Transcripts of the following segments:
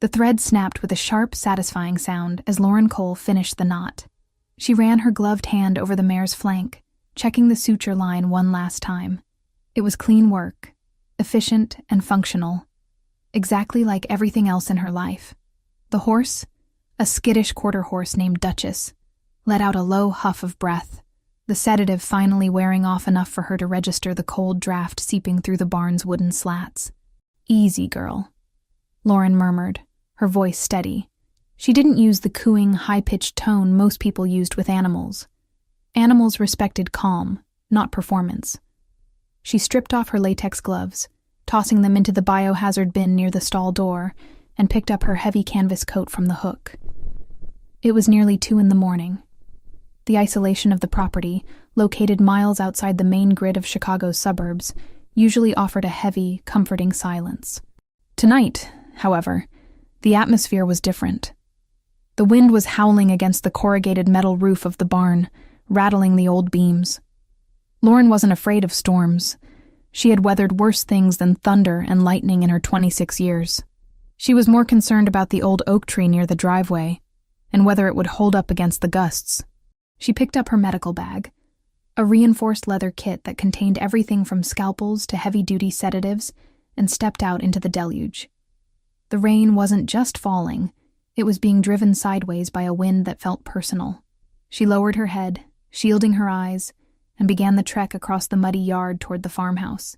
The thread snapped with a sharp, satisfying sound as Lauren Cole finished the knot. She ran her gloved hand over the mare's flank, checking the suture line one last time. It was clean work, efficient and functional, exactly like everything else in her life. The horse, a skittish quarter horse named Duchess, let out a low huff of breath, the sedative finally wearing off enough for her to register the cold draft seeping through the barn's wooden slats. "Easy, girl," Lauren murmured, her voice steady. She didn't use the cooing, high-pitched tone most people used with animals. Animals respected calm, not performance. She stripped off her latex gloves, tossing them into the biohazard bin near the stall door, and picked up her heavy canvas coat from the hook. It was nearly 2 a.m. The isolation of the property, located miles outside the main grid of Chicago's suburbs, usually offered a heavy, comforting silence. Tonight, however, the atmosphere was different. The wind was howling against the corrugated metal roof of the barn, rattling the old beams. Lauren wasn't afraid of storms. She had weathered worse things than thunder and lightning in her 26 years. She was more concerned about the old oak tree near the driveway, and whether it would hold up against the gusts. She picked up her medical bag, a reinforced leather kit that contained everything from scalpels to heavy-duty sedatives, and stepped out into the deluge. The rain wasn't just falling, it was being driven sideways by a wind that felt personal. She lowered her head, shielding her eyes, and began the trek across the muddy yard toward the farmhouse.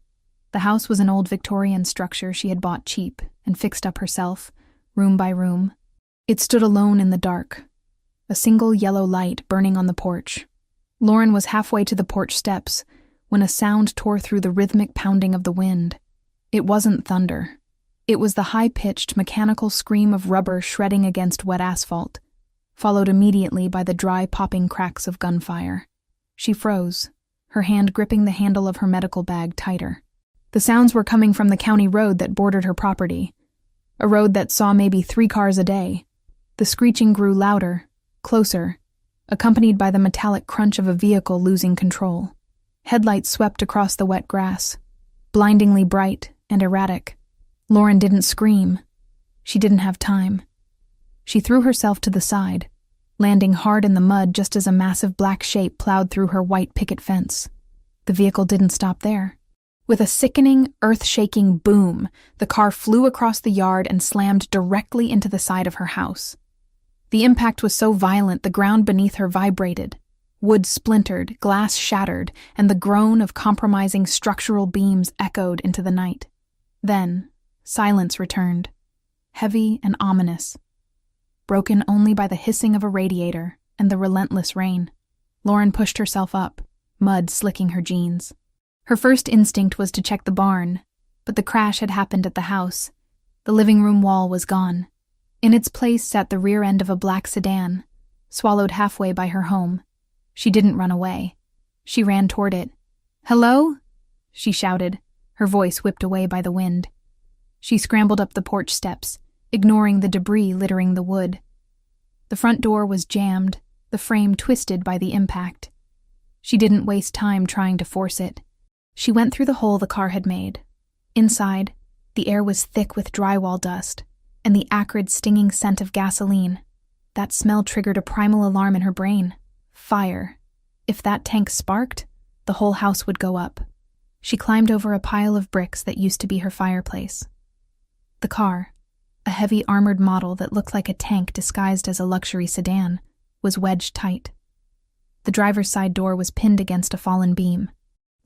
The house was an old Victorian structure she had bought cheap and fixed up herself, room by room. It stood alone in the dark, a single yellow light burning on the porch. Lauren was halfway to the porch steps when a sound tore through the rhythmic pounding of the wind. It wasn't thunder. It was the high-pitched, mechanical scream of rubber shredding against wet asphalt, followed immediately by the dry, popping cracks of gunfire. She froze, her hand gripping the handle of her medical bag tighter. The sounds were coming from the county road that bordered her property, a road that saw maybe 3 cars a day. The screeching grew louder, closer, accompanied by the metallic crunch of a vehicle losing control. Headlights swept across the wet grass, blindingly bright and erratic. Lauren didn't scream. She didn't have time. She threw herself to the side, landing hard in the mud just as a massive black shape plowed through her white picket fence. The vehicle didn't stop there. With a sickening, earth-shaking boom, the car flew across the yard and slammed directly into the side of her house. The impact was so violent the ground beneath her vibrated. Wood splintered, glass shattered, and the groan of compromising structural beams echoed into the night. Then, silence returned, heavy and ominous, broken only by the hissing of a radiator and the relentless rain. Lauren pushed herself up, mud slicking her jeans. Her first instinct was to check the barn, but the crash had happened at the house. The living room wall was gone. In its place sat the rear end of a black sedan, swallowed halfway by her home. She didn't run away. She ran toward it. "Hello?" she shouted, her voice whipped away by the wind. She scrambled up the porch steps, ignoring the debris littering the wood. The front door was jammed, the frame twisted by the impact. She didn't waste time trying to force it. She went through the hole the car had made. Inside, the air was thick with drywall dust and the acrid, stinging scent of gasoline. That smell triggered a primal alarm in her brain. Fire. If that tank sparked, the whole house would go up. She climbed over a pile of bricks that used to be her fireplace. The car, a heavy armored model that looked like a tank disguised as a luxury sedan, was wedged tight. The driver's side door was pinned against a fallen beam.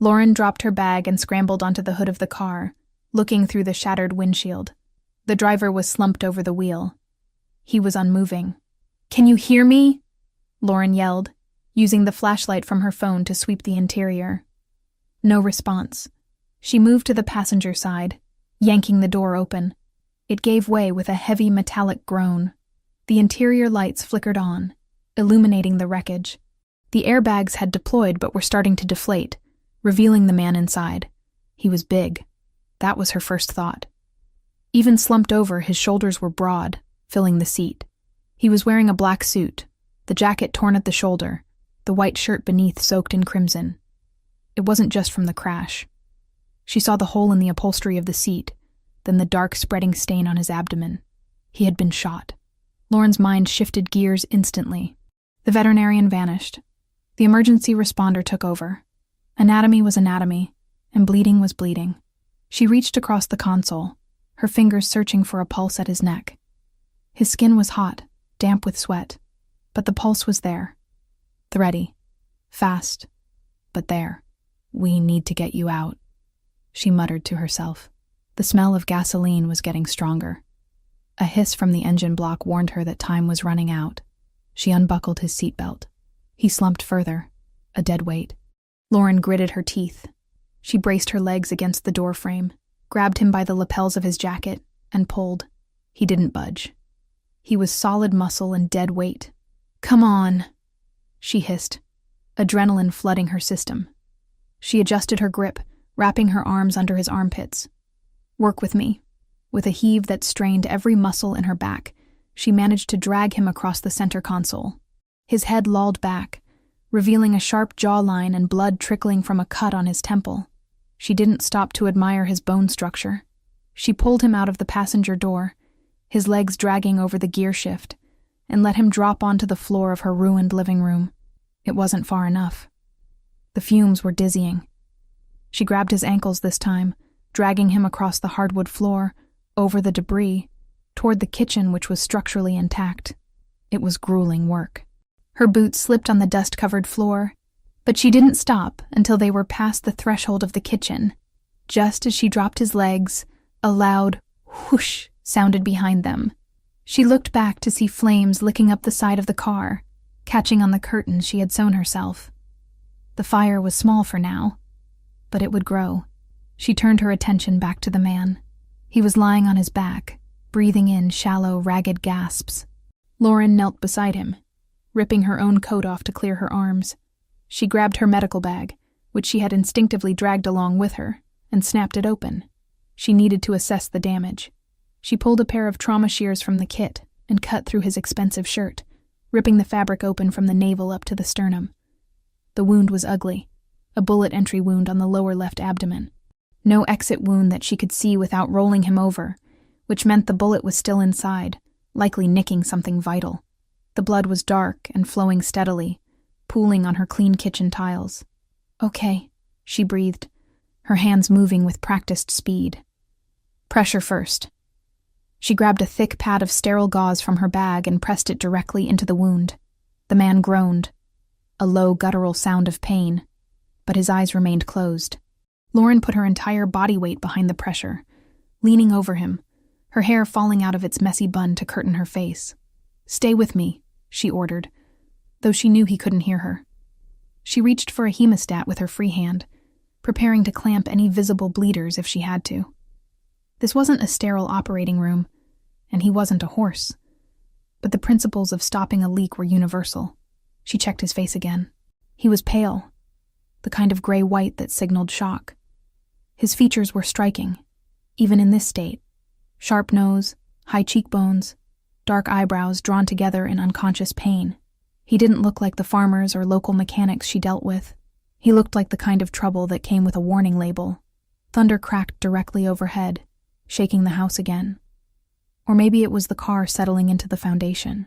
Lauren dropped her bag and scrambled onto the hood of the car, looking through the shattered windshield. The driver was slumped over the wheel. He was unmoving. "Can you hear me?" Lauren yelled, using the flashlight from her phone to sweep the interior. No response. She moved to the passenger side, yanking the door open. It gave way with a heavy metallic groan. The interior lights flickered on, illuminating the wreckage. The airbags had deployed but were starting to deflate, revealing the man inside. He was big. That was her first thought. Even slumped over, his shoulders were broad, filling the seat. He was wearing a black suit, the jacket torn at the shoulder, the white shirt beneath soaked in crimson. It wasn't just from the crash. She saw the hole in the upholstery of the seat, then the dark spreading stain on his abdomen. He had been shot. Lauren's mind shifted gears instantly. The veterinarian vanished. The emergency responder took over. Anatomy was anatomy, and bleeding was bleeding. She reached across the console, her fingers searching for a pulse at his neck. His skin was hot, damp with sweat, but the pulse was there. Thready. Fast. But there. "We need to get you out," she muttered to herself. The smell of gasoline was getting stronger. A hiss from the engine block warned her that time was running out. She unbuckled his seatbelt. He slumped further, a dead weight. Lauren gritted her teeth. She braced her legs against the door frame, grabbed him by the lapels of his jacket, and pulled. He didn't budge. He was solid muscle and dead weight. "Come on," she hissed, adrenaline flooding her system. She adjusted her grip, wrapping her arms under his armpits. "Work with me." With a heave that strained every muscle in her back, she managed to drag him across the center console. His head lolled back, revealing a sharp jawline and blood trickling from a cut on his temple. She didn't stop to admire his bone structure. She pulled him out of the passenger door, his legs dragging over the gear shift, and let him drop onto the floor of her ruined living room. It wasn't far enough. The fumes were dizzying. She grabbed his ankles this time, dragging him across the hardwood floor, over the debris, toward the kitchen which was structurally intact. It was grueling work. Her boots slipped on the dust-covered floor, but she didn't stop until they were past the threshold of the kitchen. Just as she dropped his legs, a loud whoosh sounded behind them. She looked back to see flames licking up the side of the car, catching on the curtains she had sewn herself. The fire was small for now, but it would grow. She turned her attention back to the man. He was lying on his back, breathing in shallow, ragged gasps. Lauren knelt beside him, ripping her own coat off to clear her arms. She grabbed her medical bag, which she had instinctively dragged along with her, and snapped it open. She needed to assess the damage. She pulled a pair of trauma shears from the kit and cut through his expensive shirt, ripping the fabric open from the navel up to the sternum. The wound was ugly, a bullet entry wound on the lower left abdomen. No exit wound that she could see without rolling him over, which meant the bullet was still inside, likely nicking something vital. The blood was dark and flowing steadily, pooling on her clean kitchen tiles. "Okay," she breathed, her hands moving with practiced speed. "Pressure first." She grabbed a thick pad of sterile gauze from her bag and pressed it directly into the wound. The man groaned, a low guttural sound of pain, but his eyes remained closed. Lauren put her entire body weight behind the pressure, leaning over him, her hair falling out of its messy bun to curtain her face. "Stay with me," she ordered, though she knew he couldn't hear her. She reached for a hemostat with her free hand, preparing to clamp any visible bleeders if she had to. This wasn't a sterile operating room, and he wasn't a horse, but the principles of stopping a leak were universal. She checked his face again. He was pale, the kind of gray-white that signaled shock. His features were striking, even in this state. Sharp nose, high cheekbones, dark eyebrows drawn together in unconscious pain. He didn't look like the farmers or local mechanics she dealt with. He looked like the kind of trouble that came with a warning label. Thunder cracked directly overhead, shaking the house again. Or maybe it was the car settling into the foundation.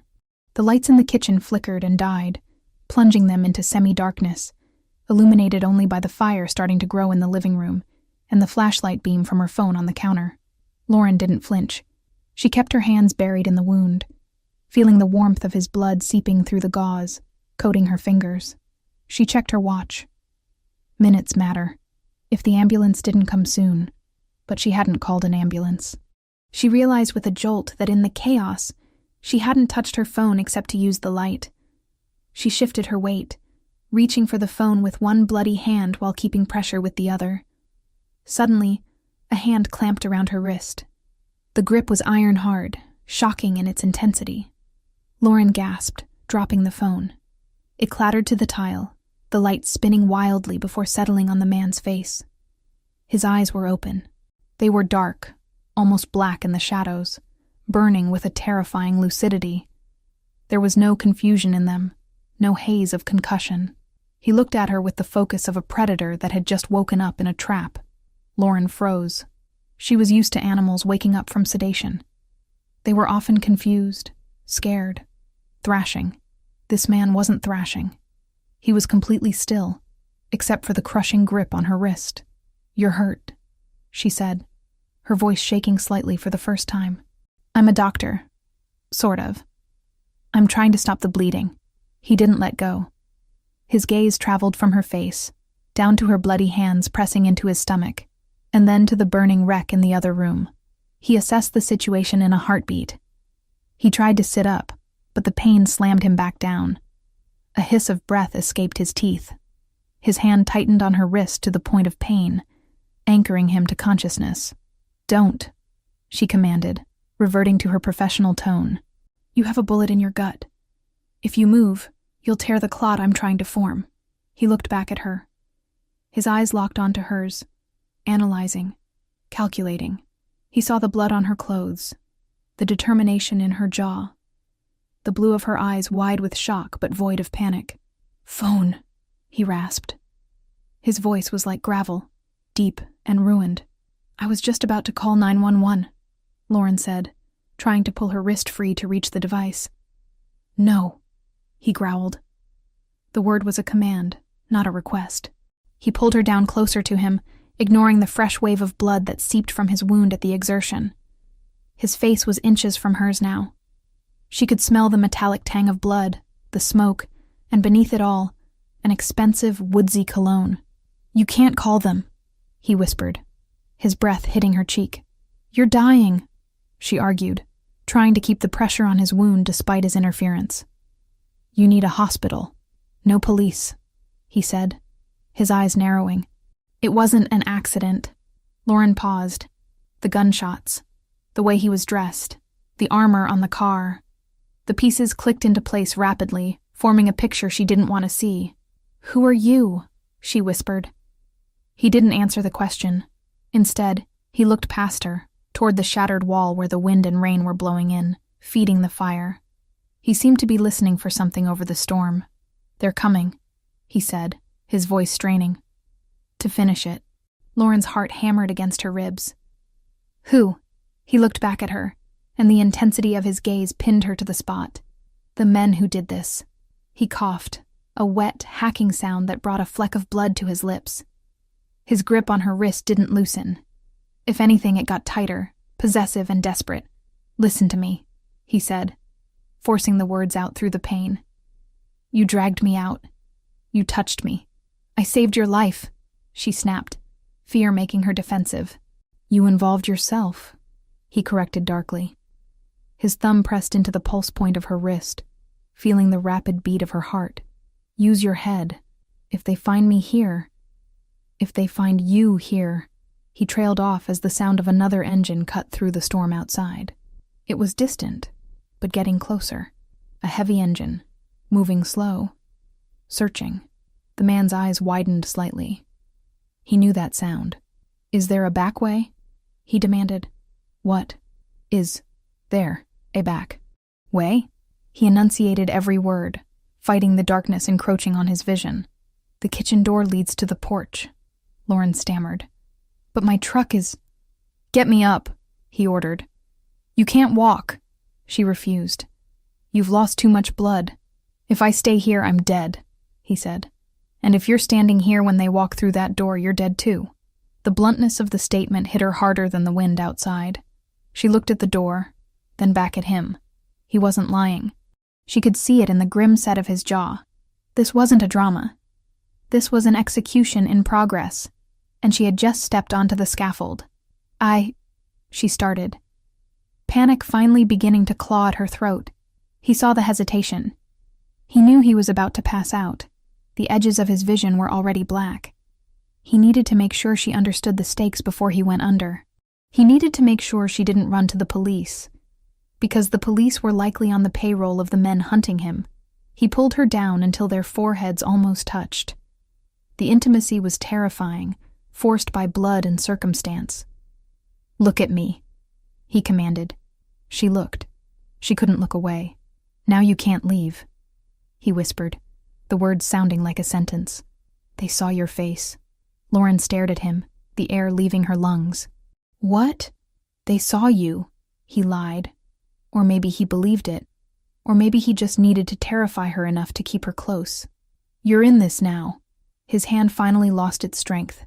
The lights in the kitchen flickered and died, plunging them into semi-darkness, illuminated only by the fire starting to grow in the living room and the flashlight beam from her phone on the counter. Lauren didn't flinch. She kept her hands buried in the wound, feeling the warmth of his blood seeping through the gauze, coating her fingers. She checked her watch. Minutes matter, if the ambulance didn't come soon, but she hadn't called an ambulance. She realized with a jolt that in the chaos, she hadn't touched her phone except to use the light. She shifted her weight, reaching for the phone with one bloody hand while keeping pressure with the other. Suddenly, a hand clamped around her wrist. The grip was iron hard, shocking in its intensity. Lauren gasped, dropping the phone. It clattered to the tile, the light spinning wildly before settling on the man's face. His eyes were open. They were dark, almost black in the shadows, burning with a terrifying lucidity. There was no confusion in them, no haze of concussion. He looked at her with the focus of a predator that had just woken up in a trap. Lauren froze. She was used to animals waking up from sedation. They were often confused, scared, thrashing. This man wasn't thrashing. He was completely still, except for the crushing grip on her wrist. "You're hurt," she said, her voice shaking slightly for the first time. "I'm a doctor. Sort of. I'm trying to stop the bleeding." He didn't let go. His gaze traveled from her face, down to her bloody hands pressing into his stomach, and then to the burning wreck in the other room. He assessed the situation in a heartbeat. He tried to sit up, but the pain slammed him back down. A hiss of breath escaped his teeth. His hand tightened on her wrist to the point of pain, anchoring him to consciousness. "Don't," she commanded, reverting to her professional tone. "You have a bullet in your gut. If you move, you'll tear the clot I'm trying to form." He looked back at her. His eyes locked onto hers, analyzing, calculating. He saw the blood on her clothes, the determination in her jaw, the blue of her eyes wide with shock but void of panic. "Phone," he rasped. His voice was like gravel, deep and ruined. "I was just about to call 911, Lauren said, trying to pull her wrist free to reach the device. "No," he growled. The word was a command, not a request. He pulled her down closer to him, ignoring the fresh wave of blood that seeped from his wound at the exertion. His face was inches from hers now. She could smell the metallic tang of blood, the smoke, and beneath it all, an expensive, woodsy cologne. "You can't call them," he whispered, his breath hitting her cheek. "You're dying," she argued, trying to keep the pressure on his wound despite his interference. "You need a hospital, no police," he said, his eyes narrowing. It wasn't an accident. Lauren paused. The gunshots, the way he was dressed, the armor on the car. The pieces clicked into place rapidly, forming a picture she didn't want to see. "Who are you?" she whispered. He didn't answer the question. Instead, he looked past her, toward the shattered wall where the wind and rain were blowing in, feeding the fire. He seemed to be listening for something over the storm. "They're coming," he said, his voice straining. "To finish it." Lauren's heart hammered against her ribs. "Who?" He looked back at her, and the intensity of his gaze pinned her to the spot. "The men who did this." He coughed, a wet, hacking sound that brought a fleck of blood to his lips. His grip on her wrist didn't loosen. If anything, it got tighter, possessive and desperate. "Listen to me," he said, forcing the words out through the pain. "You dragged me out. You touched me. I saved your life," she snapped, fear making her defensive. "You involved yourself," he corrected darkly. His thumb pressed into the pulse point of her wrist, feeling the rapid beat of her heart. "Use your head. If they find me here, if they find you here." He trailed off as the sound of another engine cut through the storm outside. It was distant, but getting closer. A heavy engine, moving slow, searching. The man's eyes widened slightly. He knew that sound. "Is there a back way?" he demanded. "What? Is there a back way?" He enunciated every word, fighting the darkness encroaching on his vision. "The kitchen door leads to the porch," Lauren stammered. "But my truck is—" "Get me up," he ordered. "You can't walk," she refused. "You've lost too much blood. If I stay here, I'm dead," he said. "And if you're standing here when they walk through that door, you're dead too." The bluntness of the statement hit her harder than the wind outside. She looked at the door, then back at him. He wasn't lying. She could see it in the grim set of his jaw. This wasn't a drama. This was an execution in progress, and she had just stepped onto the scaffold. She started. Panic finally beginning to claw at her throat. He saw the hesitation. He knew he was about to pass out. The edges of his vision were already black. He needed to make sure she understood the stakes before he went under. He needed to make sure she didn't run to the police, because the police were likely on the payroll of the men hunting him. He pulled her down until their foreheads almost touched. The intimacy was terrifying, forced by blood and circumstance. "Look at me," he commanded. She looked. She couldn't look away. "Now you can't leave," he whispered, the words sounding like a sentence. "They saw your face." Lauren stared at him, the air leaving her lungs. "What?" "They saw you," he lied, Or maybe he believed it. Or maybe he just needed to terrify her enough to keep her close. "You're in this now." His hand finally lost its strength.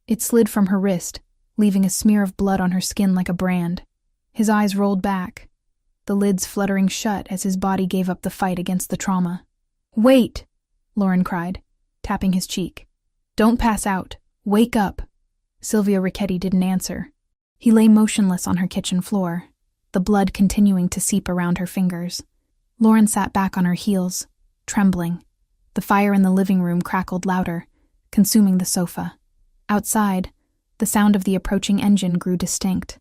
It slid from her wrist, leaving a smear of blood on her skin like a brand. His eyes rolled back, the lids fluttering shut as his body gave up the fight against the trauma. "Wait!" Lauren cried, tapping his cheek. "Don't pass out. Wake up." Silvio Ricchetti didn't answer. He lay motionless on her kitchen floor, the blood continuing to seep around her fingers. Lauren sat back on her heels, trembling. The fire in the living room crackled louder, consuming the sofa. Outside, the sound of the approaching engine grew distinct.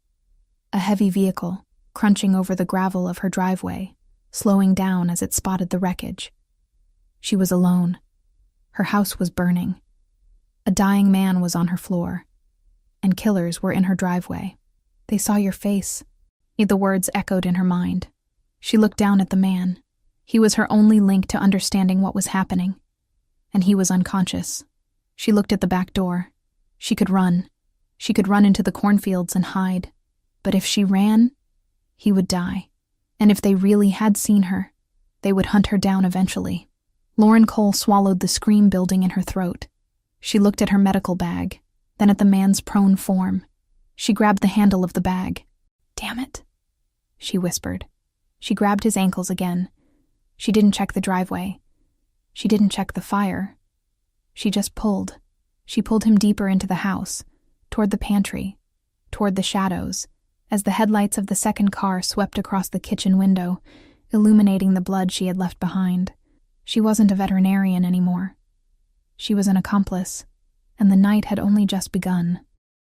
A heavy vehicle, crunching over the gravel of her driveway, slowing down as it spotted the wreckage. She was alone. Her house was burning. A dying man was on her floor, and killers were in her driveway. "They saw your face." The words echoed in her mind. She looked down at the man. He was her only link to understanding what was happening. And he was unconscious. She looked at the back door. She could run. She could run into the cornfields and hide. But if she ran, he would die. And if they really had seen her, they would hunt her down eventually. Lauren Cole swallowed the scream building in her throat. She looked at her medical bag, then at the man's prone form. She grabbed the handle of the bag. "Damn it," she whispered. She grabbed his ankles again. She didn't check the driveway. She didn't check the fire. She just pulled. She pulled him deeper into the house, toward the pantry, toward the shadows, as the headlights of the second car swept across the kitchen window, illuminating the blood she had left behind. She wasn't a veterinarian anymore. She was an accomplice, and the night had only just begun.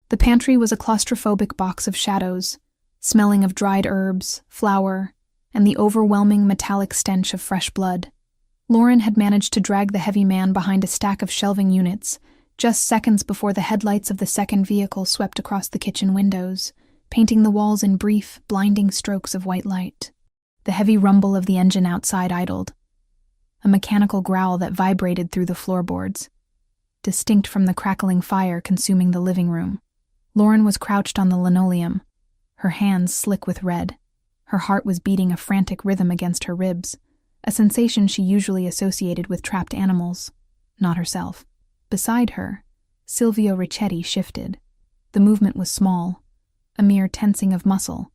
The pantry was a claustrophobic box of shadows, smelling of dried herbs, flour, and the overwhelming metallic stench of fresh blood. Lauren had managed to drag the heavy man behind a stack of shelving units, just seconds before the headlights of the second vehicle swept across the kitchen windows, painting the walls in brief, blinding strokes of white light. The heavy rumble of the engine outside idled, a mechanical growl that vibrated through the floorboards, distinct from the crackling fire consuming the living room. Lauren was crouched on the linoleum, her hands slick with red. Her heart was beating a frantic rhythm against her ribs, a sensation she usually associated with trapped animals, not herself. Beside her, Silvio Ricchetti shifted. The movement was small, a mere tensing of muscle,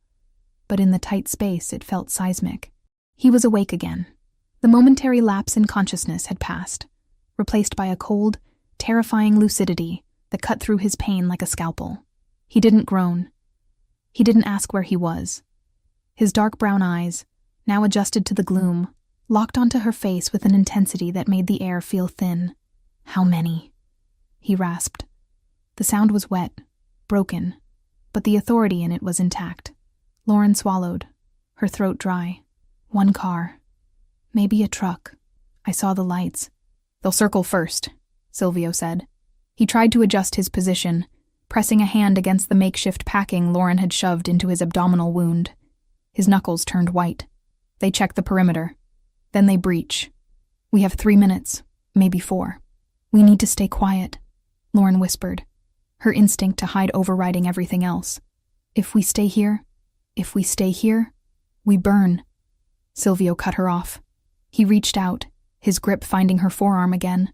but in the tight space it felt seismic. He was awake again. The momentary lapse in consciousness had passed, replaced by a cold, terrifying lucidity that cut through his pain like a scalpel. He didn't groan. He didn't ask where he was. His dark brown eyes, now adjusted to the gloom, locked onto her face with an intensity that made the air feel thin. "How many?" he rasped. The sound was wet, broken, but the authority in it was intact. Lauren swallowed, her throat dry. "One car. Maybe a truck. I saw the lights." "They'll circle first," Silvio said. He tried to adjust his position, pressing a hand against the makeshift packing Lauren had shoved into his abdominal wound. His knuckles turned white. "They check the perimeter. Then they breach. We have 3 minutes, maybe 4. We need to stay quiet," Lauren whispered, her instinct to hide overriding everything else. If we stay here, we burn." Silvio cut her off. He reached out, his grip finding her forearm again.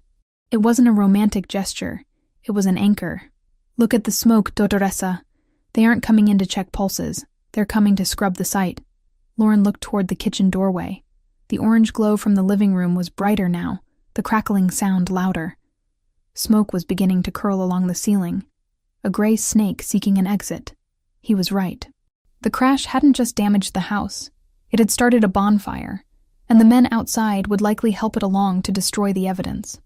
It wasn't a romantic gesture. It was an anchor. "Look at the smoke, Dottoressa. They aren't coming in to check pulses. They're coming to scrub the site." Lauren looked toward the kitchen doorway. The orange glow from the living room was brighter now, the crackling sound louder. Smoke was beginning to curl along the ceiling, a gray snake seeking an exit. He was right. The crash hadn't just damaged the house. It had started a bonfire, and the men outside would likely help it along to destroy the evidence.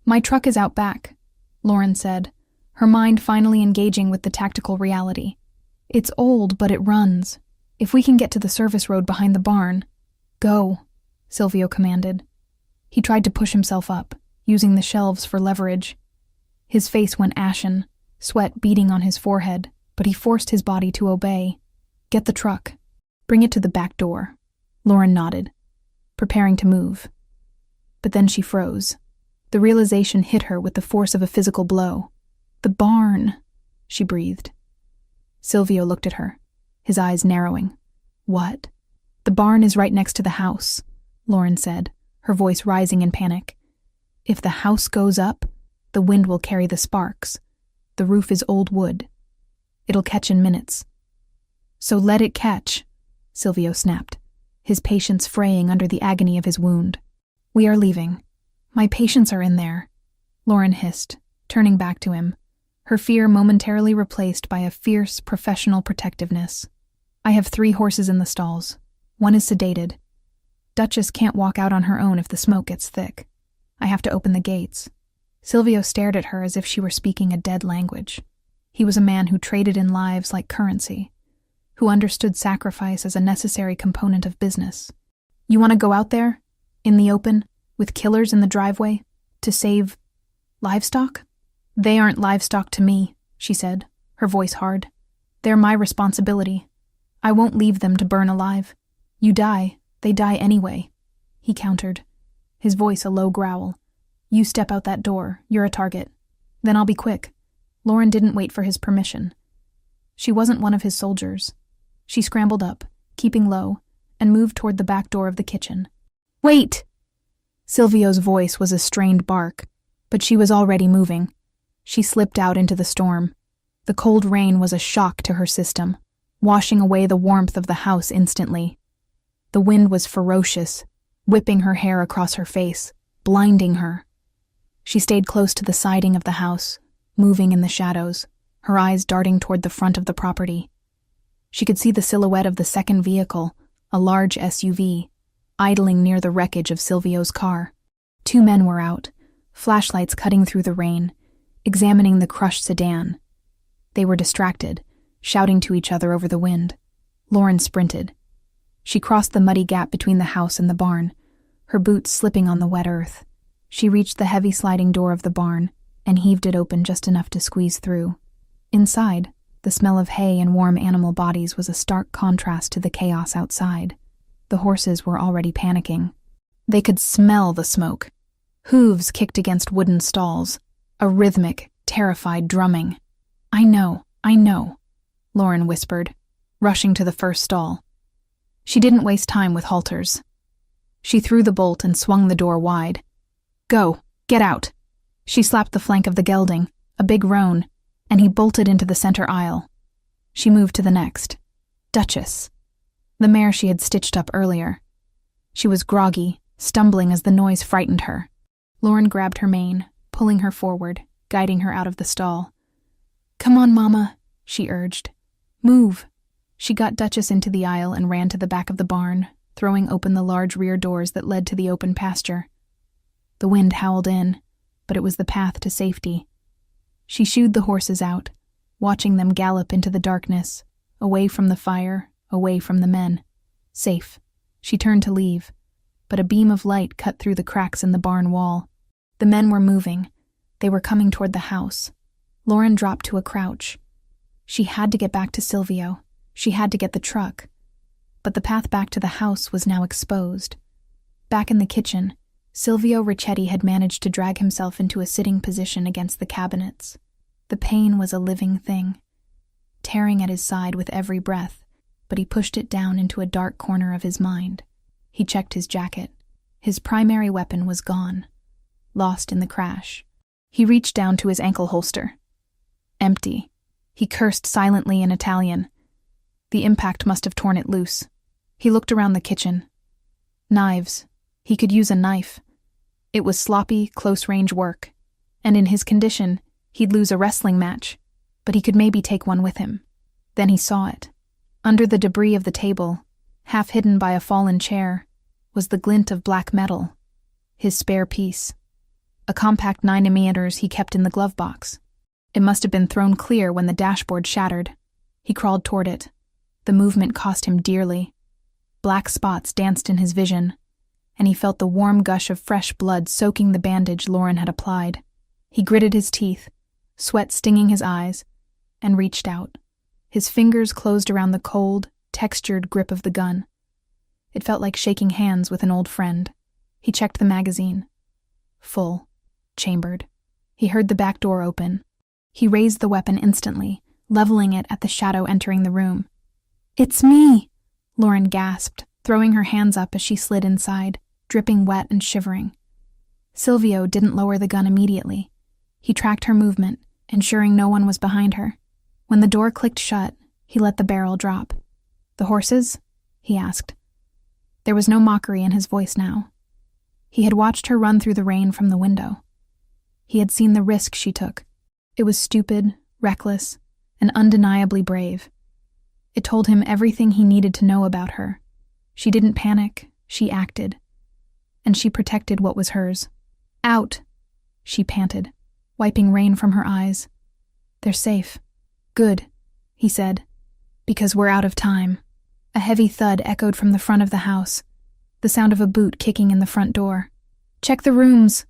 "My truck is out back," Lauren said, her mind finally engaging with the tactical reality. "It's old, but it runs. If we can get to the service road behind the barn—" "Go," Silvio commanded. He tried to push himself up, using the shelves for leverage. His face went ashen, sweat beading on his forehead, but he forced his body to obey. "Get the truck. Bring it to the back door." Lauren nodded, preparing to move. But then she froze. The realization hit her with the force of a physical blow. "The barn," she breathed. Silvio looked at her, his eyes narrowing. "What?" The barn is right next to the house, Lauren said, her voice rising in panic. If the house goes up, the wind will carry the sparks. The roof is old wood. It'll catch in minutes. So let it catch, Silvio snapped, his patience fraying under the agony of his wound. We are leaving. My patients are in there, Lauren hissed, turning back to him, her fear momentarily replaced by a fierce professional protectiveness. I have 3 horses in the stalls. One is sedated. Duchess can't walk out on her own if the smoke gets thick. I have to open the gates. Silvio stared at her as if she were speaking a dead language. He was a man who traded in lives like currency, who understood sacrifice as a necessary component of business. You want to go out there, in the open, with killers in the driveway, to save livestock? They aren't livestock to me, she said, her voice hard. They're my responsibility. I won't leave them to burn alive. You die, they die anyway, he countered, his voice a low growl. You step out that door, you're a target. Then I'll be quick. Lauren didn't wait for his permission. She wasn't one of his soldiers. She scrambled up, keeping low, and moved toward the back door of the kitchen. Wait! Silvio's voice was a strained bark, but she was already moving. She slipped out into the storm. The cold rain was a shock to her system, washing away the warmth of the house instantly. The wind was ferocious, whipping her hair across her face, blinding her. She stayed close to the siding of the house, moving in the shadows, her eyes darting toward the front of the property. She could see the silhouette of the second vehicle, a large SUV, idling near the wreckage of Silvio's car. 2 men were out, flashlights cutting through the rain, examining the crushed sedan. They were distracted, shouting to each other over the wind. Lauren sprinted. She crossed the muddy gap between the house and the barn, her boots slipping on the wet earth. She reached the heavy sliding door of the barn and heaved it open just enough to squeeze through. Inside, the smell of hay and warm animal bodies was a stark contrast to the chaos outside. The horses were already panicking. They could smell the smoke. Hooves kicked against wooden stalls, a rhythmic, terrified drumming. I know, Lauren whispered, rushing to the first stall. She didn't waste time with halters. She threw the bolt and swung the door wide. Go, get out. She slapped the flank of the gelding, a big roan, and he bolted into the center aisle. She moved to the next. Duchess, the mare she had stitched up earlier. She was groggy, stumbling as the noise frightened her. Lauren grabbed her mane, pulling her forward, guiding her out of the stall. Come on, Mama, she urged. Move. She got Duchess into the aisle and ran to the back of the barn, throwing open the large rear doors that led to the open pasture. The wind howled in, but it was the path to safety. She shooed the horses out, watching them gallop into the darkness, away from the fire, away from the men. Safe. She turned to leave, but a beam of light cut through the cracks in the barn wall. The men were moving. They were coming toward the house. Lauren dropped to a crouch. She had to get back to Silvio. She had to get the truck. But the path back to the house was now exposed. Back in the kitchen, Silvio Ricchetti had managed to drag himself into a sitting position against the cabinets. The pain was a living thing, tearing at his side with every breath, but he pushed it down into a dark corner of his mind. He checked his jacket. His primary weapon was gone, lost in the crash. He reached down to his ankle holster. Empty. He cursed silently in Italian. The impact must have torn it loose. He looked around the kitchen. Knives. He could use a knife. It was sloppy, close-range work, and in his condition, he'd lose a wrestling match, but he could maybe take one with him. Then he saw it. Under the debris of the table, half hidden by a fallen chair, was the glint of black metal, his spare piece. A compact 9mm he kept in the glove box. It must have been thrown clear when the dashboard shattered. He crawled toward it. The movement cost him dearly. Black spots danced in his vision, and he felt the warm gush of fresh blood soaking the bandage Lauren had applied. He gritted his teeth, sweat stinging his eyes, and reached out. His fingers closed around the cold, textured grip of the gun. It felt like shaking hands with an old friend. He checked the magazine. Full. Chambered. He heard the back door open. He raised the weapon instantly, leveling it at the shadow entering the room. "It's me!" Lauren gasped, throwing her hands up as she slid inside, dripping wet and shivering. Silvio didn't lower the gun immediately. He tracked her movement, ensuring no one was behind her. When the door clicked shut, he let the barrel drop. "The horses?" he asked. There was no mockery in his voice now. He had watched her run through the rain from the window. He had seen the risk she took. It was stupid, reckless, and undeniably brave. It told him everything he needed to know about her. She didn't panic, she acted. And she protected what was hers. "Out," she panted, wiping rain from her eyes. "They're safe." "Good," he said, "because we're out of time." A heavy thud echoed from the front of the house, the sound of a boot kicking in the front door. "Check the rooms,"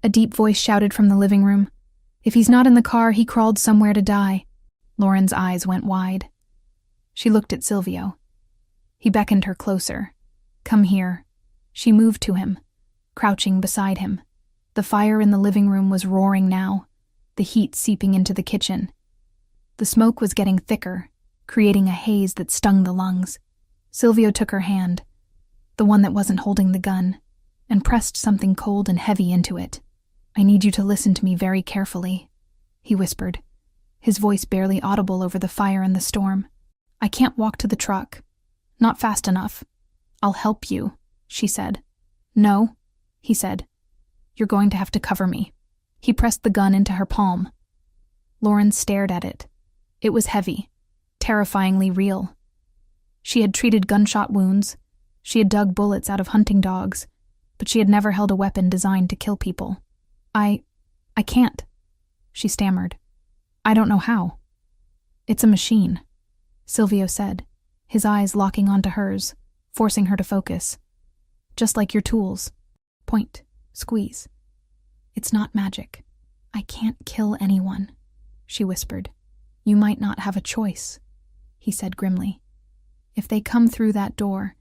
a deep voice shouted from the living room. "If he's not in the car, he crawled somewhere to die." Lauren's eyes went wide. She looked at Silvio. He beckoned her closer. "Come here." She moved to him, crouching beside him. The fire in the living room was roaring now, the heat seeping into the kitchen. The smoke was getting thicker, creating a haze that stung the lungs. Silvio took her hand, the one that wasn't holding the gun, and pressed something cold and heavy into it. "I need you to listen to me very carefully," he whispered, his voice barely audible over the fire and the storm. "I can't walk to the truck. Not fast enough." "I'll help you," she said. "No," he said. "You're going to have to cover me." He pressed the gun into her palm. Lauren stared at it. It was heavy, terrifyingly real. She had treated gunshot wounds. She had dug bullets out of hunting dogs, but she had never held a weapon designed to kill people. I can't," she stammered. "I don't know how." "It's a machine," Silvio said, his eyes locking onto hers, forcing her to focus. "Just like your tools. Point, squeeze. It's not magic. I can't kill anyone," she whispered. "You might not have a choice," he said grimly. "If they come through that door,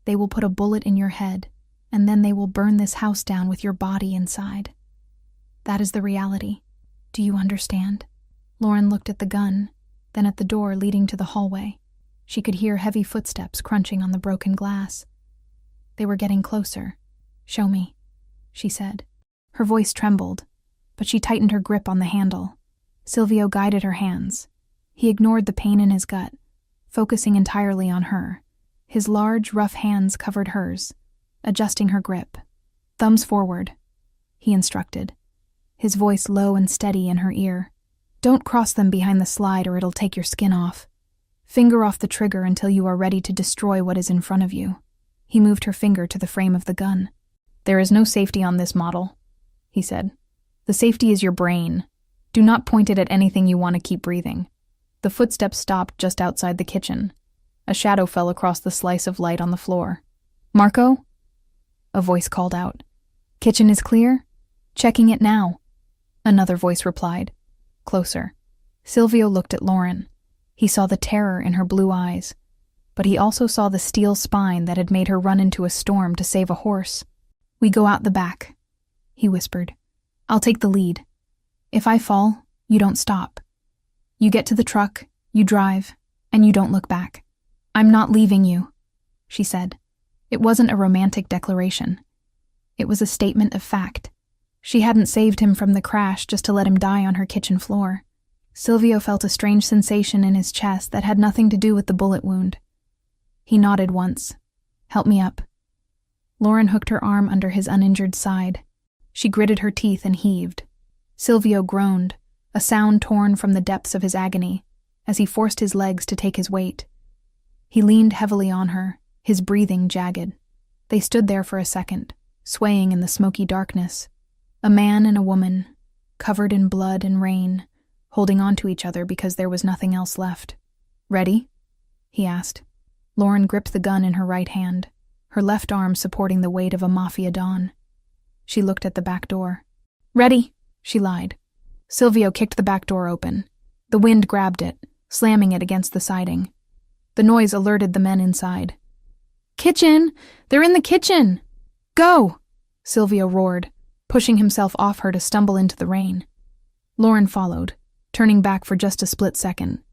they will put a bullet in your head, and then they will burn this house down with your body inside. That is the reality. Do you understand?" Lauren looked at the gun, then at the door leading to the hallway. She could hear heavy footsteps crunching on the broken glass. They were getting closer. "Show me," she said. Her voice trembled, but she tightened her grip on the handle. Silvio guided her hands. He ignored the pain in his gut, focusing entirely on her. His large, rough hands covered hers, adjusting her grip. "Thumbs forward," he instructed, his voice low and steady in her ear. "Don't cross them behind the slide or it'll take your skin off. Finger off the trigger until you are ready to destroy what is in front of you." He moved her finger to the frame of the gun. "There is no safety on this model," he said. "The safety is your brain. Do not point it at anything you want to keep breathing." The footsteps stopped just outside the kitchen. A shadow fell across the slice of light on the floor. "Marco?" A voice called out. "Kitchen is clear? Checking it now." Another voice replied. Closer. Silvio looked at Lauren. He saw the terror in her blue eyes, but he also saw the steel spine that had made her run into a storm to save a horse. "We go out the back," he whispered. "I'll take the lead. If I fall, you don't stop. You get to the truck, you drive, and you don't look back." "I'm not leaving you," she said. It wasn't a romantic declaration. It was a statement of fact. She hadn't saved him from the crash just to let him die on her kitchen floor. Silvio felt a strange sensation in his chest that had nothing to do with the bullet wound. He nodded once. "Help me up." Lauren hooked her arm under his uninjured side. She gritted her teeth and heaved. Silvio groaned, a sound torn from the depths of his agony, as he forced his legs to take his weight. He leaned heavily on her, his breathing jagged. They stood there for a second, swaying in the smoky darkness. A man and a woman, covered in blood and rain, holding on to each other because there was nothing else left. "Ready?" he asked. Lauren gripped the gun in her right hand, her left arm supporting the weight of a Mafia don. She looked at the back door. "Ready," she lied. Silvio kicked the back door open. The wind grabbed it, slamming it against the siding. The noise alerted the men inside. "Kitchen! They're in the kitchen! Go!" Silvio roared, pushing himself off her to stumble into the rain. Lauren followed, turning back for just a split second.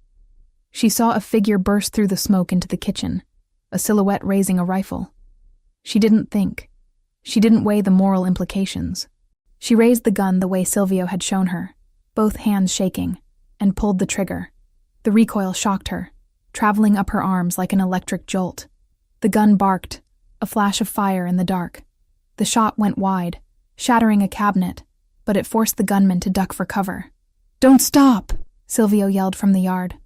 She saw a figure burst through the smoke into the kitchen, a silhouette raising a rifle. She didn't think. She didn't weigh the moral implications. She raised the gun the way Silvio had shown her, both hands shaking, and pulled the trigger. The recoil shocked her, traveling up her arms like an electric jolt. The gun barked, a flash of fire in the dark. The shot went wide, shattering a cabinet, but it forced the gunman to duck for cover. "Don't stop!" Silvio yelled from the yard.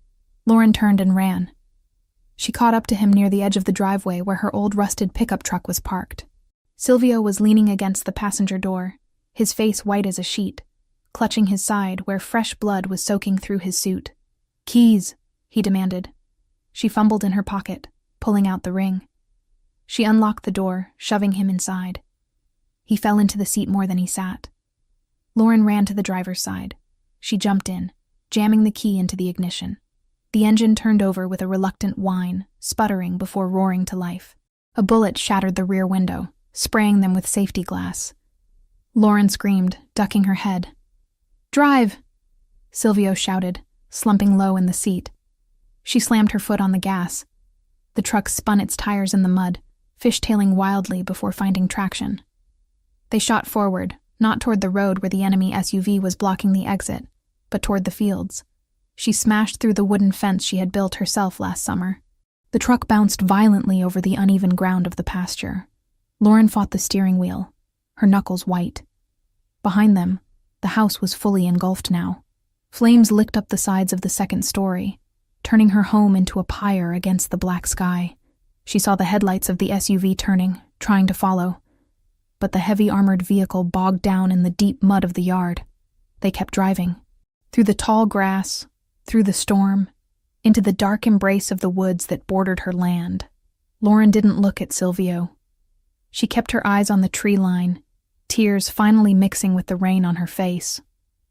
Lauren turned and ran. She caught up to him near the edge of the driveway where her old rusted pickup truck was parked. Silvio was leaning against the passenger door, his face white as a sheet, clutching his side where fresh blood was soaking through his suit. "Keys," he demanded. She fumbled in her pocket, pulling out the ring. She unlocked the door, shoving him inside. He fell into the seat more than he sat. Lauren ran to the driver's side. She jumped in, jamming the key into the ignition. The engine turned over with a reluctant whine, sputtering before roaring to life. A bullet shattered the rear window, spraying them with safety glass. Lauren screamed, ducking her head. "Drive!" Silvio shouted, slumping low in the seat. She slammed her foot on the gas. The truck spun its tires in the mud, fishtailing wildly before finding traction. They shot forward, not toward the road where the enemy SUV was blocking the exit, but toward the fields. She smashed through the wooden fence she had built herself last summer. The truck bounced violently over the uneven ground of the pasture. Lauren fought the steering wheel, her knuckles white. Behind them, the house was fully engulfed now. Flames licked up the sides of the second story, turning her home into a pyre against the black sky. She saw the headlights of the SUV turning, trying to follow. But the heavy armored vehicle bogged down in the deep mud of the yard. They kept driving. Through the tall grass, through the storm, into the dark embrace of the woods that bordered her land. Lauren didn't look at Silvio. She kept her eyes on the tree line, tears finally mixing with the rain on her face.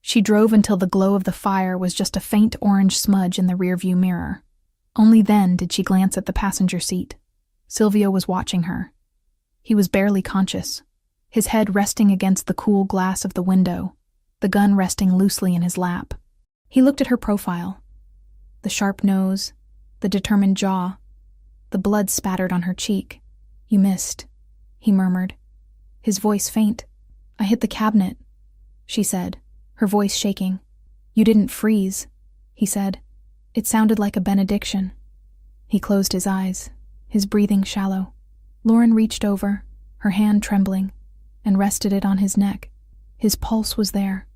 She drove until the glow of the fire was just a faint orange smudge in the rearview mirror. Only then did she glance at the passenger seat. Silvio was watching her. He was barely conscious, his head resting against the cool glass of the window, the gun resting loosely in his lap. He looked at her profile. The sharp nose, the determined jaw, the blood spattered on her cheek. "You missed," he murmured, his voice faint. "I hit the cabinet," she said, her voice shaking. "You didn't freeze," he said. It sounded like a benediction. He closed his eyes, his breathing shallow. Lauren reached over, her hand trembling, and rested it on his neck. His pulse was there.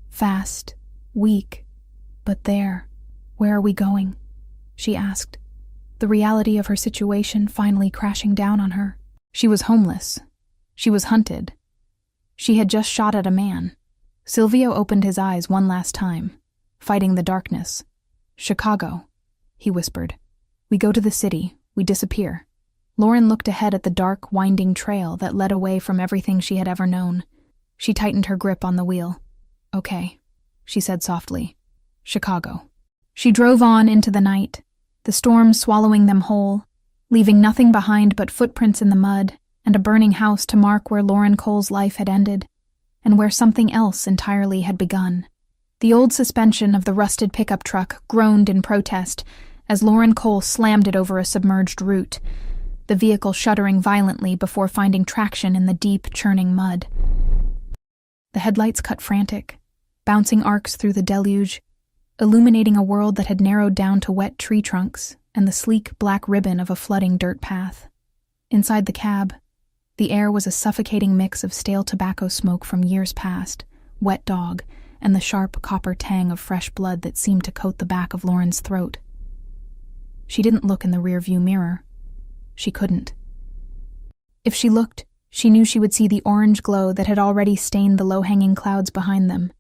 Fast, weak, but there. "Where are we going?" she asked, the reality of her situation finally crashing down on her. She was homeless. She was hunted. She had just shot at a man. Silvio opened his eyes one last time, fighting the darkness. "Chicago," he whispered. "We go to the city. We disappear." Lauren looked ahead at the dark, winding trail that led away from everything she had ever known. She tightened her grip on the wheel. "Okay," she said softly. "Chicago." She drove on into the night, the storm swallowing them whole, leaving nothing behind but footprints in the mud and a burning house to mark where Lauren Cole's life had ended, and where something else entirely had begun. The old suspension of the rusted pickup truck groaned in protest as Lauren Cole slammed it over a submerged root, the vehicle shuddering violently before finding traction in the deep, churning mud. The headlights cut frantic, bouncing arcs through the deluge, illuminating a world that had narrowed down to wet tree trunks and the sleek black ribbon of a flooding dirt path. Inside the cab, the air was a suffocating mix of stale tobacco smoke from years past, wet dog, and the sharp copper tang of fresh blood that seemed to coat the back of Lauren's throat. She didn't look in the rearview mirror. She couldn't. If she looked, she knew she would see the orange glow that had already stained the low-hanging clouds behind them.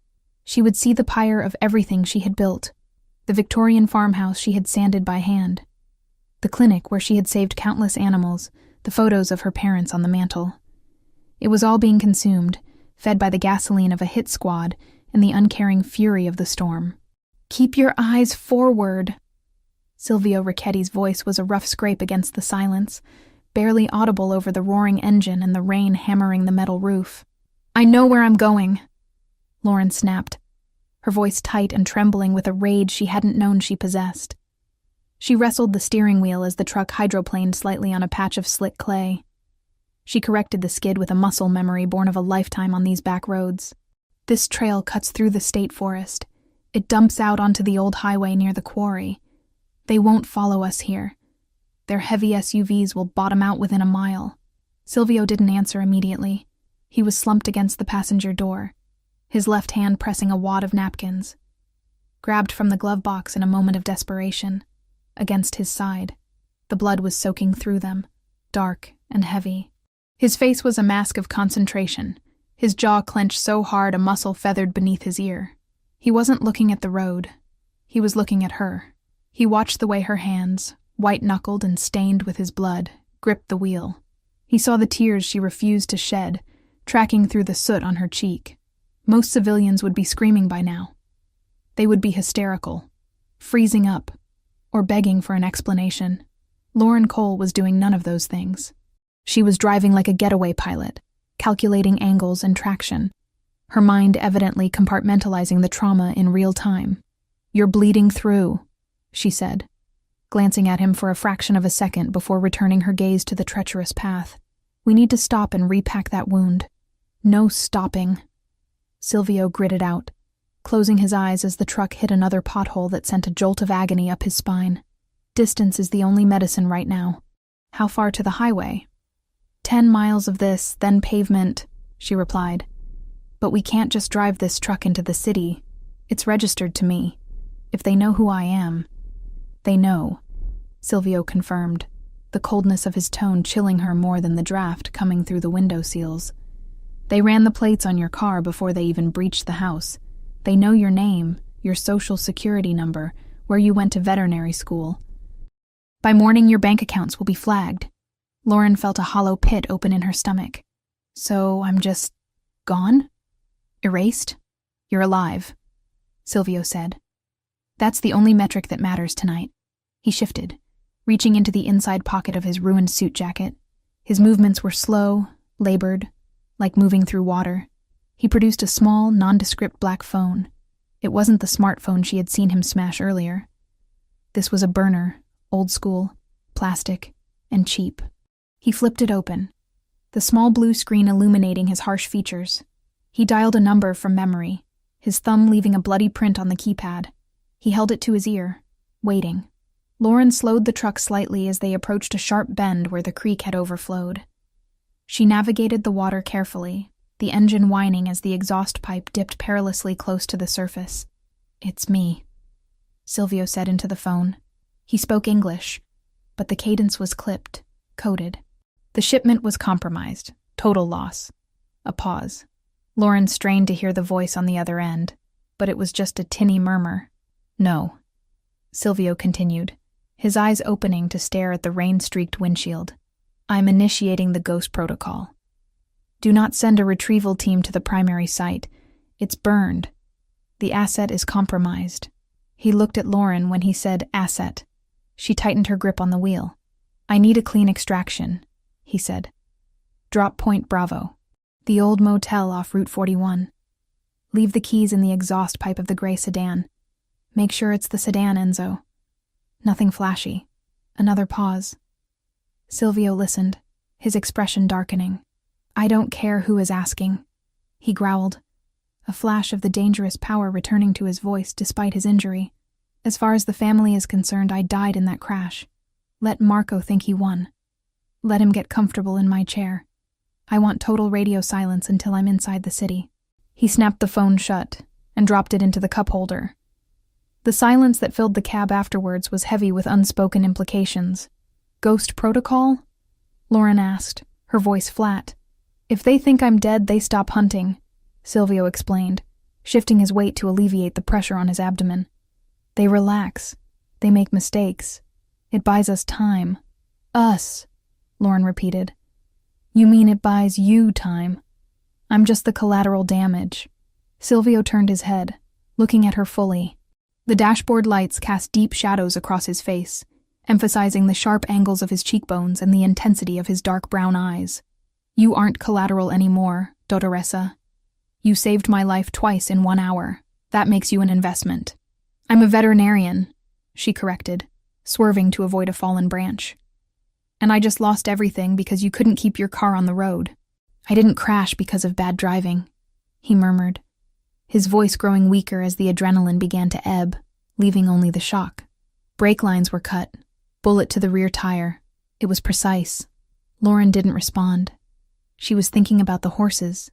She would see the pyre of everything she had built, the Victorian farmhouse she had sanded by hand, the clinic where she had saved countless animals, the photos of her parents on the mantel. It was all being consumed, fed by the gasoline of a hit squad and the uncaring fury of the storm. "Keep your eyes forward." Silvio Ricchetti's voice was a rough scrape against the silence, barely audible over the roaring engine and the rain hammering the metal roof. "I know where I'm going," Lauren snapped, her voice tight and trembling with a rage she hadn't known she possessed. She wrestled the steering wheel as the truck hydroplaned slightly on a patch of slick clay. She corrected the skid with a muscle memory born of a lifetime on these back roads. This trail cuts through the state forest. It dumps out onto the old highway near the quarry. They won't follow us here. Their heavy SUVs will bottom out within a mile. Silvio didn't answer immediately. He was slumped against the passenger door, his left hand pressing a wad of napkins. Grabbed from the glove box in a moment of desperation. Against his side. The blood was soaking through them, dark and heavy. His face was a mask of concentration, his jaw clenched so hard a muscle feathered beneath his ear. He wasn't looking at the road. He was looking at her. He watched the way her hands, white-knuckled and stained with his blood, gripped the wheel. He saw the tears she refused to shed, tracking through the soot on her cheek. Most civilians would be screaming by now. They would be hysterical, freezing up, or begging for an explanation. Lauren Cole was doing none of those things. She was driving like a getaway pilot, calculating angles and traction, her mind evidently compartmentalizing the trauma in real time. "You're bleeding through," she said, glancing at him for a fraction of a second before returning her gaze to the treacherous path. "We need to stop and repack that wound." "No stopping." Silvio gritted out, closing his eyes as the truck hit another pothole that sent a jolt of agony up his spine. "Distance is the only medicine right now." "How far to the highway?" 10 miles of this, then pavement," she replied. "But we can't just drive this truck into the city. It's registered to me. If they know who I am." "They know," Silvio confirmed, the coldness of his tone chilling her more than the draft coming through the window seals. "They ran the plates on your car before they even breached the house. They know your name, your social security number, where you went to veterinary school. By morning, your bank accounts will be flagged." Lauren felt a hollow pit open in her stomach. "So I'm just gone? Erased? You're alive," Silvio said. "That's the only metric that matters tonight." He shifted, reaching into the inside pocket of his ruined suit jacket. His movements were slow, labored, like moving through water. He produced a small, nondescript black phone. It wasn't the smartphone she had seen him smash earlier. This was a burner, old school, plastic, and cheap. He flipped it open, the small blue screen illuminating his harsh features. He dialed a number from memory, his thumb leaving a bloody print on the keypad. He held it to his ear, waiting. Lauren slowed the truck slightly as they approached a sharp bend where the creek had overflowed. She navigated the water carefully, the engine whining as the exhaust pipe dipped perilously close to the surface. "It's me," Silvio said into the phone. He spoke English, but the cadence was clipped, coded. The shipment was compromised, total loss. A pause. Lauren strained to hear the voice on the other end, but it was just a tinny murmur. "No," Silvio continued, his eyes opening to stare at the rain-streaked windshield. "I'm initiating the ghost protocol. Do not send a retrieval team to the primary site. It's burned. The asset is compromised." He looked at Lauren when he said asset. She tightened her grip on the wheel. "I need a clean extraction," he said. "Drop Point Bravo. The old motel off Route 41. Leave the keys in the exhaust pipe of the gray sedan. Make sure it's the sedan, Enzo." Nothing flashy. Another pause. Silvio listened, his expression darkening. "I don't care who is asking," he growled, a flash of the dangerous power returning to his voice despite his injury. "As far as the family is concerned, I died in that crash. Let Marco think he won. Let him get comfortable in my chair. I want total radio silence until I'm inside the city." He snapped the phone shut and dropped it into the cup holder. The silence that filled the cab afterwards was heavy with unspoken implications. "Ghost protocol?" Lauren asked, her voice flat. "If they think I'm dead, they stop hunting," Silvio explained, shifting his weight to alleviate the pressure on his abdomen. "They relax. They make mistakes. It buys us time." "Us," Lauren repeated. "You mean it buys you time? I'm just the collateral damage." Silvio turned his head, looking at her fully. The dashboard lights cast deep shadows across his face, emphasizing the sharp angles of his cheekbones and the intensity of his dark brown eyes. "You aren't collateral anymore, Dottoressa. You saved my life twice in 1 hour. That makes you an investment." "I'm a veterinarian," she corrected, swerving to avoid a fallen branch. "And I just lost everything because you couldn't keep your car on the road. I didn't crash because of bad driving," he murmured, his voice growing weaker as the adrenaline began to ebb, leaving only the shock. Brake lines were cut, bullet to the rear tire. It was precise. Lauren didn't respond. She was thinking about the horses.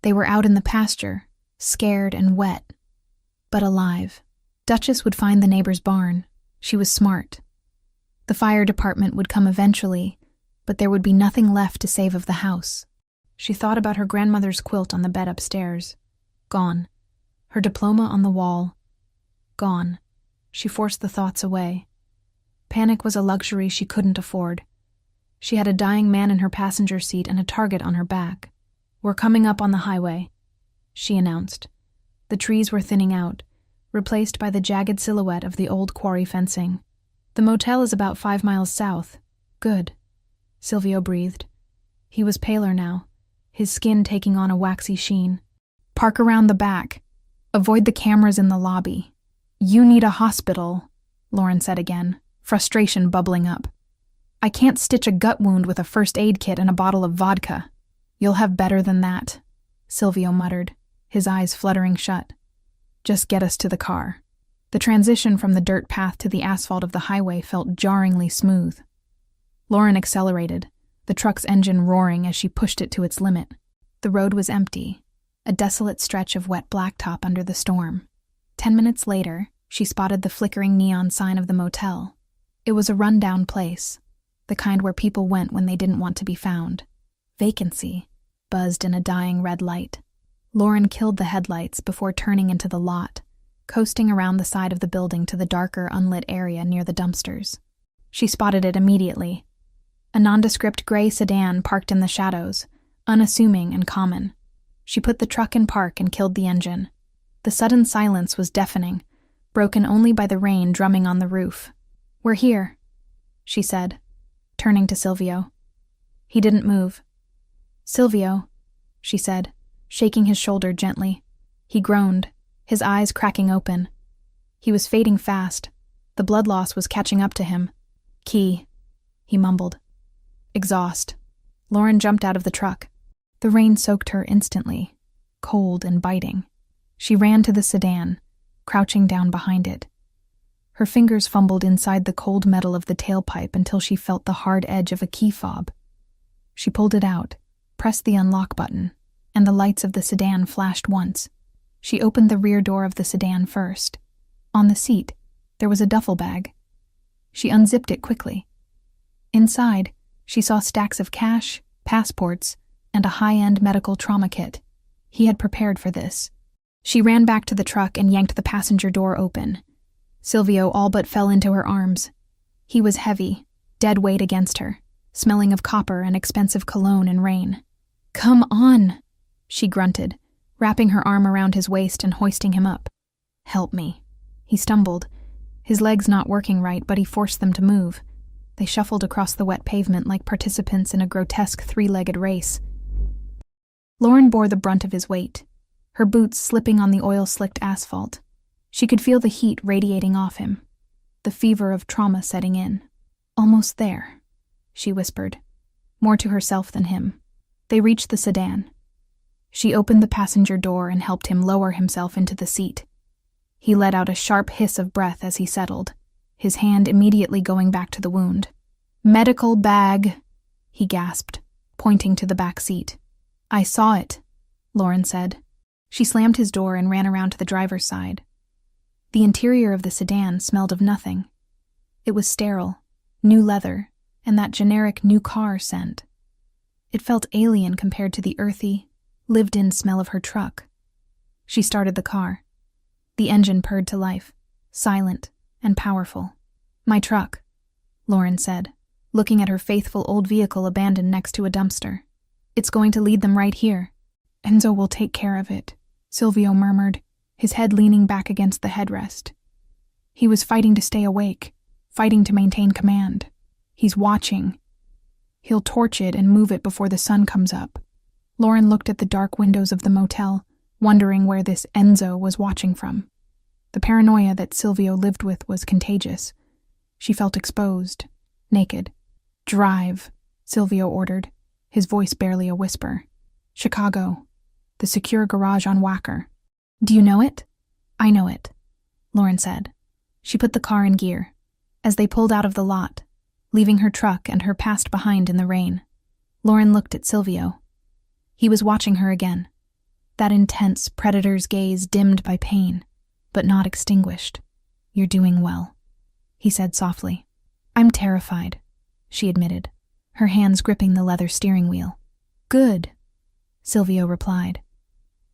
They were out in the pasture, scared and wet, but alive. Duchess would find the neighbor's barn. She was smart. The fire department would come eventually, but there would be nothing left to save of the house. She thought about her grandmother's quilt on the bed upstairs. Gone. Her diploma on the wall. Gone. She forced the thoughts away. Panic was a luxury she couldn't afford. She had a dying man in her passenger seat and a target on her back. "We're coming up on the highway," she announced. The trees were thinning out, replaced by the jagged silhouette of the old quarry fencing. "The motel is about 5 miles south." "Good," Silvio breathed. He was paler now, his skin taking on a waxy sheen. "Park around the back. Avoid the cameras in the lobby." "You need a hospital," Lauren said again, frustration bubbling up. "I can't stitch a gut wound with a first aid kit and a bottle of vodka." "You'll have better than that," Silvio muttered, his eyes fluttering shut. "Just get us to the car." The transition from the dirt path to the asphalt of the highway felt jarringly smooth. Lauren accelerated, the truck's engine roaring as she pushed it to its limit. The road was empty, a desolate stretch of wet blacktop under the storm. 10 minutes later, she spotted the flickering neon sign of the motel. It was a rundown place, the kind where people went when they didn't want to be found. "Vacancy" buzzed in a dying red light. Lauren killed the headlights before turning into the lot, coasting around the side of the building to the darker, unlit area near the dumpsters. She spotted it immediately. A nondescript gray sedan parked in the shadows, unassuming and common. She put the truck in park and killed the engine. The sudden silence was deafening, broken only by the rain drumming on the roof. "We're here," she said, turning to Silvio. He didn't move. "Silvio," she said, shaking his shoulder gently. He groaned, his eyes cracking open. He was fading fast. The blood loss was catching up to him. "Key," he mumbled. Exhaust. Lauren jumped out of the truck. The rain soaked her instantly, cold and biting. She ran to the sedan, crouching down behind it. Her fingers fumbled inside the cold metal of the tailpipe until she felt the hard edge of a key fob. She pulled it out, pressed the unlock button, and the lights of the sedan flashed once. She opened the rear door of the sedan first. On the seat, there was a duffel bag. She unzipped it quickly. Inside, she saw stacks of cash, passports, and a high-end medical trauma kit. He had prepared for this. She ran back to the truck and yanked the passenger door open. Silvio all but fell into her arms. He was heavy, dead weight against her, smelling of copper and expensive cologne and rain. "Come on," she grunted, wrapping her arm around his waist and hoisting him up. "Help me." He stumbled, his legs not working right, but he forced them to move. They shuffled across the wet pavement like participants in a grotesque three-legged race. Lauren bore the brunt of his weight, her boots slipping on the oil-slicked asphalt. She could feel the heat radiating off him, the fever of trauma setting in. "Almost there," she whispered, more to herself than him. They reached the sedan. She opened the passenger door and helped him lower himself into the seat. He let out a sharp hiss of breath as he settled, his hand immediately going back to the wound. "Medical bag," he gasped, pointing to the back seat. "I saw it," Lauren said. She slammed his door and ran around to the driver's side. The interior of the sedan smelled of nothing. It was sterile, new leather, and that generic new car scent. It felt alien compared to the earthy, lived-in smell of her truck. She started the car. The engine purred to life, silent and powerful. "My truck," Lauren said, looking at her faithful old vehicle abandoned next to a dumpster. "It's going to lead them right here." "Enzo will take care of it," Silvio murmured, his head leaning back against the headrest. He was fighting to stay awake, fighting to maintain command. "He's watching. He'll torch it and move it before the sun comes up." Lauren looked at the dark windows of the motel, wondering where this Enzo was watching from. The paranoia that Silvio lived with was contagious. She felt exposed, naked. "Drive," Silvio ordered, his voice barely a whisper. "Chicago. The secure garage on Wacker." "Do you know it?" "I know it," Lauren said. She put the car in gear. As they pulled out of the lot, leaving her truck and her past behind in the rain, Lauren looked at Silvio. He was watching her again. That intense predator's gaze dimmed by pain, but not extinguished. "You're doing well," he said softly. "I'm terrified," she admitted, her hands gripping the leather steering wheel. "Good," Silvio replied.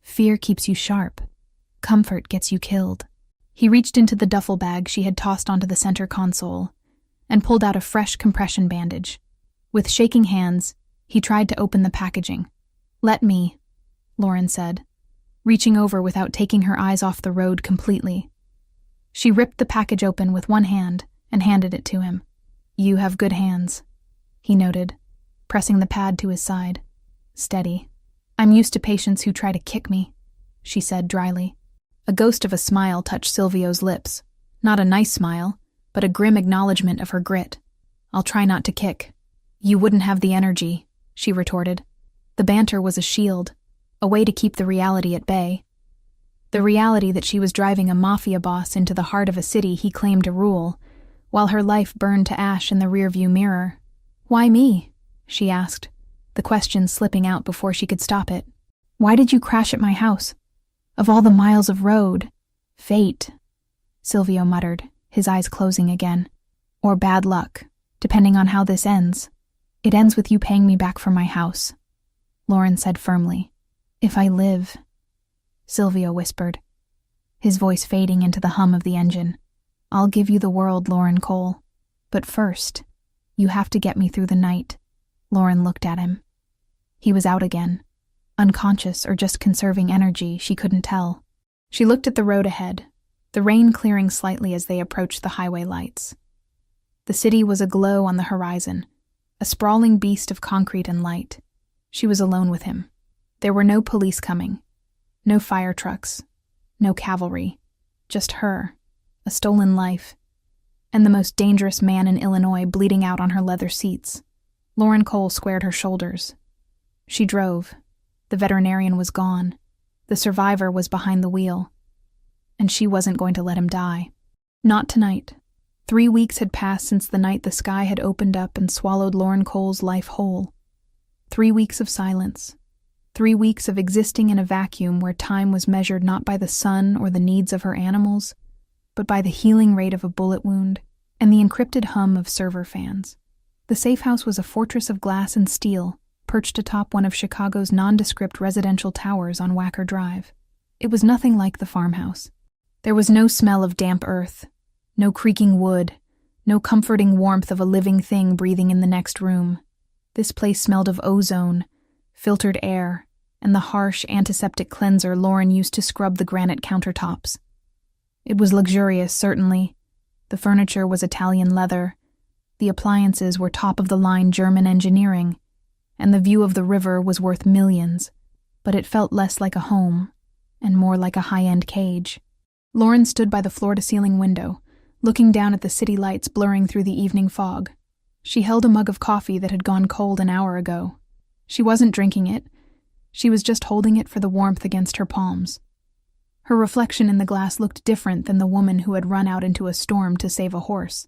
"Fear keeps you sharp. Comfort gets you killed." He reached into the duffel bag she had tossed onto the center console and pulled out a fresh compression bandage. With shaking hands, he tried to open the packaging. "Let me," Lauren said, reaching over without taking her eyes off the road completely. She ripped the package open with one hand and handed it to him. "You have good hands," he noted, pressing the pad to his side. "Steady. I'm used to patients who try to kick me," she said dryly. A ghost of a smile touched Silvio's lips. Not a nice smile, but a grim acknowledgement of her grit. "I'll try not to kick." "You wouldn't have the energy," she retorted. The banter was a shield, a way to keep the reality at bay. The reality that she was driving a mafia boss into the heart of a city he claimed to rule, while her life burned to ash in the rearview mirror. "Why me?" she asked, the question slipping out before she could stop it. "Why did you crash at my house? Of all the miles of road." "Fate," Silvio muttered, his eyes closing again. "Or bad luck, depending on how this ends." "It ends with you paying me back for my house," Lauren said firmly. "If I live," Silvio whispered, his voice fading into the hum of the engine. "I'll give you the world, Lauren Cole. But first, you have to get me through the night." Lauren looked at him. He was out again. Unconscious or just conserving energy, she couldn't tell. She looked at the road ahead, the rain clearing slightly as they approached the highway lights. The city was aglow on the horizon, a sprawling beast of concrete and light. She was alone with him. There were no police coming, no fire trucks, no cavalry, just her, a stolen life, and the most dangerous man in Illinois bleeding out on her leather seats. Lauren Cole squared her shoulders. She drove. The veterinarian was gone. The survivor was behind the wheel. And she wasn't going to let him die. Not tonight. 3 weeks had passed since the night the sky had opened up and swallowed Lauren Cole's life whole. 3 weeks of silence. 3 weeks of existing in a vacuum where time was measured not by the sun or the needs of her animals, but by the healing rate of a bullet wound and the encrypted hum of server fans. The safe house was a fortress of glass and steel, perched atop one of Chicago's nondescript residential towers on Wacker Drive. It was nothing like the farmhouse. There was no smell of damp earth, no creaking wood, no comforting warmth of a living thing breathing in the next room. This place smelled of ozone, filtered air, and the harsh antiseptic cleanser Lauren used to scrub the granite countertops. It was luxurious, certainly. The furniture was Italian leather. The appliances were top-of-the-line German engineering, and the view of the river was worth millions, but it felt less like a home and more like a high-end cage. Lauren stood by the floor-to-ceiling window, looking down at the city lights blurring through the evening fog. She held a mug of coffee that had gone cold an hour ago. She wasn't drinking it. She was just holding it for the warmth against her palms. Her reflection in the glass looked different than the woman who had run out into a storm to save a horse.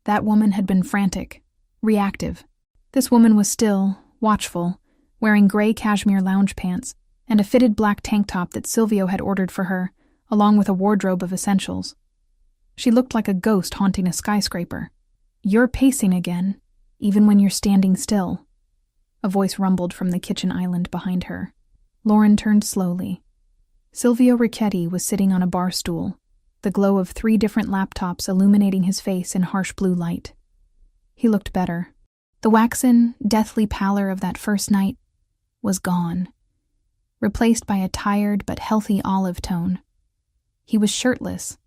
That woman had been frantic, reactive. This woman was still, watchful, wearing gray cashmere lounge pants and a fitted black tank top that Silvio had ordered for her, along with a wardrobe of essentials. She looked like a ghost haunting a skyscraper. "You're pacing again, even when you're standing still," a voice rumbled from the kitchen island behind her. Lauren turned slowly. Silvio Ricchetti was sitting on a bar stool, the glow of 3 different laptops illuminating his face in harsh blue light. He looked better. The waxen, deathly pallor of that first night was gone, replaced by a tired but healthy olive tone. He was shirtless,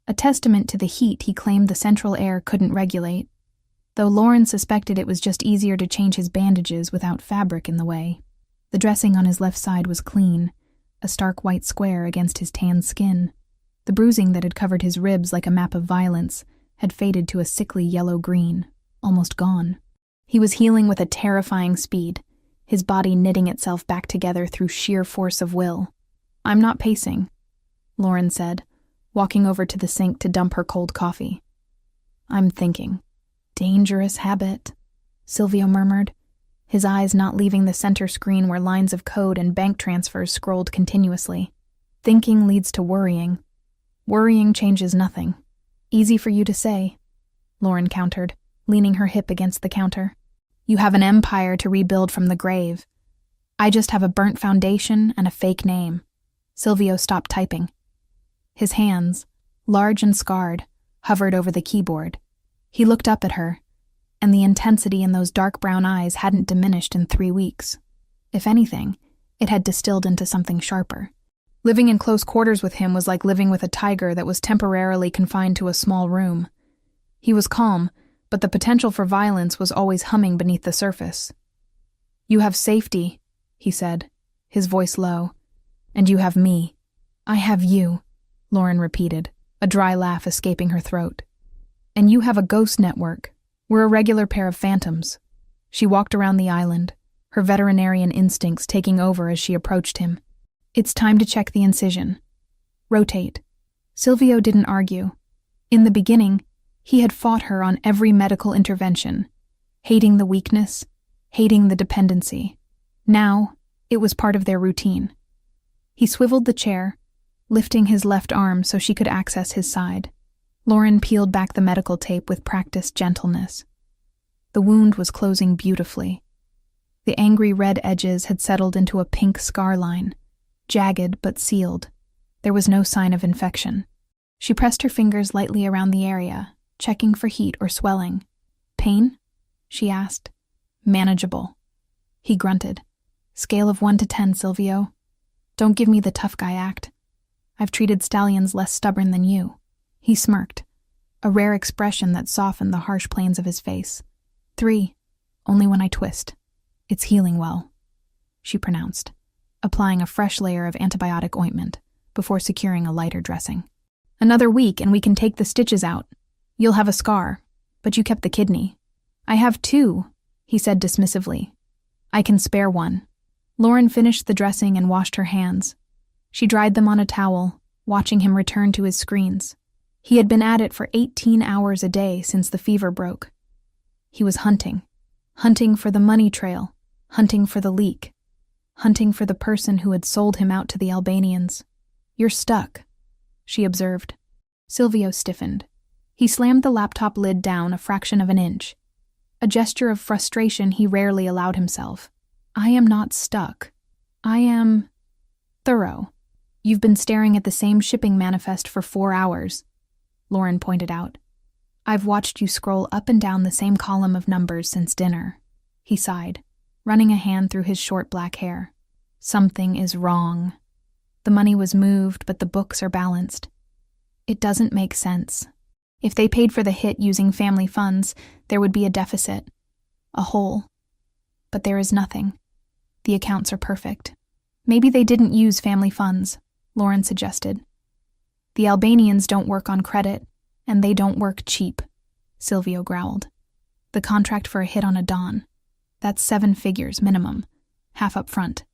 a testament to the heat he claimed the central air couldn't regulate, though Lauren suspected it was just easier to change his bandages without fabric in the way. The dressing on his left side was clean, a stark white square against his tan skin. The bruising that had covered his ribs like a map of violence had faded to a sickly yellow-green, almost gone. He was healing with a terrifying speed, his body knitting itself back together through sheer force of will. "I'm not pacing," Lauren said, walking over to the sink to dump her cold coffee. "I'm thinking." "Dangerous habit," Silvio murmured, his eyes not leaving the center screen where lines of code and bank transfers scrolled continuously. "Thinking leads to worrying. Worrying changes nothing." "Easy for you to say," Lauren countered, leaning her hip against the counter. "You have an empire to rebuild from the grave. I just have a burnt foundation and a fake name." Silvio stopped typing. His hands, large and scarred, hovered over the keyboard. He looked up at her, and the intensity in those dark brown eyes hadn't diminished in 3 weeks. If anything, it had distilled into something sharper. Living in close quarters with him was like living with a tiger that was temporarily confined to a small room. He was calm, but the potential for violence was always humming beneath the surface. "You have safety," he said, his voice low. "And you have me." "I have you," Lauren repeated, a dry laugh escaping her throat. "And you have a ghost network. We're a regular pair of phantoms." She walked around the island, her veterinarian instincts taking over as she approached him. "It's time to check the incision. Rotate." Silvio didn't argue. In the beginning, he had fought her on every medical intervention, hating the weakness, hating the dependency. Now, it was part of their routine. He swiveled the chair, lifting his left arm so she could access his side. Lauren peeled back the medical tape with practiced gentleness. The wound was closing beautifully. The angry red edges had settled into a pink scar line, jagged but sealed. There was no sign of infection. She pressed her fingers lightly around the area, checking for heat or swelling. "Pain?" she asked. "Manageable." He grunted. "Scale of 1 to 10, Silvio. Don't give me the tough guy act. I've treated stallions less stubborn than you." He smirked, a rare expression that softened the harsh planes of his face. 3, only when I twist. "It's healing well," she pronounced, applying a fresh layer of antibiotic ointment before securing a lighter dressing. "Another week and we can take the stitches out. You'll have a scar, but you kept the kidney." "I have 2, he said dismissively. "I can spare one." Lauren finished the dressing and washed her hands. She dried them on a towel, watching him return to his screens. He had been at it for 18 hours a day since the fever broke. He was hunting for the money trail, hunting for the leak, hunting for the person who had sold him out to the Albanians. "You're stuck," she observed. Silvio stiffened. He slammed the laptop lid down a fraction of an inch, a gesture of frustration he rarely allowed himself. "I am not stuck. I am thorough. You've been staring at the same shipping manifest for 4 hours, Lauren pointed out. "I've watched you scroll up and down the same column of numbers since dinner." He sighed, running a hand through his short black hair. "Something is wrong. The money was moved, but the books are balanced. It doesn't make sense. If they paid for the hit using family funds, there would be a deficit, a hole. But there is nothing. The accounts are perfect." "Maybe they didn't use family funds," Lauren suggested. "The Albanians don't work on credit, and they don't work cheap," Silvio growled. "The contract for a hit on a Don. That's 7 figures minimum, half up front.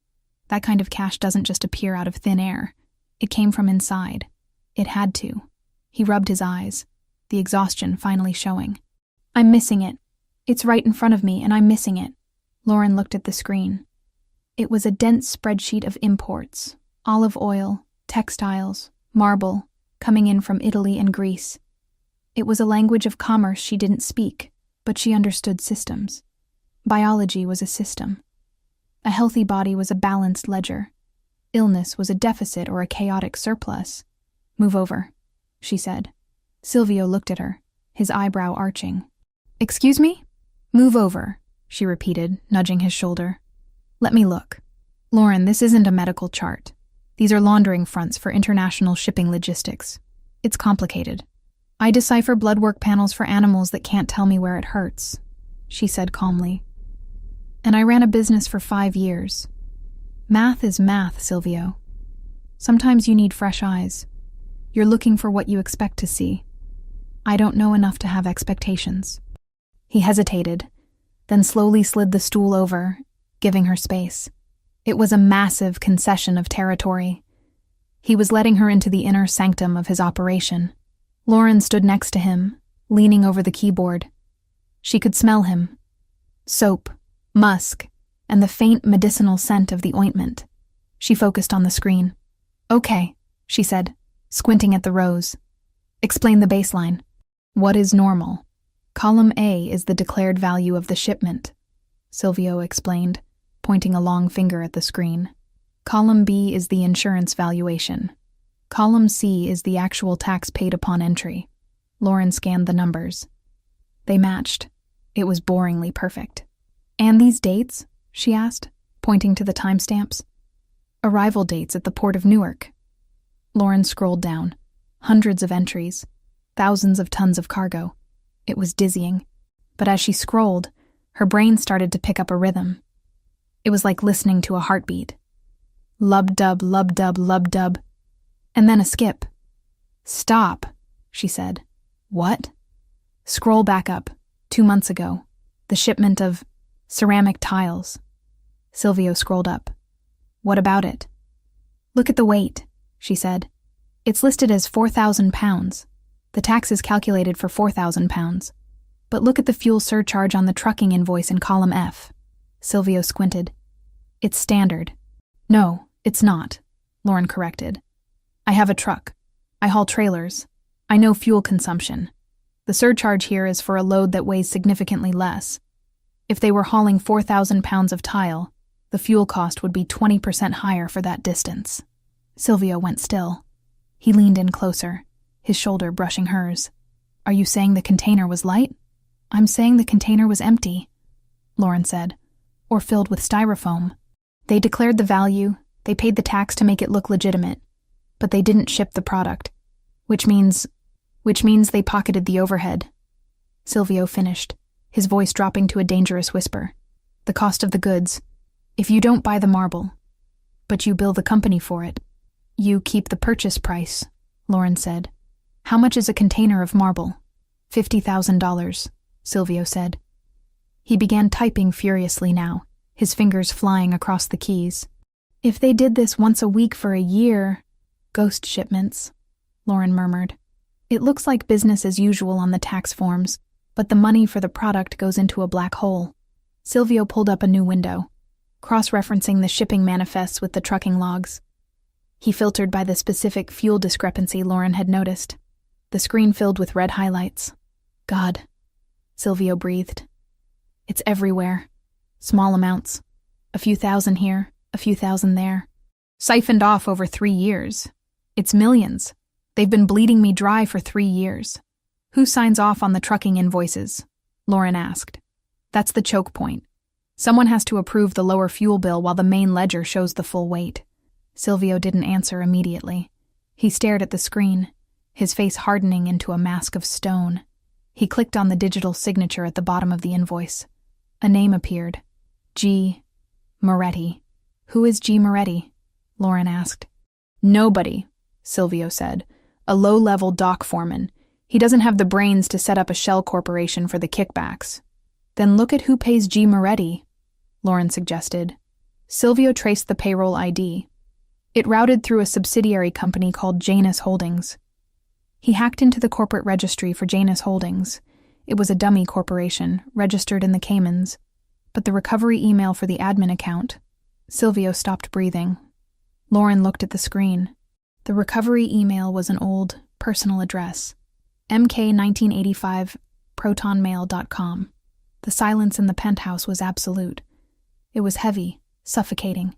That kind of cash doesn't just appear out of thin air. It came from inside. It had to." He rubbed his eyes, the exhaustion finally showing. "I'm missing it. It's right in front of me, and I'm missing it." Lauren looked at the screen. It was a dense spreadsheet of imports, olive oil, textiles, marble, coming in from Italy and Greece. It was a language of commerce she didn't speak, but she understood systems. Biology was a system. A healthy body was a balanced ledger. Illness was a deficit or a chaotic surplus. "Move over," she said. Silvio looked at her, his eyebrow arching. "Excuse me?" "Move over," she repeated, nudging his shoulder. "Let me look. Lauren, this isn't a medical chart. These are laundering fronts for international shipping logistics. It's complicated. I decipher blood work panels for animals that can't tell me where it hurts," she said calmly. "And I ran a business for 5 years. Math is math, Silvio. Sometimes you need fresh eyes. You're looking for what you expect to see. I don't know enough to have expectations. He hesitated, then slowly slid the stool over, giving her space. It was a massive concession of territory. He was letting her into the inner sanctum of his operation. Lauren stood next to him, leaning over the keyboard. She could smell him. Soap, musk, and the faint medicinal scent of the ointment. She focused on the screen. "Okay," she said, squinting at the rows. "Explain the baseline." "What is normal? Column A is the declared value of the shipment," Silvio explained, pointing a long finger at the screen. "Column B is the insurance valuation. Column C is the actual tax paid upon entry." Lauren scanned the numbers. They matched. It was boringly perfect. "And these dates?" she asked, pointing to the timestamps. "Arrival dates at the port of Newark." Lauren scrolled down. Hundreds of entries. Thousands of tons of cargo. It was dizzying. But as she scrolled, her brain started to pick up a rhythm. It was like listening to a heartbeat. Lub-dub, lub-dub, lub-dub. And then a skip. "Stop," she said. "What?" "Scroll back up. 2 months ago. The shipment of ceramic tiles." Silvio scrolled up. "What about it?" "Look at the weight," she said. "It's listed as 4,000 pounds. The tax is calculated for 4,000 pounds. But look at the fuel surcharge on the trucking invoice in column F." Silvio squinted. "It's standard." "No, it's not," Lauren corrected. "I have a truck. I haul trailers. I know fuel consumption. The surcharge here is for a load that weighs significantly less. If they were hauling 4,000 pounds of tile, the fuel cost would be 20% higher for that distance." Silvio went still. He leaned in closer, his shoulder brushing hers. "Are you saying the container was light?" "I'm saying the container was empty," Lauren said, "or filled with styrofoam. They declared the value, they paid the tax to make it look legitimate, but they didn't ship the product, which means they pocketed the overhead." Silvio finished, his voice dropping to a dangerous whisper. "The cost of the goods. If you don't buy the marble, but you bill the company for it, you keep the purchase price," Lauren said. "How much is a container of marble?" $50,000, Silvio said. He began typing furiously now, his fingers flying across the keys. "If they did this once a week for a year..." "Ghost shipments," Lauren murmured. "It looks like business as usual on the tax forms, but the money for the product goes into a black hole." Silvio pulled up a new window, cross-referencing the shipping manifests with the trucking logs. He filtered by the specific fuel discrepancy Lauren had noticed. The screen filled with red highlights. "God," Silvio breathed. "It's everywhere. Small amounts. A few thousand here, a few thousand there. Siphoned off over 3 years. It's millions. They've been bleeding me dry for 3 years." "Who signs off on the trucking invoices?" Lauren asked. "That's the choke point. Someone has to approve the lower fuel bill while the main ledger shows the full weight." Silvio didn't answer immediately. He stared at the screen, his face hardening into a mask of stone. He clicked on the digital signature at the bottom of the invoice. A name appeared. G. Moretti. "Who is G. Moretti?" Lauren asked. "Nobody," Silvio said. "A low-level dock foreman. He doesn't have the brains to set up a shell corporation for the kickbacks." "Then look at who pays G. Moretti," Lauren suggested. Silvio traced the payroll ID. It routed through a subsidiary company called Janus Holdings. He hacked into the corporate registry for Janus Holdings. It was a dummy corporation, registered in the Caymans. But the recovery email for the admin account... Silvio stopped breathing. Lauren looked at the screen. The recovery email was an old, personal address. mk1985protonmail.com. The silence in the penthouse was absolute. It was heavy, suffocating.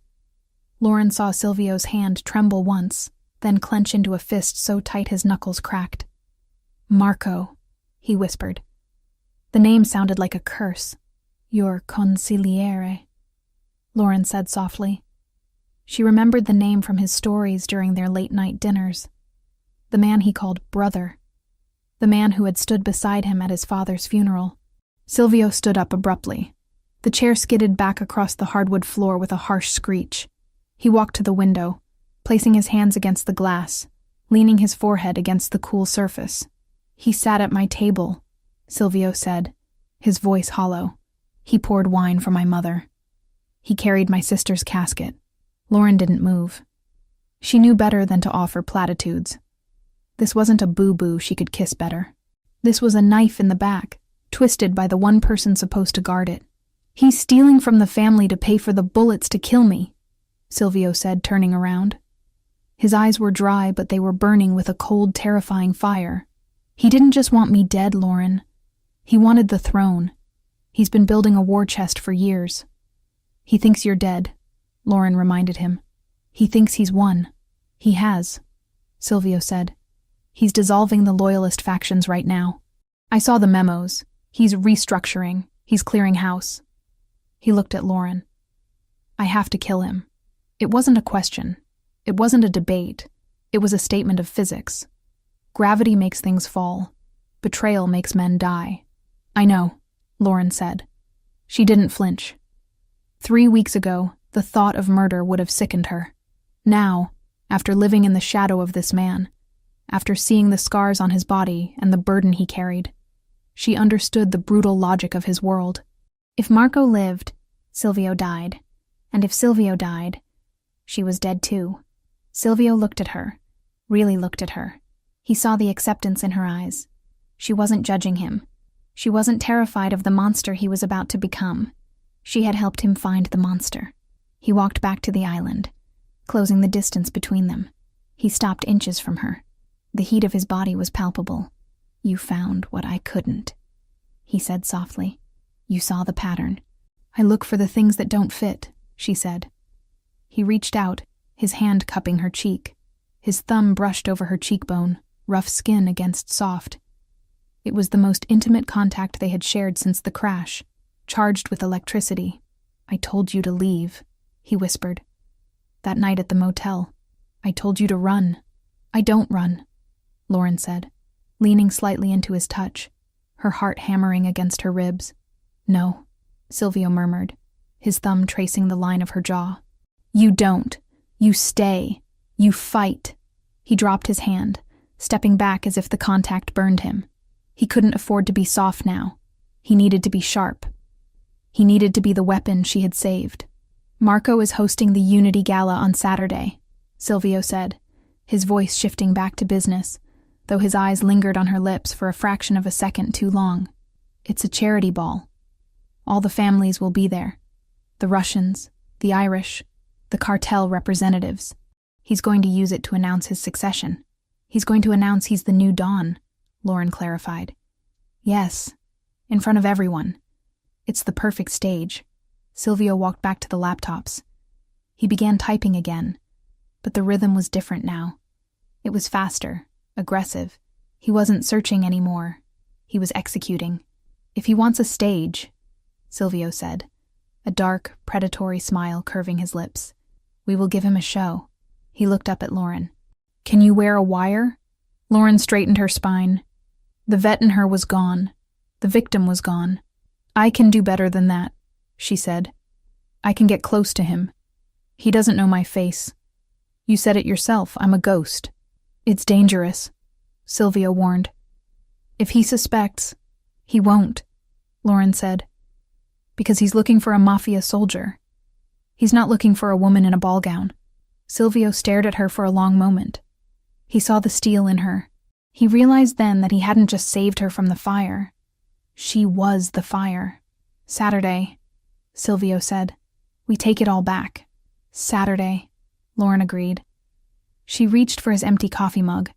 Lauren saw Silvio's hand tremble once, then clench into a fist so tight his knuckles cracked. "Marco," he whispered. The name sounded like a curse. "Your consigliere," Lauren said softly. She remembered the name from his stories during their late-night dinners. The man he called brother. The man who had stood beside him at his father's funeral. Silvio stood up abruptly. The chair skidded back across the hardwood floor with a harsh screech. He walked to the window, placing his hands against the glass, leaning his forehead against the cool surface. He sat at my table, Silvio said, his voice hollow. He poured wine for my mother. He carried my sister's casket. Lauren didn't move. She knew better than to offer platitudes. This wasn't a boo-boo she could kiss better. This was a knife in the back, twisted by the one person supposed to guard it. He's stealing from the family to pay for the bullets to kill me, Silvio said, turning around. His eyes were dry, but they were burning with a cold, terrifying fire. He didn't just want me dead, Lauren. He wanted the throne. He's been building a war chest for years. He thinks you're dead, Lauren reminded him. He thinks he's won. He has, Silvio said. He's dissolving the loyalist factions right now. I saw the memos. He's restructuring. He's clearing house. He looked at Lauren. I have to kill him. It wasn't a question. It wasn't a debate. It was a statement of physics. Gravity makes things fall. Betrayal makes men die. I know, Lauren said. She didn't flinch. 3 weeks ago, the thought of murder would have sickened her. Now, after living in the shadow of this man, after seeing the scars on his body and the burden he carried, she understood the brutal logic of his world. If Marco lived, Silvio died. And if Silvio died, she was dead too. Silvio looked at her, really looked at her. He saw the acceptance in her eyes. She wasn't judging him. She wasn't terrified of the monster he was about to become. She had helped him find the monster. He walked back to the island, closing the distance between them. He stopped inches from her. The heat of his body was palpable. You found what I couldn't, he said softly. You saw the pattern. I look for the things that don't fit, she said. He reached out, his hand cupping her cheek. His thumb brushed over her cheekbone, rough skin against soft. It was the most intimate contact they had shared since the crash, charged with electricity. I told you to leave, he whispered. That night at the motel, I told you to run. I don't run, Lauren said, leaning slightly into his touch, her heart hammering against her ribs. No, Silvio murmured, his thumb tracing the line of her jaw. You don't. You stay. You fight. He dropped his hand, stepping back as if the contact burned him. He couldn't afford to be soft now. He needed to be sharp. He needed to be the weapon she had saved. Marco is hosting the Unity Gala on Saturday, Silvio said, his voice shifting back to business, though his eyes lingered on her lips for a fraction of a second too long. It's a charity ball. All the families will be there. The Russians, the Irish, the cartel representatives. He's going to use it to announce his succession. He's going to announce he's the new Don, Lauren clarified. Yes, in front of everyone. It's the perfect stage. Silvio walked back to the laptops. He began typing again, but the rhythm was different now. It was faster, aggressive. He wasn't searching anymore. He was executing. If he wants a stage, Silvio said, a dark, predatory smile curving his lips, we will give him a show. He looked up at Lauren. Can you wear a wire? Lauren straightened her spine. The vet in her was gone. The victim was gone. I can do better than that, she said. I can get close to him. He doesn't know my face. You said it yourself, I'm a ghost. It's dangerous, Silvio warned. If he suspects, he won't, Lauren said. Because he's looking for a Mafia soldier. He's not looking for a woman in a ball gown. Silvio stared at her for a long moment. He saw the steel in her. He realized then that he hadn't just saved her from the fire. She was the fire. Saturday, Silvio said. We take it all back. Saturday, Lauren agreed. She reached for his empty coffee mug.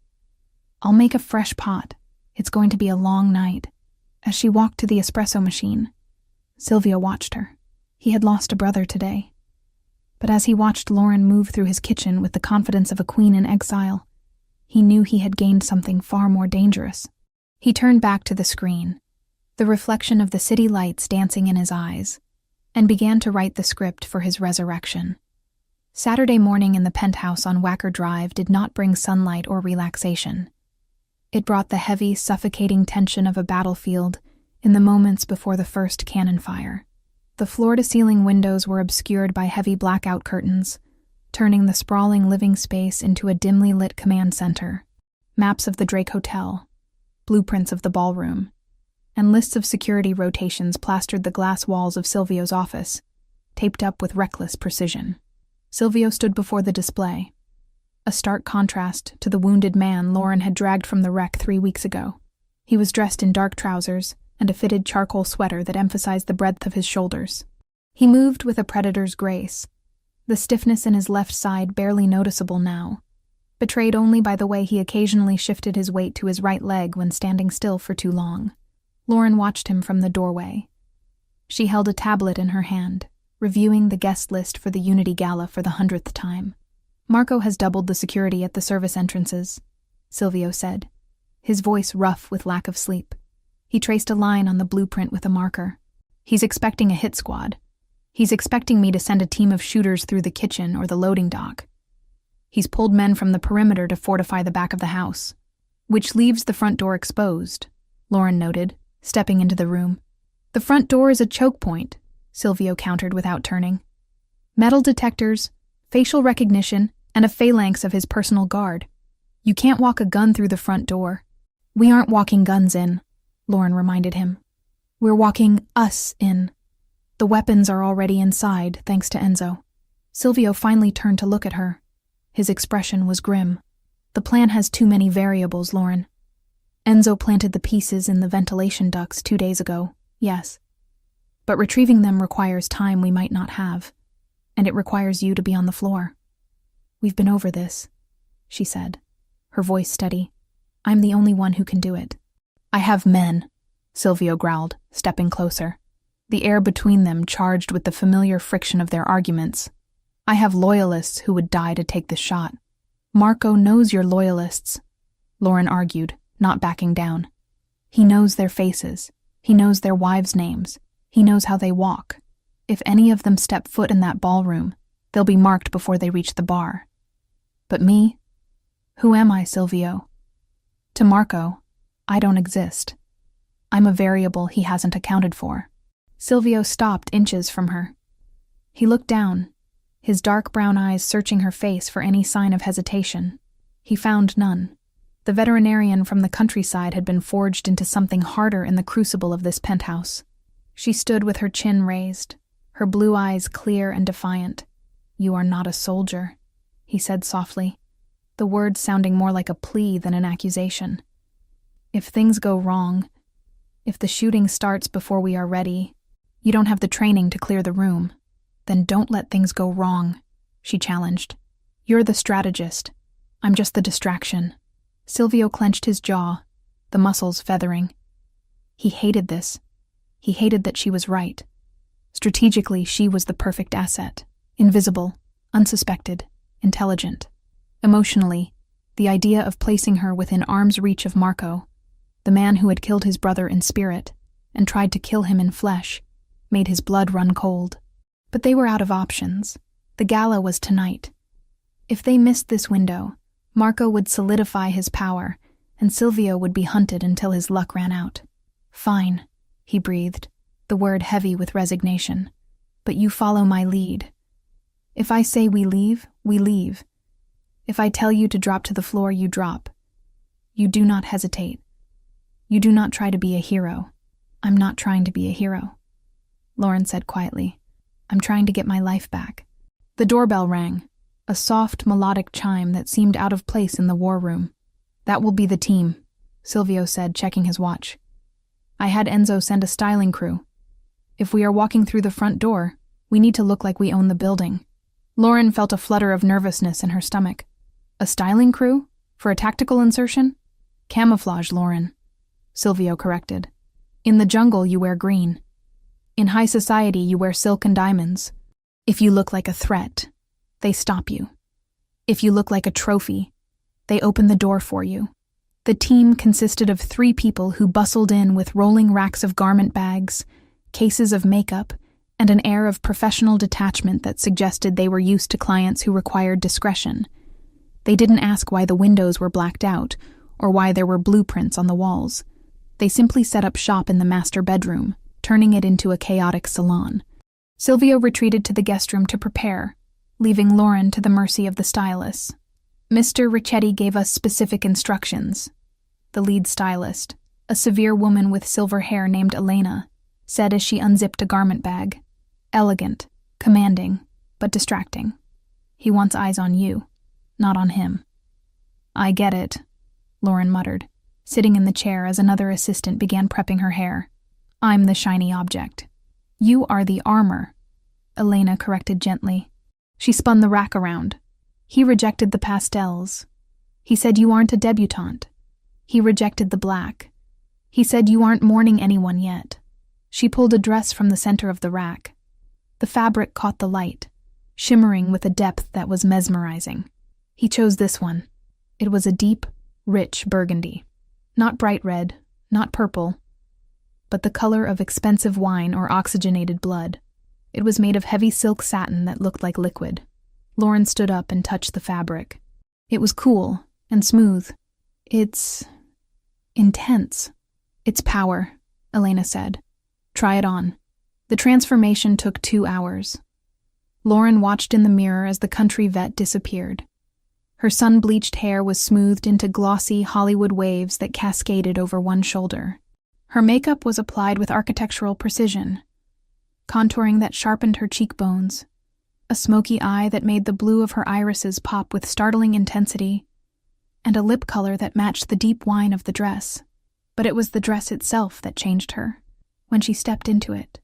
I'll make a fresh pot. It's going to be a long night. As she walked to the espresso machine, Silvio watched her. He had lost a brother today. But as he watched Lauren move through his kitchen with the confidence of a queen in exile, he knew he had gained something far more dangerous. He turned back to the screen, the reflection of the city lights dancing in his eyes, and began to write the script for his resurrection. Saturday morning in the penthouse on Wacker Drive did not bring sunlight or relaxation. It brought the heavy, suffocating tension of a battlefield in the moments before the first cannon fire. The floor-to-ceiling windows were obscured by heavy blackout curtains, turning the sprawling living space into a dimly lit command center. Maps of the Drake Hotel, blueprints of the ballroom, and lists of security rotations plastered the glass walls of Silvio's office, taped up with reckless precision. Silvio stood before the display, a stark contrast to the wounded man Lauren had dragged from the wreck 3 weeks ago. He was dressed in dark trousers and a fitted charcoal sweater that emphasized the breadth of his shoulders. He moved with a predator's grace, the stiffness in his left side barely noticeable now, betrayed only by the way he occasionally shifted his weight to his right leg when standing still for too long. Lauren watched him from the doorway. She held a tablet in her hand, reviewing the guest list for the Unity Gala for the 100th time. "Marco has doubled the security at the service entrances," Silvio said, his voice rough with lack of sleep. He traced a line on the blueprint with a marker. "He's expecting a hit squad. He's expecting me to send a team of shooters through the kitchen or the loading dock. He's pulled men from the perimeter to fortify the back of the house, which leaves the front door exposed," Lauren noted, stepping into the room. "The front door is a choke point," Silvio countered without turning. "Metal detectors, facial recognition, and a phalanx of his personal guard. You can't walk a gun through the front door." "We aren't walking guns in," Lauren reminded him. "We're walking us in. The weapons are already inside, thanks to Enzo." Silvio finally turned to look at her. His expression was grim. "The plan has too many variables, Lauren. Enzo planted the pieces in the ventilation ducts 2 days ago, yes. But retrieving them requires time we might not have, and it requires you to be on the floor. We've been over this," she said, her voice steady. "I'm the only one who can do it." "I have men," Silvio growled, stepping closer, the air between them charged with the familiar friction of their arguments. "I have loyalists who would die to take this shot." "Marco knows you're loyalists," Lauren argued, not backing down. "He knows their faces. He knows their wives' names. He knows how they walk. If any of them step foot in that ballroom, they'll be marked before they reach the bar. But me? Who am I, Silvio? To Marco, I don't exist. I'm a variable he hasn't accounted for." Silvio stopped inches from her. He looked down, his dark brown eyes searching her face for any sign of hesitation. He found none. The veterinarian from the countryside had been forged into something harder in the crucible of this penthouse. She stood with her chin raised, her blue eyes clear and defiant. "You are not a soldier," he said softly, the words sounding more like a plea than an accusation. "If things go wrong, if the shooting starts before we are ready, you don't have the training to clear the room. Then don't let things go wrong," she challenged. "You're the strategist. I'm just the distraction." Silvio clenched his jaw, the muscles feathering. He hated this. He hated that she was right. Strategically, she was the perfect asset. Invisible, unsuspected, intelligent. Emotionally, the idea of placing her within arm's reach of Marco, the man who had killed his brother in spirit and tried to kill him in flesh, made his blood run cold. But they were out of options. The gala was tonight. If they missed this window, Marco would solidify his power, and Silvio would be hunted until his luck ran out. "Fine," he breathed, the word heavy with resignation. "But you follow my lead. If I say we leave, we leave. If I tell you to drop to the floor, you drop. You do not hesitate. You do not try to be a hero." "I'm not trying to be a hero," Lauren said quietly. "I'm trying to get my life back." The doorbell rang, a soft, melodic chime that seemed out of place in the war room. "That will be the team," Silvio said, checking his watch. "I had Enzo send a styling crew. If we are walking through the front door, we need to look like we own the building." Lauren felt a flutter of nervousness in her stomach. "A styling crew? For a tactical insertion?" "Camouflage, Lauren," Silvio corrected. "In the jungle, you wear green. In high society, you wear silk and diamonds. If you look like a threat, they stop you. If you look like a trophy, they open the door for you." The team consisted of 3 people who bustled in with rolling racks of garment bags, cases of makeup, and an air of professional detachment that suggested they were used to clients who required discretion. They didn't ask why the windows were blacked out or why there were blueprints on the walls. They simply set up shop in the master bedroom, turning it into a chaotic salon. Silvio retreated to the guest room to prepare, leaving Lauren to the mercy of the stylists. "Mr. Ricchetti gave us specific instructions," the lead stylist, a severe woman with silver hair named Elena, said as she unzipped a garment bag. Elegant, commanding, but distracting. He wants eyes on you, not on him. I get it, Lauren muttered, sitting in the chair as another assistant began prepping her hair. I'm the shiny object. You are the armor, Elena corrected gently. She spun the rack around. He rejected the pastels. He said you aren't a debutante. He rejected the black. He said you aren't mourning anyone yet. She pulled a dress from the center of the rack. The fabric caught the light, shimmering with a depth that was mesmerizing. He chose this one. It was a deep, rich burgundy. Not bright red, not purple, but the color of expensive wine or oxygenated blood. It was made of heavy silk satin that looked like liquid. Lauren stood up and touched the fabric. It was cool and smooth. It's intense. It's power, Elena said. Try it on. The transformation took 2 hours. Lauren watched in the mirror as the country vet disappeared. Her sun-bleached hair was smoothed into glossy Hollywood waves that cascaded over one shoulder. Her makeup was applied with architectural precision, contouring that sharpened her cheekbones, a smoky eye that made the blue of her irises pop with startling intensity, and a lip color that matched the deep wine of the dress. But it was the dress itself that changed her. When she stepped into it,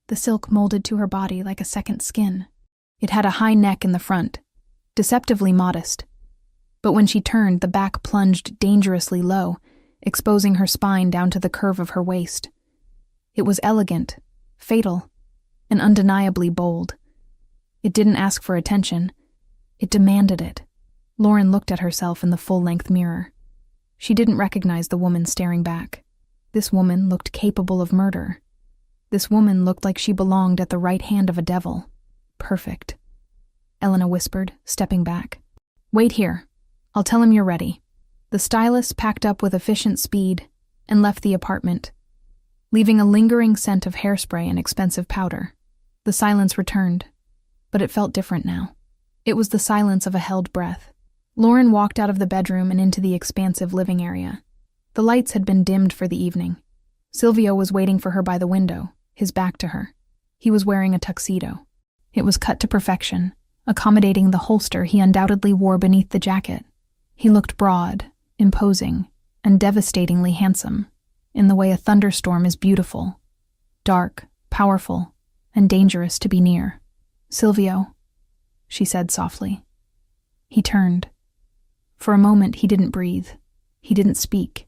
the silk molded to her body like a second skin. It had a high neck in the front, deceptively modest. But when she turned, the back plunged dangerously low, exposing her spine down to the curve of her waist. It was elegant, fatal, and undeniably bold. It didn't ask for attention. It demanded it. Lauren looked at herself in the full-length mirror. She didn't recognize the woman staring back. This woman looked capable of murder. This woman looked like she belonged at the right hand of a devil. Perfect. Elena whispered, stepping back. Wait here. I'll tell him you're ready. The stylist packed up with efficient speed and left the apartment, leaving a lingering scent of hairspray and expensive powder. The silence returned, but it felt different now. It was the silence of a held breath. Lauren walked out of the bedroom and into the expansive living area. The lights had been dimmed for the evening. Silvio was waiting for her by the window, his back to her. He was wearing a tuxedo. It was cut to perfection, accommodating the holster he undoubtedly wore beneath the jacket. He looked broad, imposing, and devastatingly handsome, in the way a thunderstorm is beautiful, dark, powerful, and dangerous to be near. Silvio, she said softly. He turned. For a moment he didn't breathe. He didn't speak.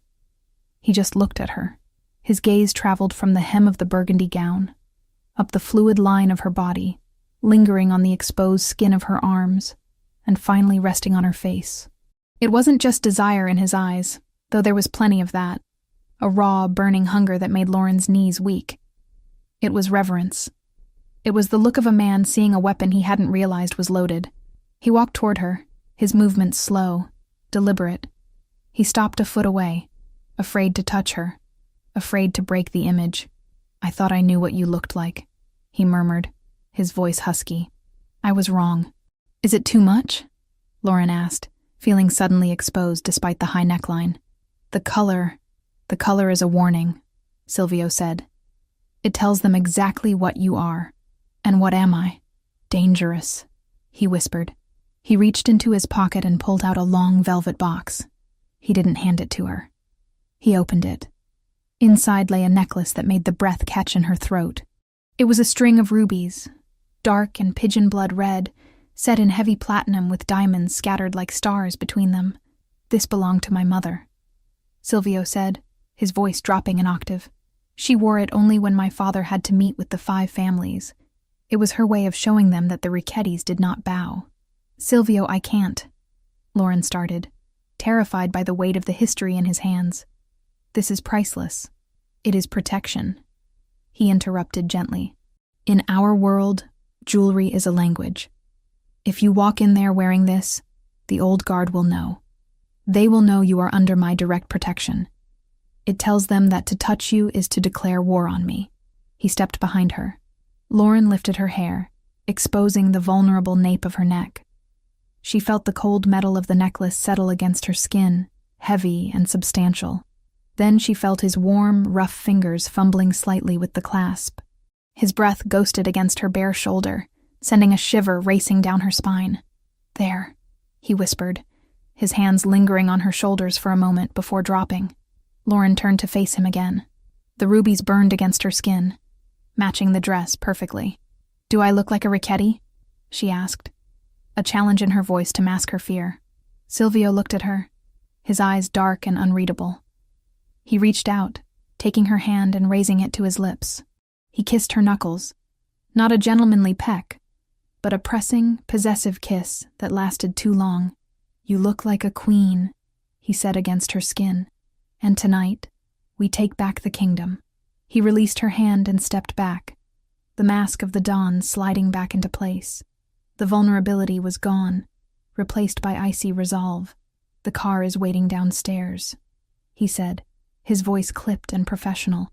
He just looked at her. His gaze traveled from the hem of the burgundy gown, up the fluid line of her body, lingering on the exposed skin of her arms, and finally resting on her face. It wasn't just desire in his eyes, though there was plenty of that, a raw, burning hunger that made Lauren's knees weak. It was reverence. It was the look of a man seeing a weapon he hadn't realized was loaded. He walked toward her, his movements slow, deliberate. He stopped a foot away, afraid to touch her, afraid to break the image. I thought I knew what you looked like, he murmured, his voice husky. I was wrong. Is it too much? Lauren asked, feeling suddenly exposed despite the high neckline. The color is a warning, Silvio said. It tells them exactly what you are. And what am I? Dangerous, he whispered. He reached into his pocket and pulled out a long velvet box. He didn't hand it to her. He opened it. Inside lay a necklace that made the breath catch in her throat. It was a string of rubies, dark and pigeon blood red, set in heavy platinum with diamonds scattered like stars between them. This belonged to my mother, Silvio said, his voice dropping an octave. She wore it only when my father had to meet with the 5 families. It was her way of showing them that the Ricchettis did not bow. Silvio, I can't, Lauren started, terrified by the weight of the history in his hands. This is priceless. It is protection. He interrupted gently. In our world, jewelry is a language. If you walk in there wearing this, the old guard will know. They will know you are under my direct protection. It tells them that to touch you is to declare war on me. He stepped behind her. Lauren lifted her hair, exposing the vulnerable nape of her neck. She felt the cold metal of the necklace settle against her skin, heavy and substantial. Then she felt his warm, rough fingers fumbling slightly with the clasp. His breath ghosted against her bare shoulder, sending a shiver racing down her spine. "There," he whispered, his hands lingering on her shoulders for a moment before dropping. Lauren turned to face him again. The rubies burned against her skin, matching the dress perfectly. "Do I look like a Richetti?" she asked, a challenge in her voice to mask her fear. Silvio looked at her, his eyes dark and unreadable. He reached out, taking her hand and raising it to his lips. He kissed her knuckles, not a gentlemanly peck, but a pressing, possessive kiss that lasted too long. "You look like a queen," he said against her skin. "And tonight, we take back the kingdom." He released her hand and stepped back, the mask of the dawn sliding back into place. The vulnerability was gone, replaced by icy resolve. "The car is waiting downstairs," he said, his voice clipped and professional.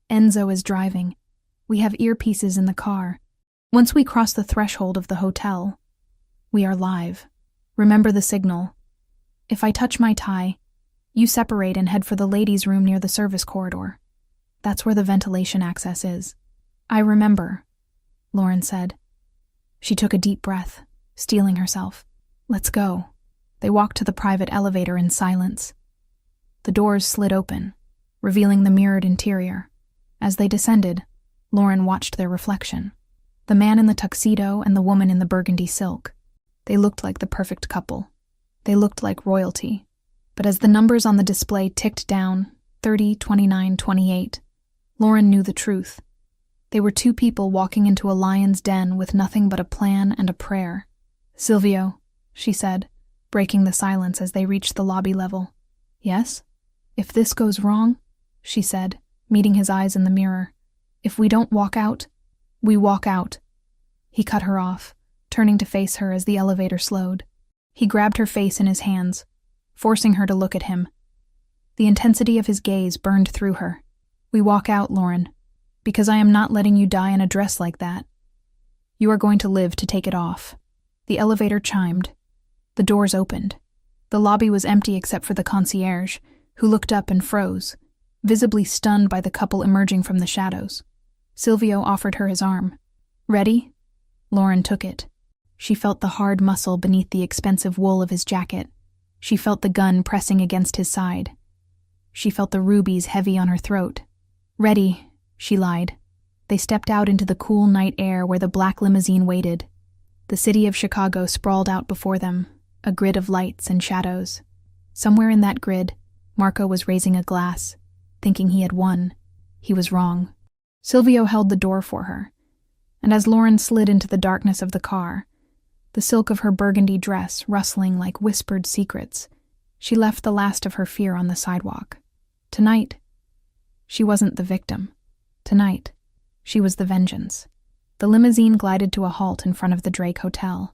"Enzo is driving. We have earpieces in the car. Once we cross the threshold of the hotel, we are live. Remember the signal. If I touch my tie, you separate and head for the ladies' room near the service corridor. That's where the ventilation access is." "I remember," Lauren said. She took a deep breath, steeling herself. "Let's go." They walked to the private elevator in silence. The doors slid open, revealing the mirrored interior. As they descended, Lauren watched their reflection. The man in the tuxedo and the woman in the burgundy silk. They looked like the perfect couple. They looked like royalty. But as the numbers on the display ticked down, 30, 29, 28, Lauren knew the truth. They were two people walking into a lion's den with nothing but a plan and a prayer. "Silvio," she said, breaking the silence as they reached the lobby level. "Yes? If this goes wrong," she said, meeting his eyes in the mirror. "If we don't walk out, we walk out." He cut her off, turning to face her as the elevator slowed. He grabbed her face in his hands, forcing her to look at him. The intensity of his gaze burned through her. "We walk out, Lauren, because I am not letting you die in a dress like that. You are going to live to take it off." The elevator chimed. The doors opened. The lobby was empty except for the concierge, who looked up and froze, visibly stunned by the couple emerging from the shadows. Silvio offered her his arm. "Ready?" Lauren took it. She felt the hard muscle beneath the expensive wool of his jacket. She felt the gun pressing against his side. She felt the rubies heavy on her throat. "Ready," she lied. They stepped out into the cool night air where the black limousine waited. The city of Chicago sprawled out before them, a grid of lights and shadows. Somewhere in that grid, Marco was raising a glass, thinking he had won. He was wrong. Silvio held the door for her, and as Lauren slid into the darkness of the car, the silk of her burgundy dress rustling like whispered secrets, she left the last of her fear on the sidewalk. Tonight, she wasn't the victim. Tonight, she was the vengeance. The limousine glided to a halt in front of the Drake Hotel,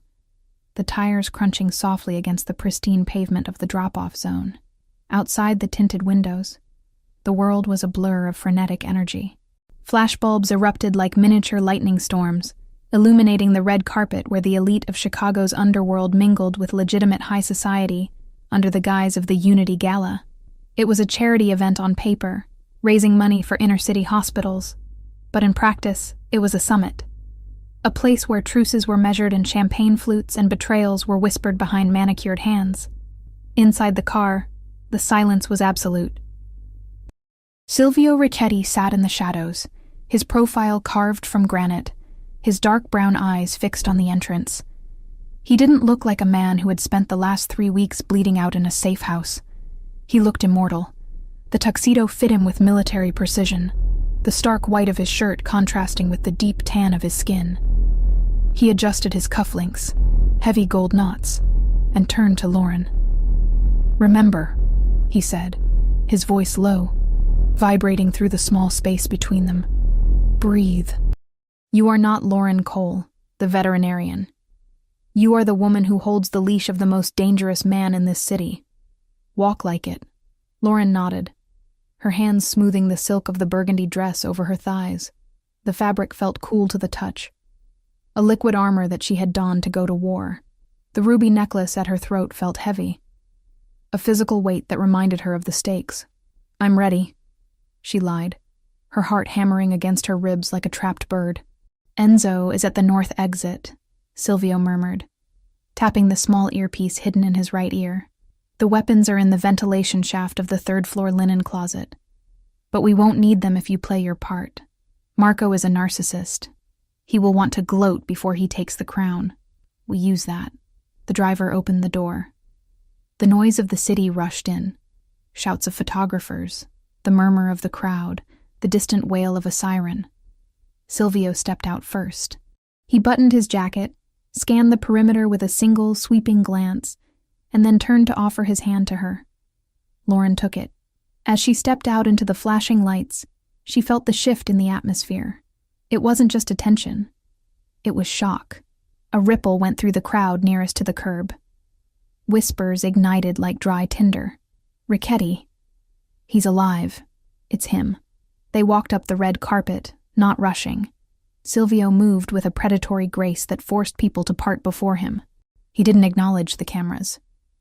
the tires crunching softly against the pristine pavement of the drop-off zone. Outside the tinted windows, the world was a blur of frenetic energy. Flashbulbs erupted like miniature lightning storms, illuminating the red carpet where the elite of Chicago's underworld mingled with legitimate high society under the guise of the Unity Gala. It was a charity event on paper, raising money for inner-city hospitals, but in practice, it was a summit. A place where truces were measured in champagne flutes and betrayals were whispered behind manicured hands. Inside the car, the silence was absolute. Silvio Richetti sat in the shadows, his profile carved from granite, his dark brown eyes fixed on the entrance. He didn't look like a man who had spent the last 3 weeks bleeding out in a safe house. He looked immortal. The tuxedo fit him with military precision, the stark white of his shirt contrasting with the deep tan of his skin. He adjusted his cufflinks, heavy gold knots, and turned to Lauren. "Remember," he said, his voice low, vibrating through the small space between them. "Breathe. You are not Lauren Cole, the veterinarian. You are the woman who holds the leash of the most dangerous man in this city. Walk like it." Lauren nodded, her hands smoothing the silk of the burgundy dress over her thighs. The fabric felt cool to the touch, a liquid armor that she had donned to go to war. The ruby necklace at her throat felt heavy. a physical weight that reminded her of the stakes. "I'm ready," she lied, her heart hammering against her ribs like a trapped bird. "Enzo is at the north exit," Silvio murmured, tapping the small earpiece hidden in his right ear. "The weapons are in the ventilation shaft of the third-floor linen closet. But we won't need them if you play your part. Marco is a narcissist. He will want to gloat before he takes the crown. We use that." The driver opened the door. The noise of the city rushed in. Shouts of photographers, the murmur of the crowd, the distant wail of a siren. Silvio stepped out first. He buttoned his jacket, scanned the perimeter with a single, sweeping glance, and then turned to offer his hand to her. Lauren took it. As she stepped out into the flashing lights, she felt the shift in the atmosphere. It wasn't just attention. It was shock. A ripple went through the crowd nearest to the curb. Whispers ignited like dry tinder. "Richetti. He's alive. It's him." They walked up the red carpet, not rushing. Silvio moved with a predatory grace that forced people to part before him. He didn't acknowledge the cameras.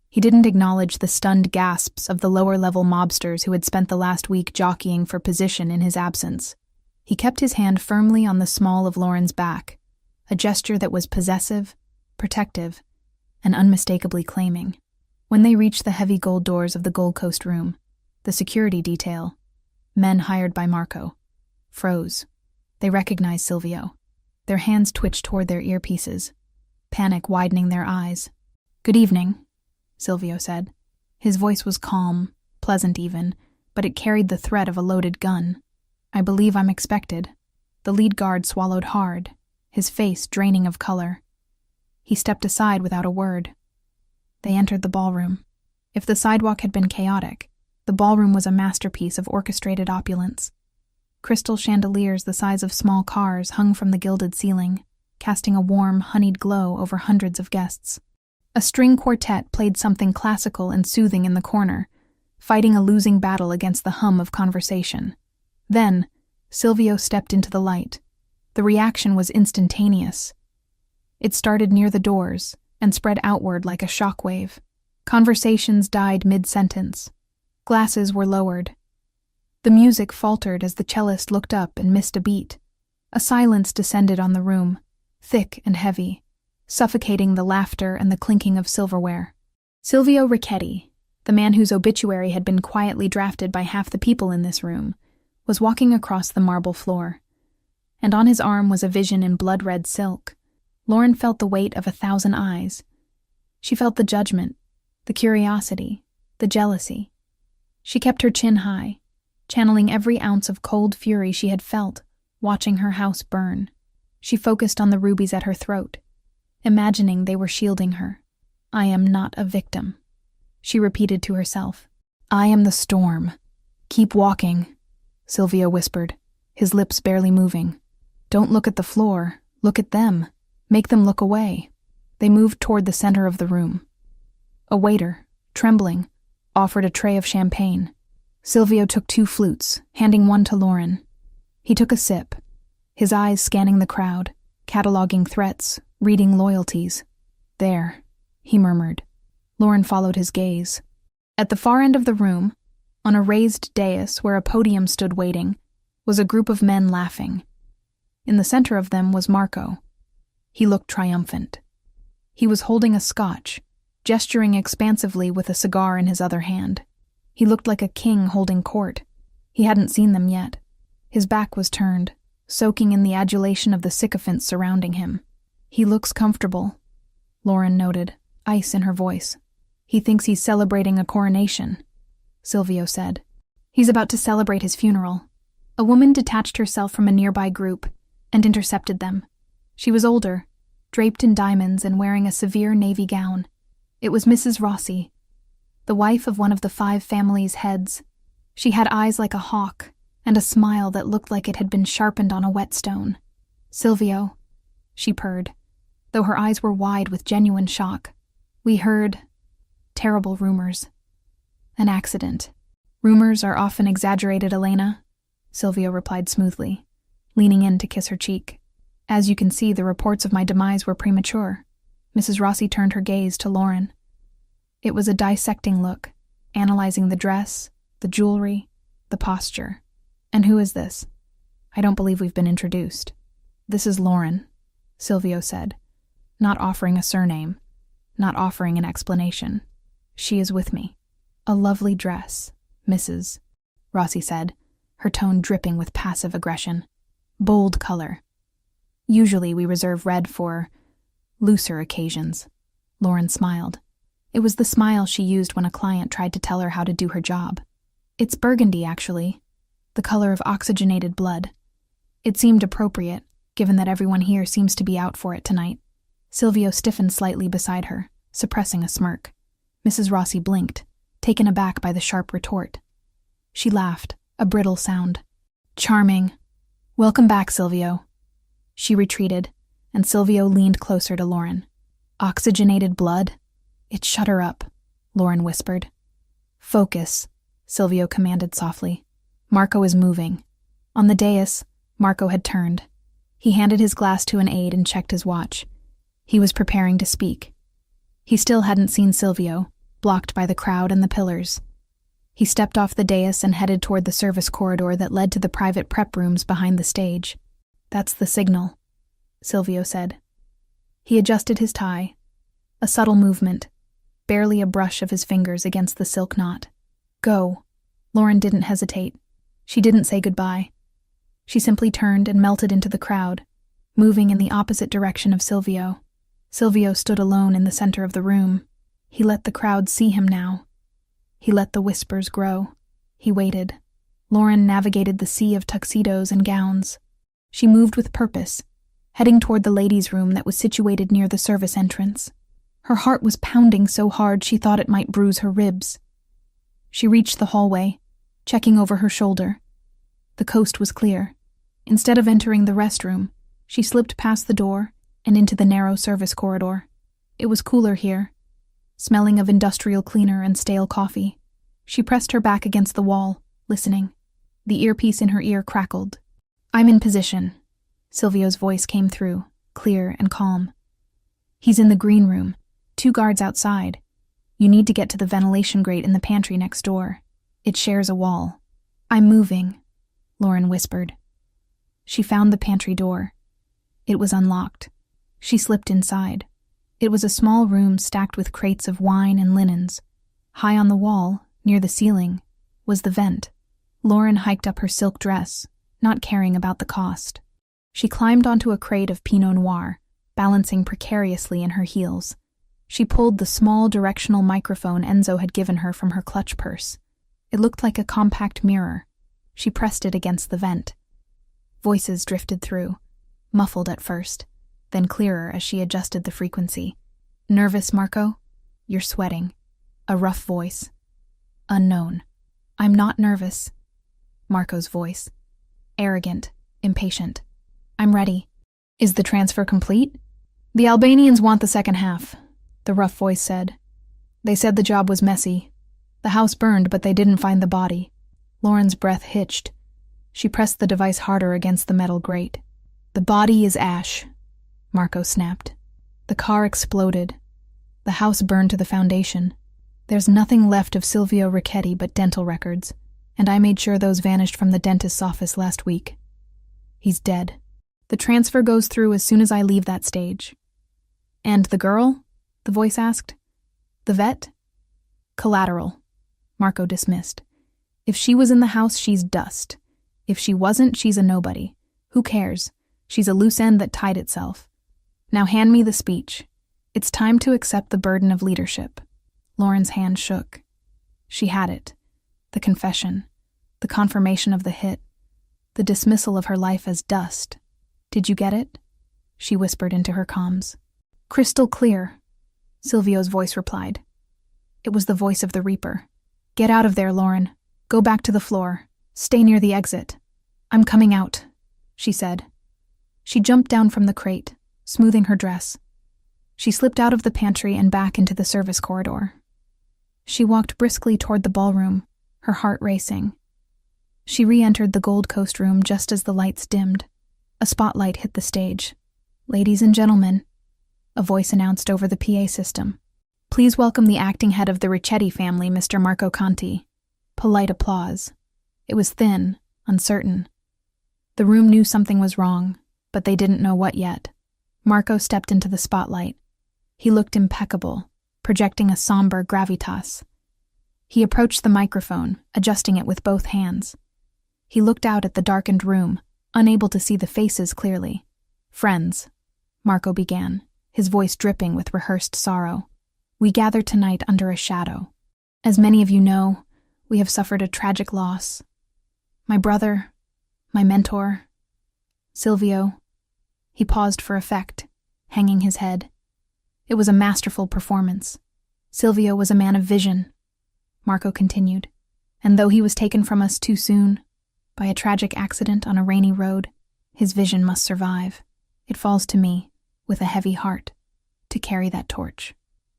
He didn't acknowledge the stunned gasps of the lower-level mobsters who had spent the last week jockeying for position in his absence. He kept his hand firmly on the small of Lauren's back, a gesture that was possessive, protective, and unmistakably claiming. When they reached the heavy gold doors of the Gold Coast room, the security detail, men hired by Marco, froze. They recognized Silvio. Their hands twitched toward their earpieces, panic widening their eyes. "Good evening," Silvio said. His voice was calm, pleasant even, but it carried the threat of a loaded gun. "I believe I'm expected." The lead guard swallowed hard, his face draining of color. He stepped aside without a word. They entered the ballroom. If the sidewalk had been chaotic, the ballroom was a masterpiece of orchestrated opulence. Crystal chandeliers the size of small cars hung from the gilded ceiling, casting a warm, honeyed glow over hundreds of guests. A string quartet played something classical and soothing in the corner, fighting a losing battle against the hum of conversation. Then, Silvio stepped into the light. The reaction was instantaneous. It started near the doors and spread outward like a shockwave. Conversations died mid-sentence. Glasses were lowered. The music faltered as the cellist looked up and missed a beat. A silence descended on the room, thick and heavy, suffocating the laughter and the clinking of silverware. Silvio Richetti, the man whose obituary had been quietly drafted by half the people in this room, was walking across the marble floor. And on his arm was a vision in blood-red silk. Lauren felt the weight of 1,000 eyes. She felt the judgment, the curiosity, the jealousy. She kept her chin high, channeling every ounce of cold fury she had felt, watching her house burn. She focused on the rubies at her throat, imagining they were shielding her. "I am not a victim," she repeated to herself. "I am the storm. Keep walking," Silvio whispered, his lips barely moving. "Don't look at the floor. Look at them. Make them look away." They moved toward the center of the room. A waiter, trembling, offered a tray of champagne. Silvio took 2 flutes, handing one to Lauren. He took a sip, his eyes scanning the crowd, cataloging threats, reading loyalties. "There," he murmured. Lauren followed his gaze. At the far end of the room, on a raised dais where a podium stood waiting, was a group of men laughing. In the center of them was Marco. He looked triumphant. He was holding a scotch, gesturing expansively with a cigar in his other hand. He looked like a king holding court. He hadn't seen them yet. His back was turned, soaking in the adulation of the sycophants surrounding him. "He looks comfortable," Lauren noted, ice in her voice. "He thinks he's celebrating a coronation," Silvio said. "He's about to celebrate his funeral." A woman detached herself from a nearby group and intercepted them. She was older, draped in diamonds and wearing a severe navy gown. It was Mrs. Rossi, the wife of one of the 5 families' heads. She had eyes like a hawk and a smile that looked like it had been sharpened on a whetstone. "Silvio," she purred, though her eyes were wide with genuine shock. "We heard terrible rumors. An accident." "Rumors are often exaggerated, Elena," Silvio replied smoothly, leaning in to kiss her cheek. "As you can see, the reports of my demise were premature." Mrs. Rossi turned her gaze to Lauren. It was a dissecting look, analyzing the dress, the jewelry, the posture. "And who is this? I don't believe we've been introduced." "This is Lauren," Silvio said, not offering a surname, not offering an explanation. "She is with me." "A lovely dress, Mrs." Rossi said, her tone dripping with passive aggression. "Bold color. Usually we reserve red for looser occasions." Lauren smiled. It was the smile she used when a client tried to tell her how to do her job. "It's burgundy, actually, the color of oxygenated blood." It seemed appropriate, given that everyone here seems to be out for it tonight. Silvio stiffened slightly beside her, suppressing a smirk. Mrs. Rossi blinked, taken aback by the sharp retort. She laughed, a brittle sound. "Charming. Welcome back, Silvio." She retreated, and Silvio leaned closer to Lauren. "Oxygenated blood? It shut her up," Lauren whispered. "Focus," Silvio commanded softly. "Marco is moving." On the dais, Marco had turned. He handed his glass to an aide and checked his watch. He was preparing to speak. He still hadn't seen Silvio, blocked by the crowd and the pillars. He stepped off the dais and headed toward the service corridor that led to the private prep rooms behind the stage. "That's the signal," Silvio said. He adjusted his tie. A subtle movement, barely a brush of his fingers against the silk knot. "Go." Lauren didn't hesitate. She didn't say goodbye. She simply turned and melted into the crowd, moving in the opposite direction of Silvio. Silvio stood alone in the center of the room. He let the crowd see him now. He let the whispers grow. He waited. Lauren navigated the sea of tuxedos and gowns. She moved with purpose, heading toward the ladies' room that was situated near the service entrance. Her heart was pounding so hard she thought it might bruise her ribs. She reached the hallway, checking over her shoulder. The coast was clear. Instead of entering the restroom, she slipped past the door and into the narrow service corridor. It was cooler here, smelling of industrial cleaner and stale coffee. She pressed her back against the wall, listening. The earpiece in her ear crackled. "I'm in position." Silvio's voice came through, clear and calm. "He's in the green room, 2 guards outside. You need to get to the ventilation grate in the pantry next door. It shares a wall." "I'm moving," Lauren whispered. She found the pantry door. It was unlocked. She slipped inside. It was a small room stacked with crates of wine and linens. High on the wall, near the ceiling, was the vent. Lauren hiked up her silk dress, not caring about the cost. She climbed onto a crate of Pinot Noir, balancing precariously in her heels. She pulled the small directional microphone Enzo had given her from her clutch purse. It looked like a compact mirror. She pressed it against the vent. Voices drifted through, muffled at first, then clearer as she adjusted the frequency. "Nervous, Marco? You're sweating." A rough voice. "Unknown." "I'm not nervous." Marco's voice. Arrogant, impatient. "I'm ready." "Is the transfer complete?" "The Albanians want the second half," the rough voice said. "They said the job was messy. The house burned, but they didn't find the body." Lauren's breath hitched. She pressed the device harder against the metal grate. "The body is ash," Marco snapped. "The car exploded. The house burned to the foundation. There's nothing left of Silvio Ricchetti but dental records, and I made sure those vanished from the dentist's office last week. He's dead. The transfer goes through as soon as I leave that stage." "And the girl?" the voice asked. "The vet?" "Collateral," Marco dismissed. "If she was in the house, she's dust. If she wasn't, she's a nobody. Who cares? She's a loose end that tied itself. Now hand me the speech. It's time to accept the burden of leadership." Lauren's hand shook. She had it. The confession. The confirmation of the hit. The dismissal of her life as dust. "Did you get it?" she whispered into her comms. "Crystal clear," Silvio's voice replied. It was the voice of the Reaper. "Get out of there, Lauren. Go back to the floor. Stay near the exit." "I'm coming out," she said. She jumped down from the crate, smoothing her dress. She slipped out of the pantry and back into the service corridor. She walked briskly toward the ballroom, her heart racing. She re-entered the Gold Coast room just as the lights dimmed. A spotlight hit the stage. "Ladies and gentlemen," a voice announced over the PA system. Please welcome the acting head of the Ricchetti family, Mr. Marco Conti. Polite applause. It was thin, uncertain. The room knew something was wrong, but they didn't know what yet. Marco stepped into the spotlight. He looked impeccable, projecting a somber gravitas. He approached the microphone, adjusting it with both hands. He looked out at the darkened room, unable to see the faces clearly. "Friends," Marco began, his voice dripping with rehearsed sorrow. "We gather tonight under a shadow. As many of you know, we have suffered a tragic loss. My brother, my mentor, Silvio." He paused for effect, hanging his head. It was a masterful performance. Silvio was a man of vision, Marco continued, and though he was taken from us too soon, by a tragic accident on a rainy road, his vision must survive. It falls to me, with a heavy heart, to carry that torch.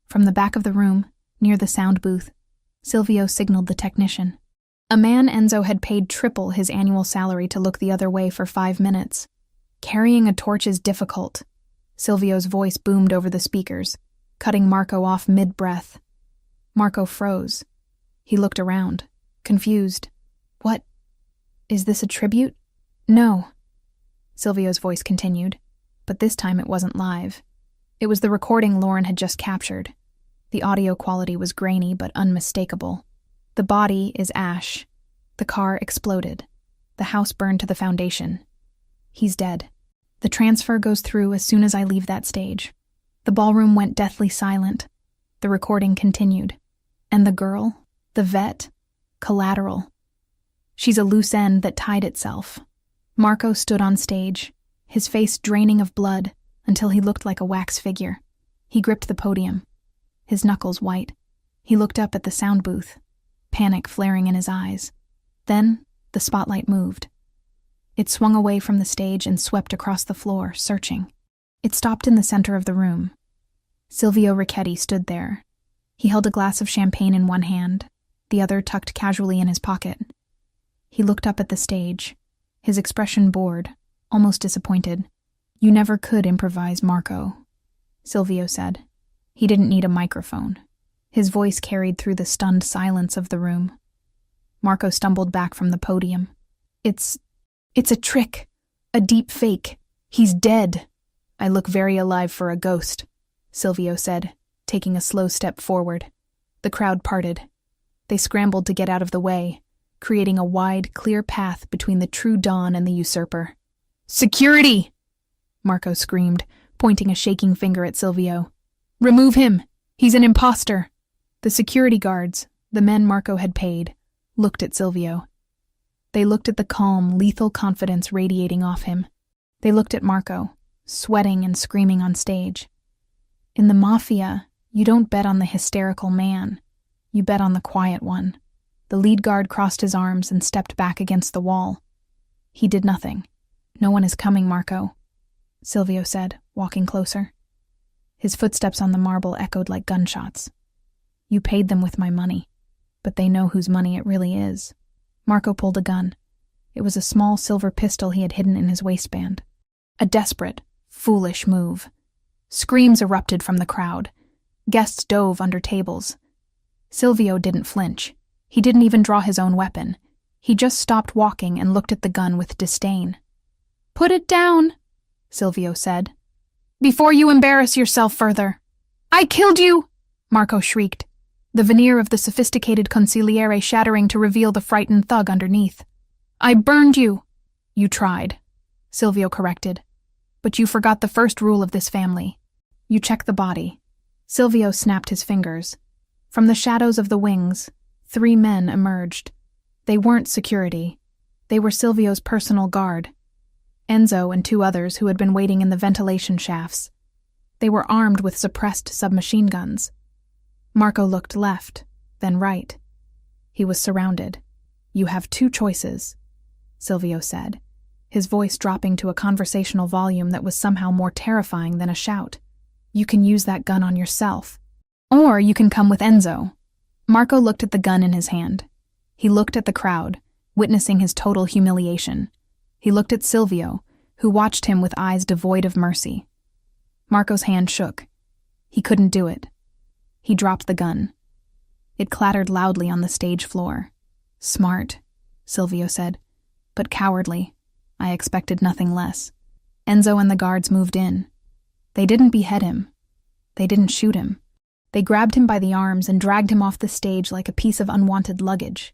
From the back of the room, near the sound booth, Silvio signaled the technician. A man Enzo had paid triple his annual salary to look the other way for 5 minutes. "Carrying a torch is difficult." Silvio's voice boomed over the speakers, cutting Marco off mid-breath. Marco froze. He looked around, confused. "What? Is this a tribute?" "No," Silvio's voice continued, but this time it wasn't live. It was the recording Lauren had just captured. The audio quality was grainy but unmistakable. "The body is ash. The car exploded. The house burned to the foundation. He's dead. The transfer goes through as soon as I leave that stage." The ballroom went deathly silent. The recording continued. "And the girl, the vet, collateral. She's a loose end that tied itself." Marco stood on stage, his face draining of blood until he looked like a wax figure. He gripped the podium, his knuckles white. He looked up at the sound booth, panic flaring in his eyes. Then the spotlight moved. It swung away from the stage and swept across the floor, searching. It stopped in the center of the room. Silvio Ricchetti stood there. He held a glass of champagne in one hand, the other tucked casually in his pocket. He looked up at the stage, his expression bored, almost disappointed. "You never could improvise, Marco," Silvio said. He didn't need a microphone. His voice carried through the stunned silence of the room. Marco stumbled back from the podium. It's a trick, a deep fake. He's dead." "I look very alive for a ghost," Silvio said, taking a slow step forward. The crowd parted. They scrambled to get out of the way, creating a wide, clear path between the true Don and the usurper. "Security!" Marco screamed, pointing a shaking finger at Silvio. "Remove him! He's an imposter!" The security guards, the men Marco had paid, looked at Silvio. They looked at the calm, lethal confidence radiating off him. They looked at Marco, sweating and screaming on stage. In the Mafia, you don't bet on the hysterical man. You bet on the quiet one. The lead guard crossed his arms and stepped back against the wall. He did nothing. "No one is coming, Marco," Silvio said, walking closer. His footsteps on the marble echoed like gunshots. "You paid them with my money, but they know whose money it really is." Marco pulled a gun. It was a small silver pistol he had hidden in his waistband. A desperate, foolish move. Screams erupted from the crowd. Guests dove under tables. Silvio didn't flinch. He didn't even draw his own weapon. He just stopped walking and looked at the gun with disdain. "Put it down," Silvio said, "before you embarrass yourself further." "I killed you!" Marco shrieked, the veneer of the sophisticated consigliere shattering to reveal the frightened thug underneath. "I burned you." "You tried," Silvio corrected. "But you forgot the first rule of this family. You check the body." Silvio snapped his fingers. From the shadows of the wings, 3 men emerged. They weren't security. They were Silvio's personal guard. Enzo and 2 others who had been waiting in the ventilation shafts. They were armed with suppressed submachine guns. Marco looked left, then right. He was surrounded. "You have 2 choices," Silvio said, his voice dropping to a conversational volume that was somehow more terrifying than a shout. "You can use that gun on yourself. Or you can come with Enzo." Marco looked at the gun in his hand. He looked at the crowd, witnessing his total humiliation. He looked at Silvio, who watched him with eyes devoid of mercy. Marco's hand shook. He couldn't do it. He dropped the gun. It clattered loudly on the stage floor. "Smart," Silvio said, "but cowardly. I expected nothing less." Enzo and the guards moved in. They didn't behead him. They didn't shoot him. They grabbed him by the arms and dragged him off the stage like a piece of unwanted luggage.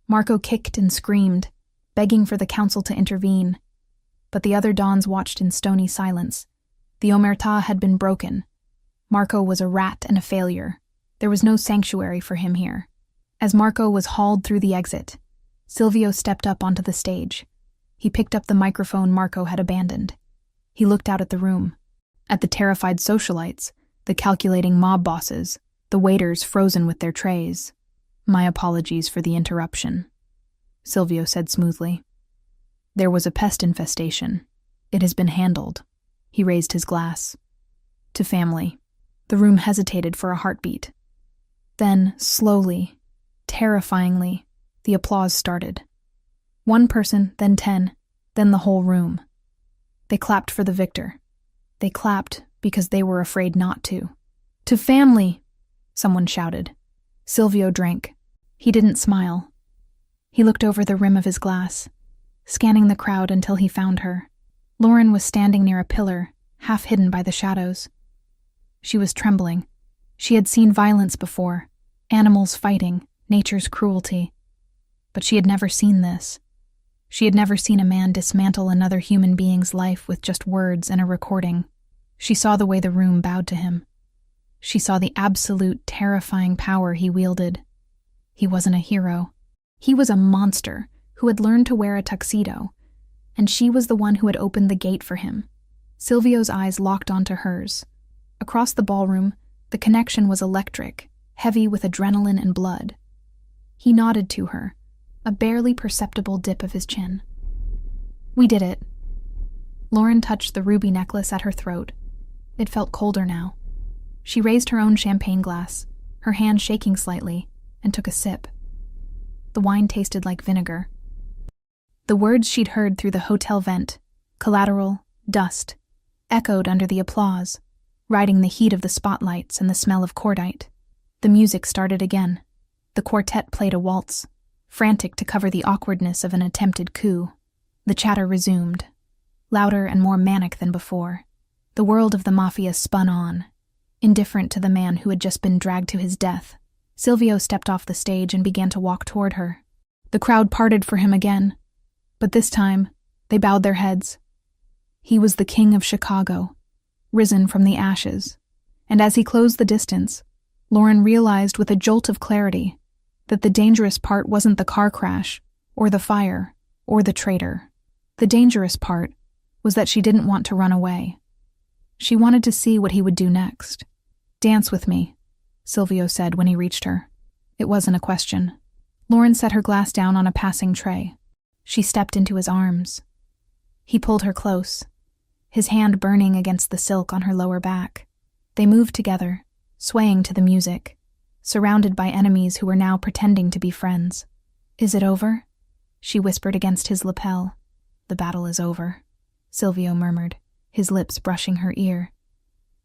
Marco kicked and screamed, begging for the council to intervene. But the other dons watched in stony silence. The omertà had been broken. Marco was a rat and a failure. There was no sanctuary for him here. As Marco was hauled through the exit, Silvio stepped up onto the stage. He picked up the microphone Marco had abandoned. He looked out at the room, at the terrified socialites, the calculating mob bosses, the waiters frozen with their trays. "My apologies for the interruption," Silvio said smoothly. "There was a pest infestation. It has been handled." He raised his glass. "To family." The room hesitated for a heartbeat. Then, slowly, terrifyingly, the applause started. One person, then 10, then the whole room. They clapped for the victor. They clapped because they were afraid not to. "To family!" someone shouted. Silvio drank. He didn't smile. He looked over the rim of his glass, scanning the crowd until he found her. Lauren was standing near a pillar, half hidden by the shadows. She was trembling. She had seen violence before, animals fighting, nature's cruelty. But she had never seen this. She had never seen a man dismantle another human being's life with just words and a recording. She saw the way the room bowed to him. She saw the absolute, terrifying power he wielded. He wasn't a hero. He was a monster who had learned to wear a tuxedo, and she was the one who had opened the gate for him. Silvio's eyes locked onto hers. Across the ballroom, the connection was electric, heavy with adrenaline and blood. He nodded to her, a barely perceptible dip of his chin. "We did it." Lauren touched the ruby necklace at her throat. It felt colder now. She raised her own champagne glass, her hand shaking slightly, and took a sip. The wine tasted like vinegar. The words she'd heard through the hotel vent, collateral, dust, echoed under the applause, riding the heat of the spotlights and the smell of cordite. The music started again. The quartet played a waltz, frantic to cover the awkwardness of an attempted coup. The chatter resumed, louder and more manic than before. The world of the Mafia spun on, indifferent to the man who had just been dragged to his death. Silvio stepped off the stage and began to walk toward her. The crowd parted for him again, but this time they bowed their heads. He was the king of Chicago, risen from the ashes, and as he closed the distance, Lauren realized with a jolt of clarity that the dangerous part wasn't the car crash, or the fire, or the traitor. The dangerous part was that she didn't want to run away. She wanted to see what he would do next. "Dance with me," Silvio said when he reached her. It wasn't a question. Lauren set her glass down on a passing tray. She stepped into his arms. He pulled her close, his hand burning against the silk on her lower back. They moved together, swaying to the music, surrounded by enemies who were now pretending to be friends. "Is it over?" she whispered against his lapel. "The battle is over," Silvio murmured, his lips brushing her ear.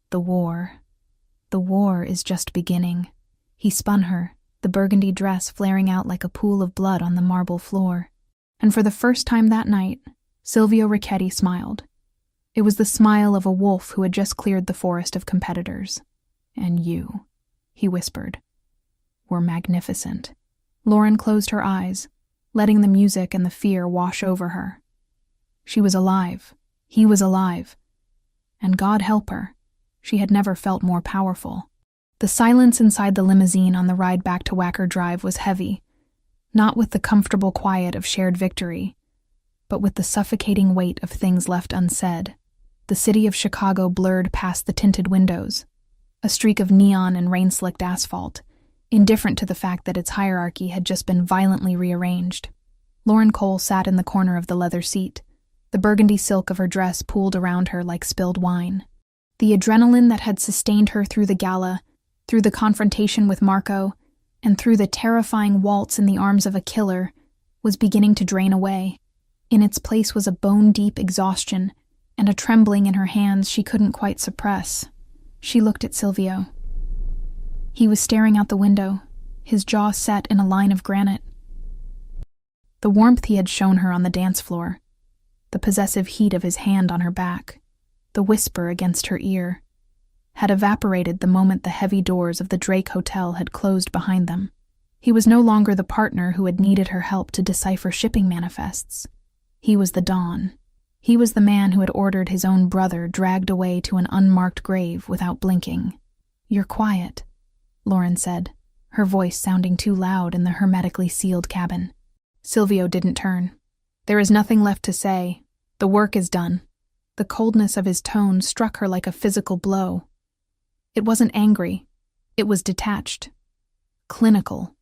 The war is just beginning." He spun her, the burgundy dress flaring out like a pool of blood on the marble floor. And for the first time that night, Silvio Ricchetti smiled. It was the smile of a wolf who had just cleared the forest of competitors. "And you," he whispered, "were magnificent." Lauren closed her eyes, letting the music and the fear wash over her. She was alive. He was alive. And God help her, she had never felt more powerful. The silence inside the limousine on the ride back to Wacker Drive was heavy, not with the comfortable quiet of shared victory, but with the suffocating weight of things left unsaid. The city of Chicago blurred past the tinted windows, a streak of neon and rain-slicked asphalt, indifferent to the fact that its hierarchy had just been violently rearranged. Lauren Cole sat in the corner of the leather seat, the burgundy silk of her dress pooled around her like spilled wine. The adrenaline that had sustained her through the gala, through the confrontation with Marco, and through the terrifying waltz in the arms of a killer, was beginning to drain away. In its place was a bone-deep exhaustion, and a trembling in her hands she couldn't quite suppress. She looked at Silvio. He was staring out the window, his jaw set in a line of granite. The warmth he had shown her on the dance floor, the possessive heat of his hand on her back, the whisper against her ear, had evaporated the moment the heavy doors of the Drake Hotel had closed behind them. He was no longer the partner who had needed her help to decipher shipping manifests. He was the Dawn. He was the man who had ordered his own brother dragged away to an unmarked grave without blinking. "You're quiet," Lauren said, her voice sounding too loud in the hermetically sealed cabin. Silvio didn't turn. "There is nothing left to say. The work is done." The coldness of his tone struck her like a physical blow. It wasn't angry. It was detached. Clinical.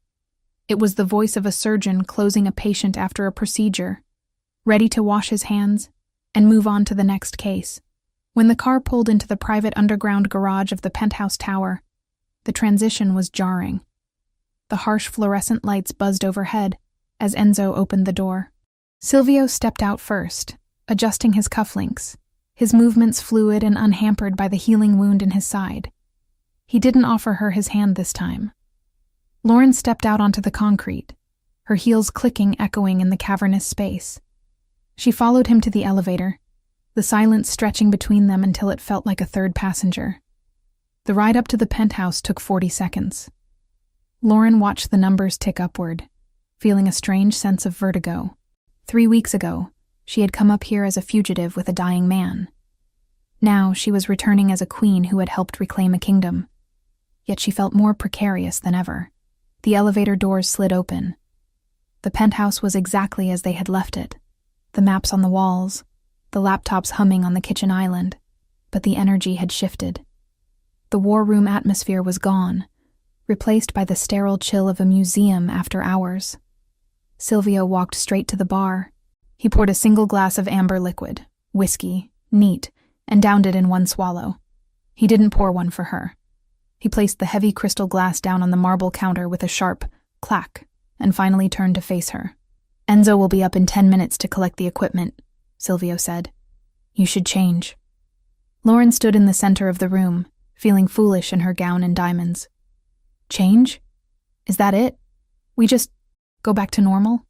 It was the voice of a surgeon closing a patient after a procedure, ready to wash his hands and move on to the next case. When the car pulled into the private underground garage of the penthouse tower, the transition was jarring. The harsh fluorescent lights buzzed overhead as Enzo opened the door. Silvio stepped out first, adjusting his cufflinks, his movements fluid and unhampered by the healing wound in his side. He didn't offer her his hand this time. Lauren stepped out onto the concrete, her heels clicking, echoing in the cavernous space. She followed him to the elevator, the silence stretching between them until it felt like a third passenger. The ride up to the penthouse took 40 seconds. Lauren watched the numbers tick upward, feeling a strange sense of vertigo. 3 weeks ago, she had come up here as a fugitive with a dying man. Now she was returning as a queen who had helped reclaim a kingdom. Yet she felt more precarious than ever. The elevator doors slid open. The penthouse was exactly as they had left it. The maps on the walls, the laptops humming on the kitchen island, but the energy had shifted. The war room atmosphere was gone, replaced by the sterile chill of a museum after hours. Silvio walked straight to the bar. He poured a single glass of amber liquid, whiskey, neat, and downed it in one swallow. He didn't pour one for her. He placed the heavy crystal glass down on the marble counter with a sharp clack, and finally turned to face her. "Enzo will be up in 10 minutes to collect the equipment," Silvio said. "You should change." Lauren stood in the center of the room, feeling foolish in her gown and diamonds. "Change? Is that it? We just go back to normal?"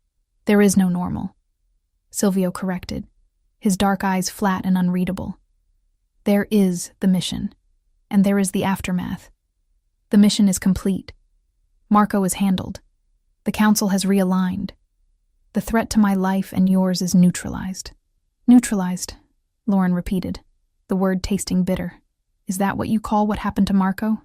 "There is no normal," Silvio corrected, his dark eyes flat and unreadable. "There is the mission, and there is the aftermath. The mission is complete. Marco is handled. The council has realigned. The threat to my life and yours is neutralized." "Neutralized," Lauren repeated, the word tasting bitter. "Is that what you call what happened to Marco?"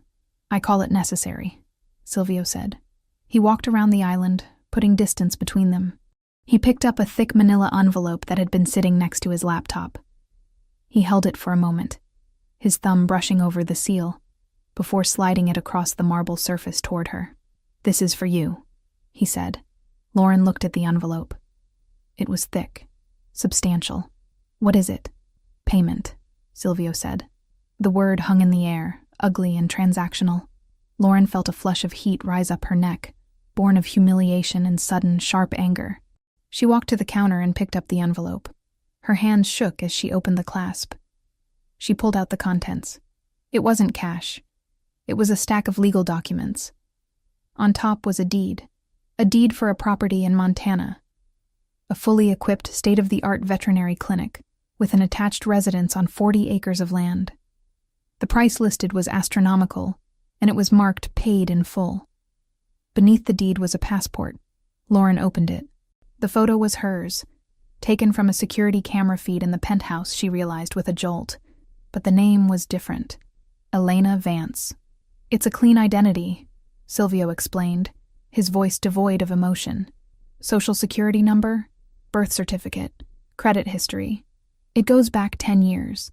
"I call it necessary," Silvio said. He walked around the island, putting distance between them. He picked up a thick manila envelope that had been sitting next to his laptop. He held it for a moment, his thumb brushing over the seal, before sliding it across the marble surface toward her. "This is for you," he said. Lauren looked at the envelope. It was thick, substantial. "What is it?" "Payment," Silvio said. The word hung in the air, ugly and transactional. Lauren felt a flush of heat rise up her neck, born of humiliation and sudden, sharp anger. She walked to the counter and picked up the envelope. Her hands shook as she opened the clasp. She pulled out the contents. It wasn't cash. It was a stack of legal documents. On top was a deed for a property in Montana, a fully equipped state-of-the-art veterinary clinic with an attached residence on 40 acres of land. The price listed was astronomical, and it was marked paid in full. Beneath the deed was a passport. Lauren opened it. The photo was hers, taken from a security camera feed in the penthouse, she realized with a jolt. But the name was different. Elena Vance. "It's a clean identity," Silvio explained, his voice devoid of emotion. "Social security number, birth certificate, credit history. It goes back 10 years.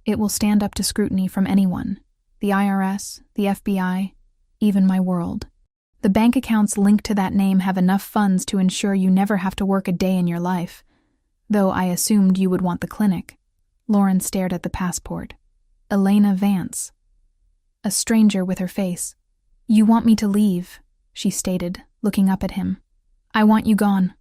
It will stand up to scrutiny from anyone, the IRS, the FBI, even my world. The bank accounts linked to that name have enough funds to ensure you never have to work a day in your life, though I assumed you would want the clinic." Lauren stared at the passport. Elena Vance. A stranger with her face. "You want me to leave," she stated, looking up at him. "I want you gone,"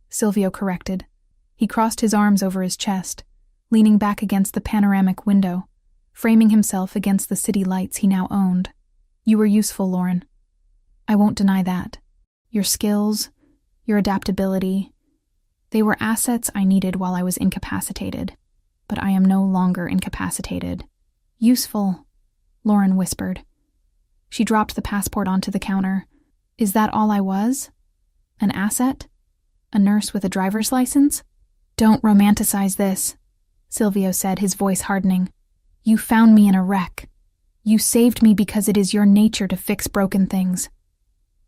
Silvio corrected. He crossed his arms over his chest, leaning back against the panoramic window, framing himself against the city lights he now owned. You were useful, Lauren. I won't deny that. Your skills, your adaptability, they were assets I needed while I was incapacitated. But I am no longer incapacitated. Useful, Lauren whispered. She dropped the passport onto the counter. Is that all I was? An asset? A nurse with a driver's license? Don't romanticize this, Silvio said, his voice hardening. You found me in a wreck. You saved me because it is your nature to fix broken things.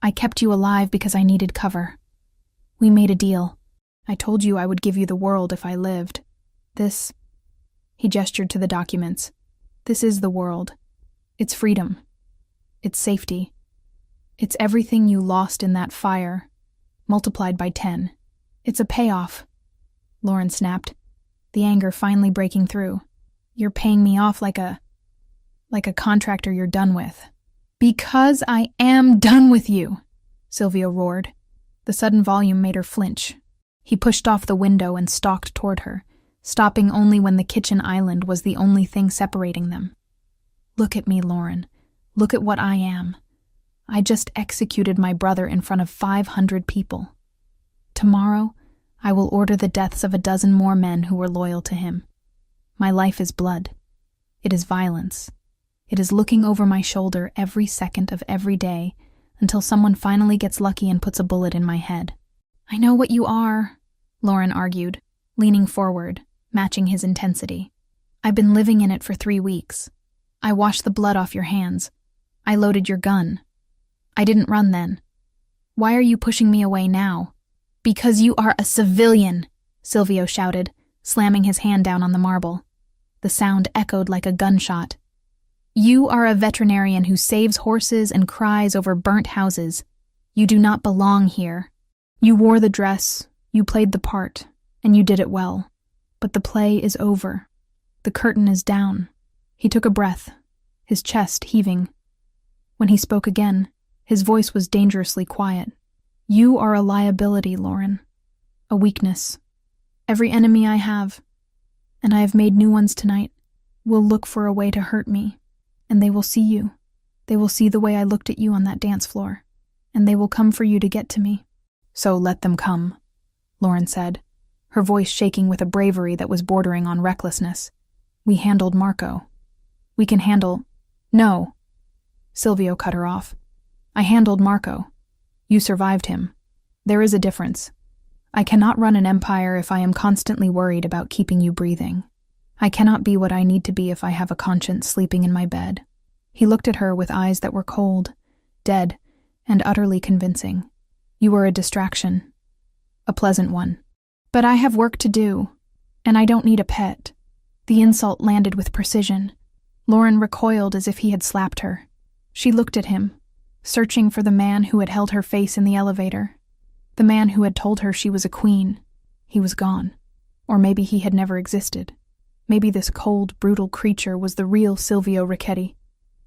I kept you alive because I needed cover. We made a deal. I told you I would give you the world if I lived. This, he gestured to the documents. This is the world. It's freedom. It's safety. It's everything you lost in that fire, multiplied by 10. It's a payoff, Lauren snapped, the anger finally breaking through. You're paying me off like a contractor you're done with. Because I am done with you, Silvio roared. The sudden volume made her flinch. He pushed off the window and stalked toward her, stopping only when the kitchen island was the only thing separating them. Look at me, Lauren. Look at what I am. I just executed my brother in front of 500 people. Tomorrow, I will order the deaths of a dozen more men who were loyal to him. My life is blood. It is violence. It is looking over my shoulder every second of every day until someone finally gets lucky and puts a bullet in my head. I know what you are, Lauren argued, leaning forward, matching his intensity. I've been living in it for 3 weeks. I washed the blood off your hands. I loaded your gun. I didn't run then. Why are you pushing me away now? Because you are a civilian, Silvio shouted, slamming his hand down on the marble. The sound echoed like a gunshot. You are a veterinarian who saves horses and cries over burnt houses. You do not belong here. You wore the dress, you played the part, and you did it well. But the play is over. The curtain is down. He took a breath, his chest heaving. When he spoke again, his voice was dangerously quiet. You are a liability, Lauren. A weakness. Every enemy I have, and I have made new ones tonight, will look for a way to hurt me. And they will see you. They will see the way I looked at you on that dance floor. And they will come for you to get to me. So let them come, Lauren said, her voice shaking with a bravery that was bordering on recklessness. We handled Marco. We can handle... No, Silvio cut her off. I handled Marco. You survived him. There is a difference. I cannot run an empire if I am constantly worried about keeping you breathing. I cannot be what I need to be if I have a conscience sleeping in my bed. He looked at her with eyes that were cold, dead, and utterly convincing. You were a distraction. A pleasant one. But I have work to do, and I don't need a pet. The insult landed with precision. Lauren recoiled as if he had slapped her. She looked at him, searching for the man who had held her face in the elevator. The man who had told her she was a queen. He was gone. Or maybe he had never existed. Maybe this cold, brutal creature was the real Silvio Ricchetti,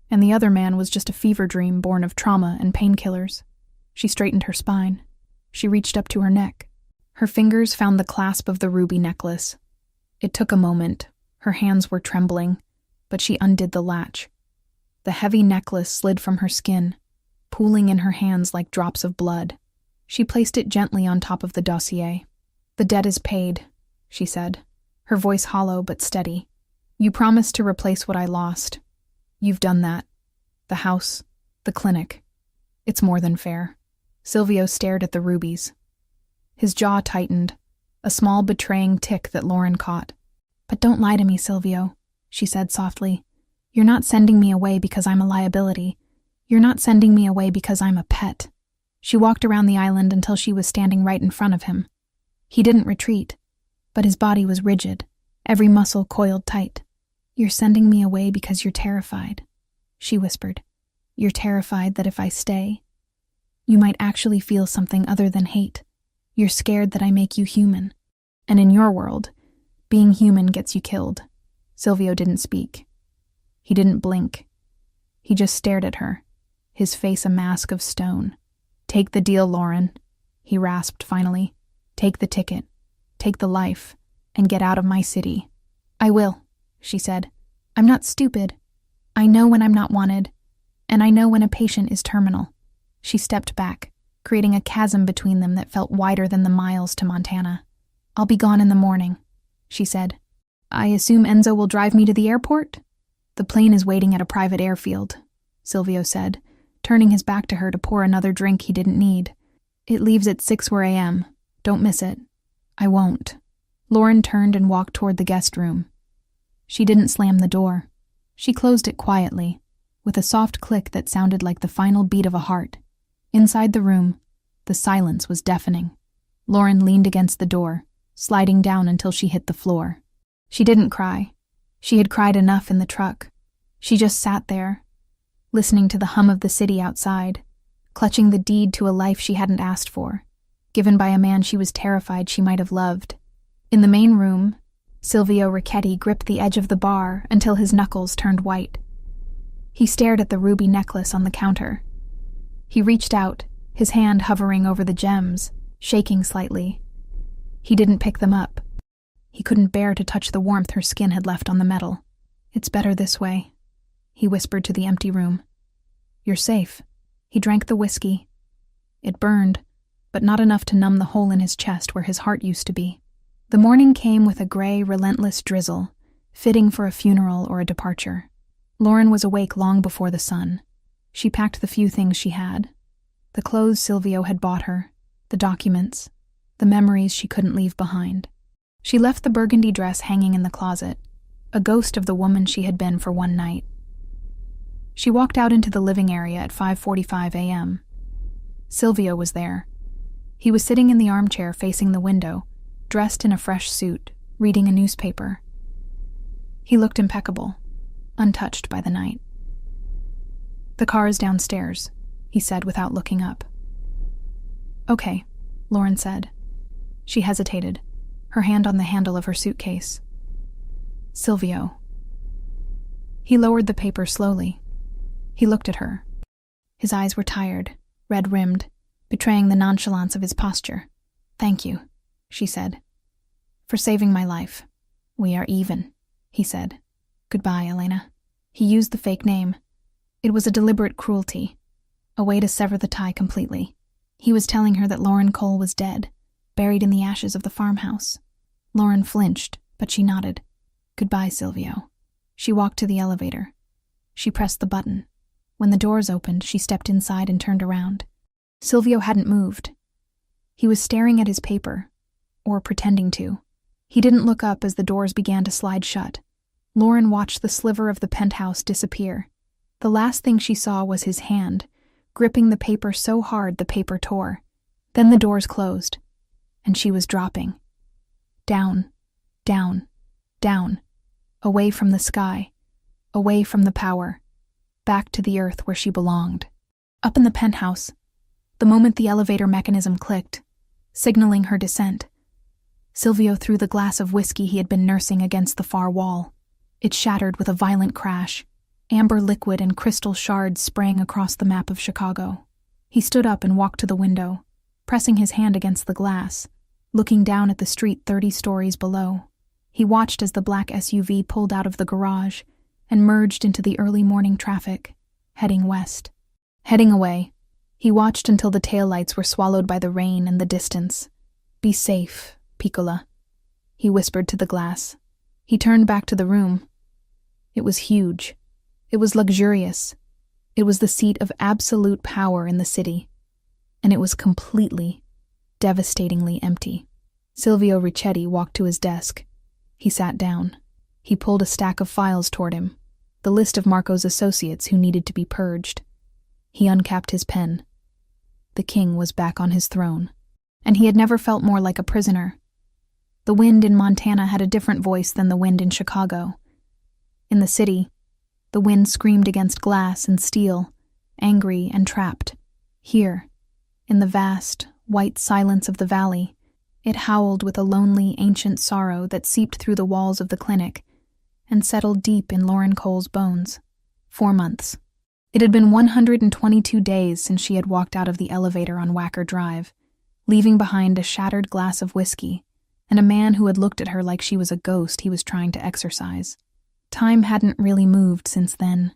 and the other man was just a fever dream born of trauma and painkillers. She straightened her spine. She reached up to her neck. Her fingers found the clasp of the ruby necklace. It took a moment. Her hands were trembling, but she undid the latch. The heavy necklace slid from her skin, pooling in her hands like drops of blood. She placed it gently on top of the dossier. The debt is paid, she said, her voice hollow but steady. You promised to replace what I lost. You've done that. The house, the clinic. It's more than fair. Silvio stared at the rubies. His jaw tightened, a small betraying tick that Lauren caught. But don't lie to me, Silvio, she said softly. You're not sending me away because I'm a liability. You're not sending me away because I'm a pet. She walked around the island until she was standing right in front of him. He didn't retreat, but his body was rigid, every muscle coiled tight. You're sending me away because you're terrified, she whispered. You're terrified that if I stay, you might actually feel something other than hate. You're scared that I make you human. And in your world, being human gets you killed. Silvio didn't speak. He didn't blink. He just stared at her, his face a mask of stone. Take the deal, Lauren, he rasped finally. Take the ticket, take the life, and get out of my city. I will, she said. I'm not stupid. I know when I'm not wanted, And I know when a patient is terminal." She stepped back, creating a chasm between them that felt wider than the miles to Montana. "I'll be gone in the morning," she said. "I assume Enzo will drive me to the airport?" "The plane is waiting at a private airfield," Silvio said, turning his back to her to pour another drink he didn't need. "It leaves at 6 a.m. Don't miss it." "I won't." Lauren turned and walked toward the guest room. She didn't slam the door. She closed it quietly, with a soft click that sounded like the final beat of a heart. Inside the room, the silence was deafening. Lauren leaned against the door, sliding down until she hit the floor. She didn't cry. She had cried enough in the truck. She just sat there, listening to the hum of the city outside, clutching the deed to a life she hadn't asked for, given by a man she was terrified she might have loved. In the main room, Silvio Ricchetti gripped the edge of the bar until his knuckles turned white. He stared at the ruby necklace on the counter. He reached out, his hand hovering over the gems, shaking slightly. He didn't pick them up. He couldn't bear to touch the warmth her skin had left on the metal. "It's better this way," he whispered to the empty room. "You're safe." He drank the whiskey. It burned, but not enough to numb the hole in his chest where his heart used to be. The morning came with a gray, relentless drizzle, fitting for a funeral or a departure. Lauren was awake long before the sun. She packed the few things she had. The clothes Silvio had bought her, the documents, the memories she couldn't leave behind. She left the burgundy dress hanging in the closet, a ghost of the woman she had been for one night. She walked out into the living area at 5:45 a.m. Silvio was there. He was sitting in the armchair facing the window, dressed in a fresh suit, reading a newspaper. He looked impeccable, untouched by the night. "The car is downstairs," he said without looking up. "Okay," Lauren said. She hesitated, her hand on the handle of her suitcase. "Silvio." He lowered the paper slowly. He looked at her. His eyes were tired, red-rimmed, betraying the nonchalance of his posture. "Thank you," she said, "for saving my life. We are even," he said. "Goodbye, Elena." He used the fake name. It was a deliberate cruelty, a way to sever the tie completely. He was telling her that Lauren Cole was dead, buried in the ashes of the farmhouse. Lauren flinched, but she nodded. "Goodbye, Silvio." She walked to the elevator. She pressed the button. When the doors opened, she stepped inside and turned around. Silvio hadn't moved. He was staring at his paper, or pretending to. He didn't look up as the doors began to slide shut. Lauren watched the sliver of the penthouse disappear. The last thing she saw was his hand, gripping the paper so hard the paper tore. Then the doors closed, and she was dropping. Down, down, down, away from the sky, away from the power, back to the earth where she belonged. Up in the penthouse, the moment the elevator mechanism clicked, signaling her descent, Silvio threw the glass of whiskey he had been nursing against the far wall. It shattered with a violent crash. Amber liquid and crystal shards sprang across the map of Chicago. He stood up and walked to the window, pressing his hand against the glass, looking down at the street 30 stories below. He watched as the black SUV pulled out of the garage and merged into the early morning traffic, heading west. Heading away, he watched until the taillights were swallowed by the rain and the distance. "Be safe, Piccola," he whispered to the glass. He turned back to the room. It was huge. It was luxurious. It was the seat of absolute power in the city. And it was completely, devastatingly empty. Silvio Ricchetti walked to his desk. He sat down. He pulled a stack of files toward him, the list of Marco's associates who needed to be purged. He uncapped his pen. The king was back on his throne, and he had never felt more like a prisoner. The wind in Montana had a different voice than the wind in Chicago. In the city, the wind screamed against glass and steel, angry and trapped. Here, in the vast, white silence of the valley, it howled with a lonely, ancient sorrow that seeped through the walls of the clinic and settled deep in Lauren Cole's bones. 4 months. It had been 122 days since she had walked out of the elevator on Wacker Drive, leaving behind a shattered glass of whiskey and a man who had looked at her like she was a ghost he was trying to exorcise. Time hadn't really moved since then.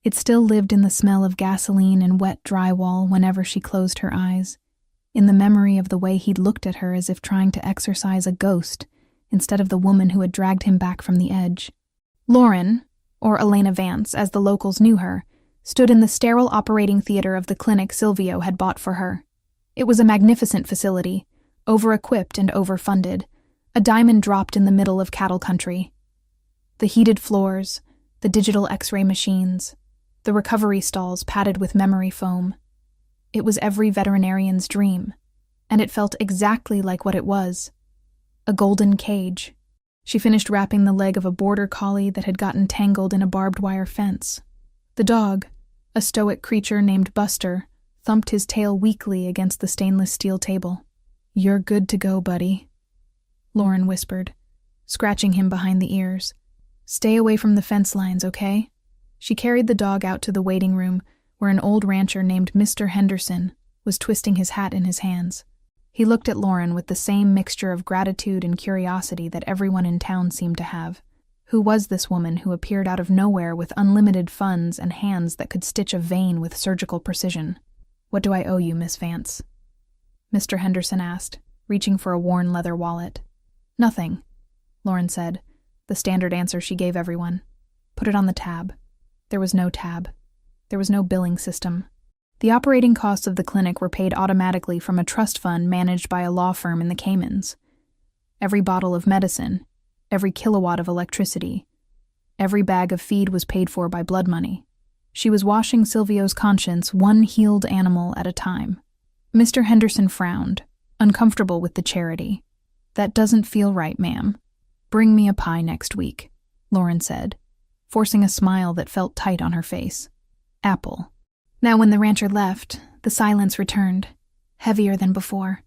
It still lived in the smell of gasoline and wet drywall whenever she closed her eyes, in the memory of the way he'd looked at her as if trying to exorcise a ghost instead of the woman who had dragged him back from the edge. Lauren, or Elena Vance as the locals knew her, stood in the sterile operating theater of the clinic Silvio had bought for her. It was a magnificent facility, over-equipped and overfunded, a diamond dropped in the middle of cattle country. The heated floors, the digital X-ray machines, the recovery stalls padded with memory foam. It was every veterinarian's dream, and it felt exactly like what it was. A golden cage. She finished wrapping the leg of a border collie that had gotten tangled in a barbed wire fence. The dog, a stoic creature named Buster, thumped his tail weakly against the stainless steel table. "You're good to go, buddy," Lauren whispered, scratching him behind the ears. "Stay away from the fence lines, okay?" She carried the dog out to the waiting room where an old rancher named Mr. Henderson was twisting his hat in his hands. He looked at Lauren with the same mixture of gratitude and curiosity that everyone in town seemed to have. Who was this woman who appeared out of nowhere with unlimited funds and hands that could stitch a vein with surgical precision? "What do I owe you, Miss Vance?" Mr. Henderson asked, reaching for a worn leather wallet. "Nothing," Lauren said, the standard answer she gave everyone. "Put it on the tab." There was no tab. There was no billing system. The operating costs of the clinic were paid automatically from a trust fund managed by a law firm in the Caymans. Every bottle of medicine, every kilowatt of electricity, every bag of feed was paid for by blood money. She was washing Silvio's conscience one healed animal at a time. Mr. Henderson frowned, uncomfortable with the charity. "That doesn't feel right, ma'am. Bring me a pie next week," Lauren said, forcing a smile that felt tight on her face. "Apple." Now when the rancher left, the silence returned, heavier than before.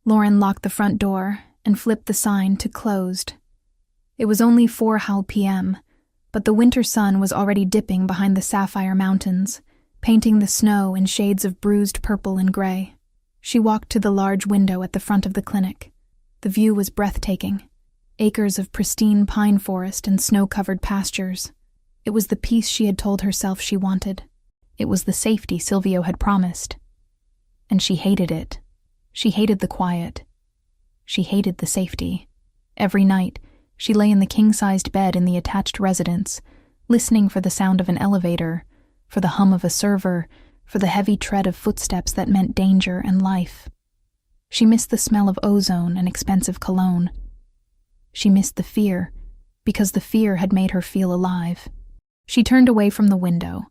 Lauren locked the front door and flipped the sign to closed. It was only 4 p.m., but the winter sun was already dipping behind the sapphire mountains, painting the snow in shades of bruised purple and gray. She walked to the large window at the front of the clinic. The view was breathtaking. Acres of pristine pine forest and snow-covered pastures. It was the peace she had told herself she wanted. It was the safety Silvio had promised. And she hated it. She hated the quiet. She hated the safety. Every night, she lay in the king-sized bed in the attached residence, listening for the sound of an elevator, for the hum of a server, for the heavy tread of footsteps that meant danger and life. She missed the smell of ozone and expensive cologne. She missed the fear, because the fear had made her feel alive. She turned away from the window,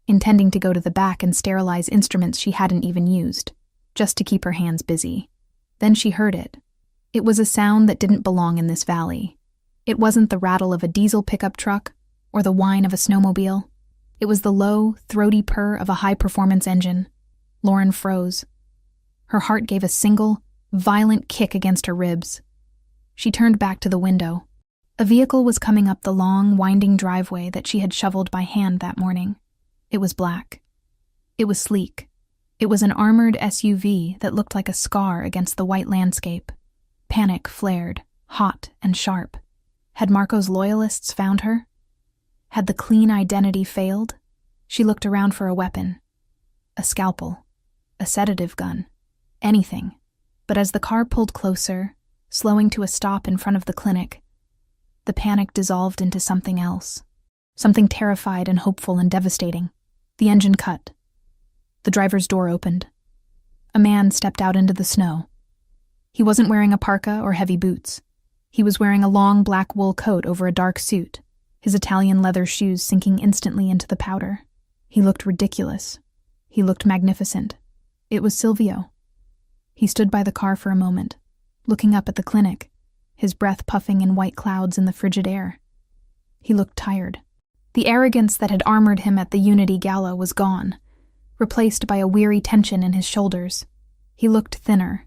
intending to go to the back and sterilize instruments she hadn't even used, just to keep her hands busy. Then she heard it. It was a sound that didn't belong in this valley. It wasn't the rattle of a diesel pickup truck or the whine of a snowmobile. It was the low, throaty purr of a high-performance engine. Lauren froze. Her heart gave a single, violent kick against her ribs. She turned back to the window. A vehicle was coming up the long, winding driveway that she had shoveled by hand that morning. It was black. It was sleek. It was an armored SUV that looked like a scar against the white landscape. Panic flared, hot and sharp. Had Marco's loyalists found her? Had the clean identity failed? She looked around for a weapon. A scalpel. A sedative gun. Anything. But as the car pulled closer, slowing to a stop in front of the clinic, the panic dissolved into something else. Something terrified and hopeful and devastating. The engine cut. The driver's door opened. A man stepped out into the snow. He wasn't wearing a parka or heavy boots. He was wearing a long black wool coat over a dark suit, his Italian leather shoes sinking instantly into the powder. He looked ridiculous. He looked magnificent. It was Silvio. He stood by the car for a moment, looking up at the clinic, his breath puffing in white clouds in the frigid air. He looked tired. The arrogance that had armored him at the Unity Gala was gone, replaced by a weary tension in his shoulders. He looked thinner,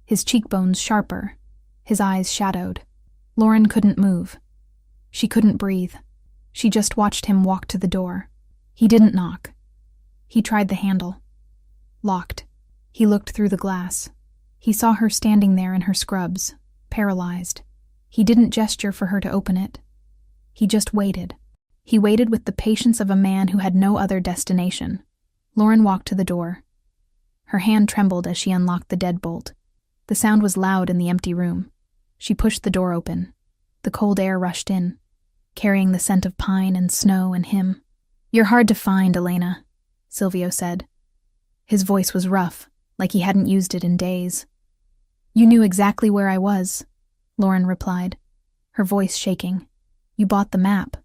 his cheekbones sharper, his eyes shadowed. Lauren couldn't move. She couldn't breathe. She just watched him walk to the door. He didn't knock. He tried the handle. Locked. He looked through the glass. He saw her standing there in her scrubs, paralyzed. He didn't gesture for her to open it. He just waited. He waited with the patience of a man who had no other destination. Lauren walked to the door. Her hand trembled as she unlocked the deadbolt. The sound was loud in the empty room. She pushed the door open. The cold air rushed in, carrying the scent of pine and snow and him. "You're hard to find, Elena," Silvio said. His voice was rough, like he hadn't used it in days. "You knew exactly where I was," Lauren replied, her voice shaking. "You bought the map.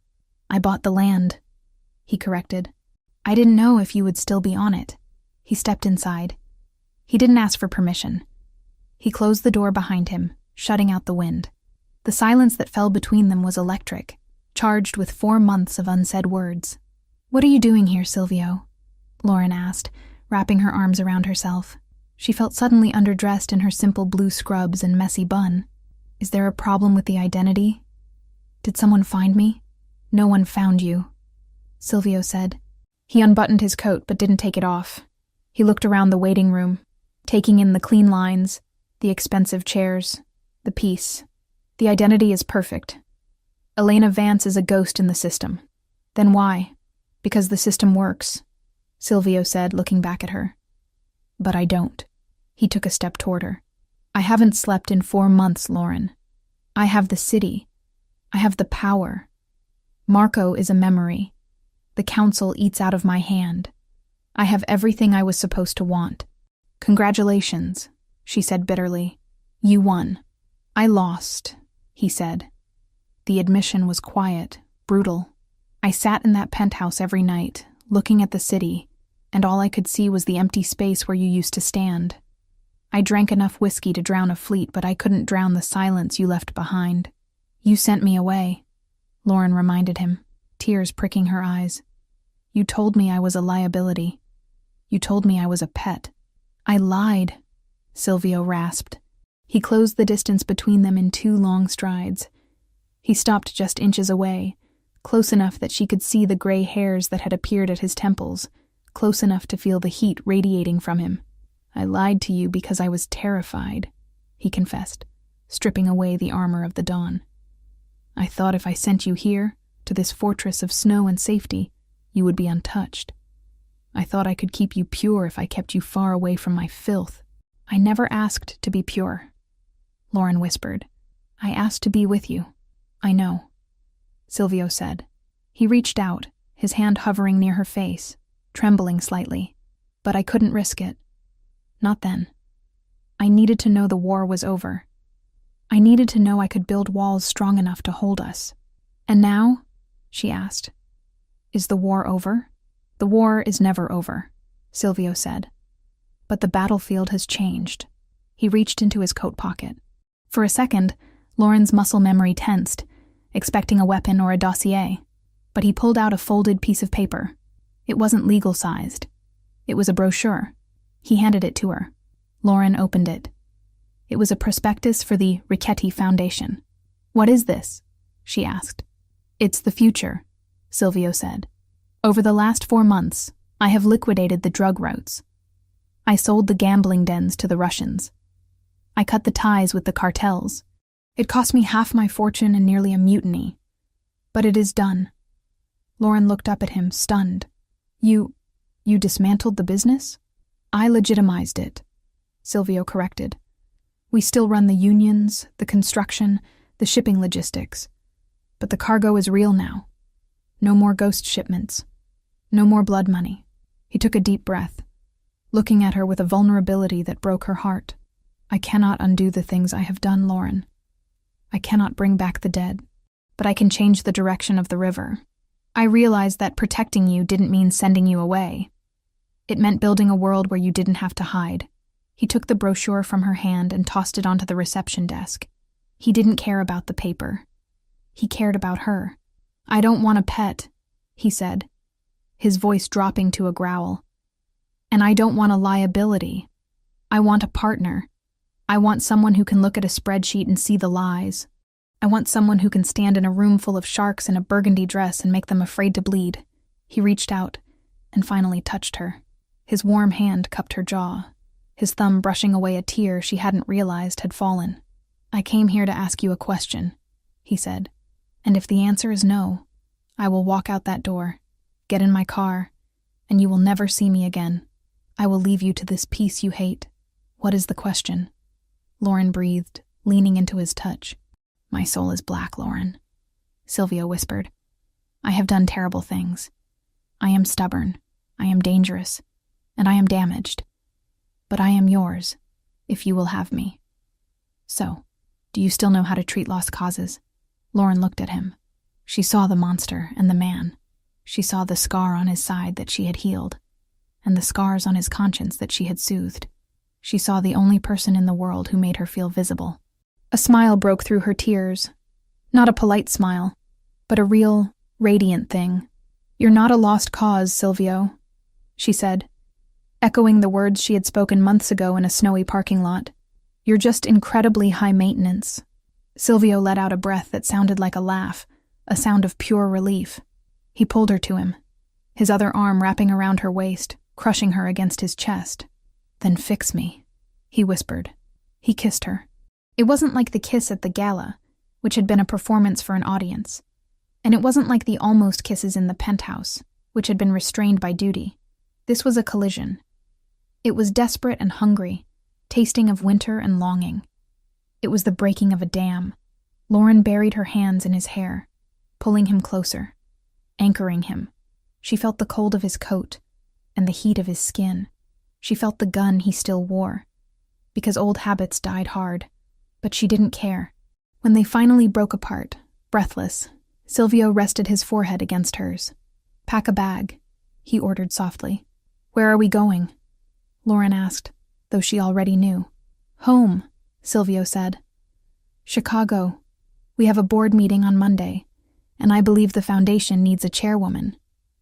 I bought the land," he corrected. "I didn't know if you would still be on it." He stepped inside. He didn't ask for permission. He closed the door behind him, shutting out the wind. The silence that fell between them was electric, charged with 4 months of unsaid words. "What are you doing here, Silvio?" Lauren asked, wrapping her arms around herself. She felt suddenly underdressed in her simple blue scrubs and messy bun. "Is there a problem with the identity? Did someone find me?" "No one found you," Silvio said. He unbuttoned his coat but didn't take it off. He looked around the waiting room, taking in the clean lines, the expensive chairs, the peace. "The identity is perfect. Elena Vance is a ghost in the system." "Then why?" "Because the system works," Silvio said, looking back at her. "But I don't." He took a step toward her. "I haven't slept in 4 months, Lauren. I have the city. I have the power. Marco is a memory. The council eats out of my hand. I have everything I was supposed to want." "Congratulations," she said bitterly. "You won." "I lost," he said. The admission was quiet, brutal. "I sat in that penthouse every night, looking at the city, and all I could see was the empty space where you used to stand. I drank enough whiskey to drown a fleet, but I couldn't drown the silence you left behind. You sent me away," Lauren reminded him, tears pricking her eyes. "You told me I was a liability. You told me I was a pet." "I lied," Silvio rasped. He closed the distance between them in 2 long strides. He stopped just inches away, close enough that she could see the gray hairs that had appeared at his temples, close enough to feel the heat radiating from him. "I lied to you because I was terrified," he confessed, stripping away the armor of the dawn. "I thought if I sent you here, to this fortress of snow and safety, you would be untouched. I thought I could keep you pure if I kept you far away from my filth." "I never asked to be pure," Lauren whispered. "I asked to be with you." "I know," Silvio said. He reached out, his hand hovering near her face, trembling slightly. "But I couldn't risk it. Not then. I needed to know the war was over. I needed to know I could build walls strong enough to hold us." "And now?" she asked. "Is the war over?" "The war is never over," Silvio said. "But the battlefield has changed." He reached into his coat pocket. For a second, Lauren's muscle memory tensed, expecting a weapon or a dossier. But he pulled out a folded piece of paper. It wasn't legal-sized. It was a brochure. He handed it to her. Lauren opened it. It was a prospectus for the Richetti Foundation. "What is this?" she asked. "It's the future," Silvio said. "Over the last 4 months, I have liquidated the drug routes. I sold the gambling dens to the Russians. I cut the ties with the cartels. It cost me half my fortune and nearly a mutiny. But it is done." Lauren looked up at him, stunned. You dismantled the business?" "I legitimized it," Silvio corrected. "We still run the unions, the construction, the shipping logistics. But the cargo is real now. No more ghost shipments. No more blood money." He took a deep breath, looking at her with a vulnerability that broke her heart. "I cannot undo the things I have done, Lauren. I cannot bring back the dead, but I can change the direction of the river. I realized that protecting you didn't mean sending you away. It meant building a world where you didn't have to hide." He took the brochure from her hand and tossed it onto the reception desk. He didn't care about the paper. He cared about her. "I don't want a pet," he said, his voice dropping to a growl. "And I don't want a liability. I want a partner. I want someone who can look at a spreadsheet and see the lies. I want someone who can stand in a room full of sharks in a burgundy dress and make them afraid to bleed." He reached out and finally touched her. His warm hand cupped her jaw, his thumb brushing away a tear she hadn't realized had fallen. "I came here to ask you a question," he said. "And if the answer is no, I will walk out that door, get in my car, and you will never see me again. I will leave you to this peace you hate. What is the question? Lauren breathed, leaning into his touch. My soul is black, Lauren, Silvio whispered. I have done terrible things. I am stubborn, I am dangerous, and I am damaged. But I am yours, if you will have me. So, do you still know how to treat lost causes? Lauren looked at him. She saw the monster and the man. She saw the scar on his side that she had healed, and the scars on his conscience that she had soothed. She saw the only person in the world who made her feel visible. A smile broke through her tears. Not a polite smile, but a real, radiant thing. You're not a lost cause, Silvio, she said, echoing the words she had spoken months ago in a snowy parking lot. You're just incredibly high maintenance. Silvio let out a breath that sounded like a laugh, a sound of pure relief. He pulled her to him, his other arm wrapping around her waist, crushing her against his chest. Then fix me, he whispered. He kissed her. It wasn't like the kiss at the gala, which had been a performance for an audience. And it wasn't like the almost kisses in the penthouse, which had been restrained by duty. This was a collision. It was desperate and hungry, tasting of winter and longing. It was the breaking of a dam. Lauren buried her hands in his hair, pulling him closer, anchoring him. She felt the cold of his coat and the heat of his skin. She felt the gun he still wore, because old habits died hard, but she didn't care. When they finally broke apart, breathless, Silvio rested his forehead against hers. Pack a bag, he ordered softly. Where are we going? Lauren asked, though she already knew. Home, Silvio said. Chicago. We have a board meeting on Monday, and I believe the foundation needs a chairwoman.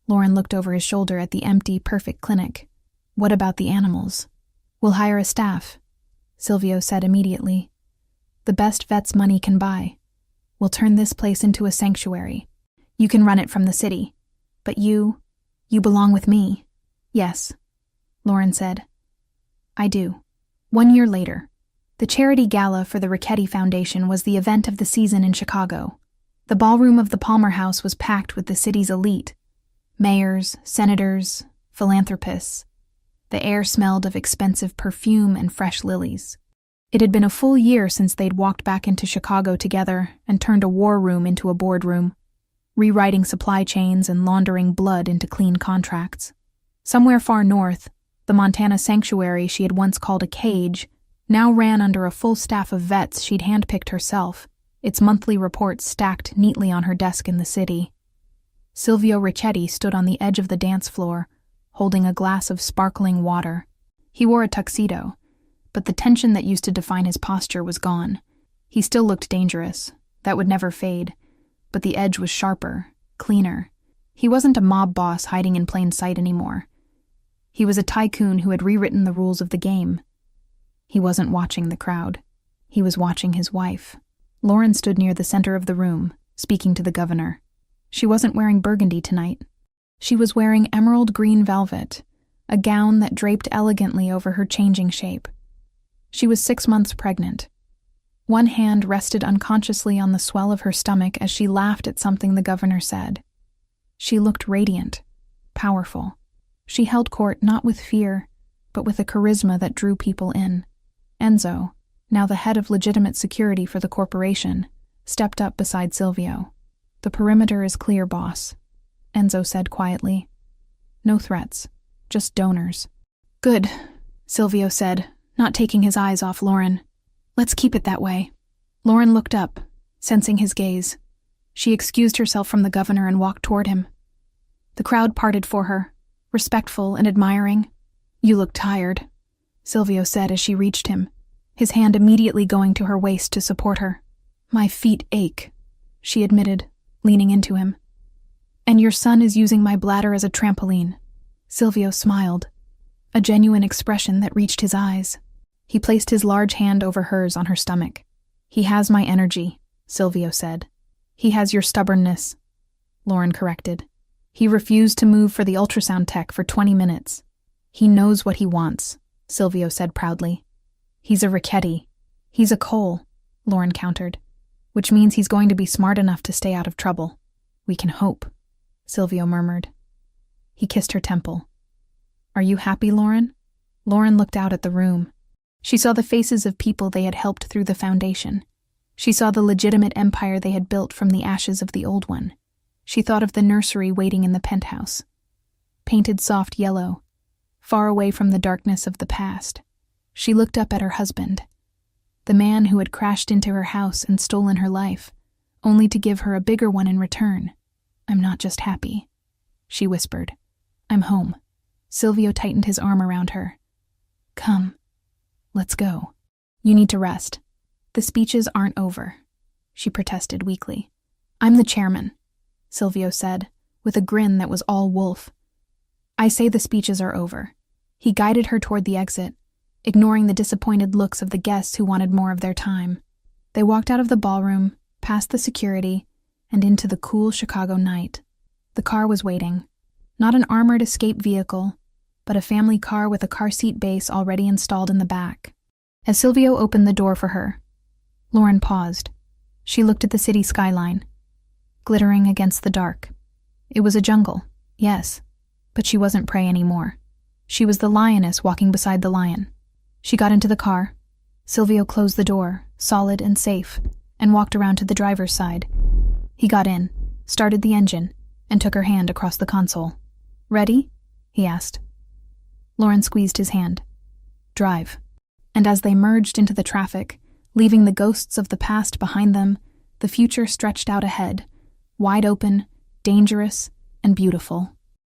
Lauren looked over his shoulder at the empty, perfect clinic. What about the animals? We'll hire a staff, Silvio said immediately. The best vets money can buy. We'll turn this place into a sanctuary. You can run it from the city. But you belong with me. Yes, Lauren said. I do. 1 year later, the charity gala for the Rickety Foundation was the event of the season in Chicago. The ballroom of the Palmer House was packed with the city's elite. Mayors, senators, philanthropists. The air smelled of expensive perfume and fresh lilies. It had been a full year since they'd walked back into Chicago together and turned a war room into a boardroom, rewriting supply chains and laundering blood into clean contracts. Somewhere far north, the Montana sanctuary she had once called a cage now ran under a full staff of vets she'd handpicked herself, its monthly reports stacked neatly on her desk in the city. Silvio Richetti stood on the edge of the dance floor, holding a glass of sparkling water. He wore a tuxedo, but the tension that used to define his posture was gone. He still looked dangerous. That would never fade. But the edge was sharper, cleaner. He wasn't a mob boss hiding in plain sight anymore. He was a tycoon who had rewritten the rules of the game. He wasn't watching the crowd. He was watching his wife. Lauren stood near the center of the room, speaking to the governor. She wasn't wearing burgundy tonight. She was wearing emerald green velvet, a gown that draped elegantly over her changing shape. She was 6 months pregnant. One hand rested unconsciously on the swell of her stomach as she laughed at something the governor said. She looked radiant, powerful. She held court not with fear, but with a charisma that drew people in. Enzo, now the head of legitimate security for the corporation, stepped up beside Silvio. The perimeter is clear, boss, Enzo said quietly. No threats, just donors. Good, Silvio said, not taking his eyes off Lauren. Let's keep it that way. Lauren looked up, sensing his gaze. She excused herself from the governor and walked toward him. The crowd parted for her, respectful and admiring. You look tired, Silvio said as she reached him, his hand immediately going to her waist to support her. My feet ache, she admitted, leaning into him. And your son is using my bladder as a trampoline. Silvio smiled, a genuine expression that reached his eyes. He placed his large hand over hers on her stomach. He has my energy, Silvio said. He has your stubbornness, Lauren corrected. He refused to move for the ultrasound tech for 20 minutes. He knows what he wants, Silvio said proudly. He's a Rickety. He's a Cole, Lauren countered, which means he's going to be smart enough to stay out of trouble. We can hope. Silvio murmured. He kissed her temple. Are you happy, Lauren? Lauren looked out at the room. She saw the faces of people they had helped through the foundation. She saw the legitimate empire they had built from the ashes of the old one. She thought of the nursery waiting in the penthouse. Painted soft yellow, far away from the darkness of the past. She looked up at her husband, the man who had crashed into her house and stolen her life, only to give her a bigger one in return. I'm not just happy, she whispered. I'm home. Silvio tightened his arm around her. Come, let's go. You need to rest. The speeches aren't over, she protested weakly. I'm the chairman, Silvio said, with a grin that was all wolf. I say the speeches are over. He guided her toward the exit, ignoring the disappointed looks of the guests who wanted more of their time. They walked out of the ballroom, past the security, and into the cool Chicago night. The car was waiting. Not an armored escape vehicle, but a family car with a car seat base already installed in the back. As Silvio opened the door for her, Lauren paused. She looked at the city skyline, glittering against the dark. It was a jungle, yes, but she wasn't prey anymore. She was the lioness walking beside the lion. She got into the car. Silvio closed the door, solid and safe, and walked around to the driver's side. He got in, started the engine, and took her hand across the console. Ready? He asked. Lauren squeezed his hand. Drive. And as they merged into the traffic, leaving the ghosts of the past behind them, the future stretched out ahead, wide open, dangerous, and beautiful.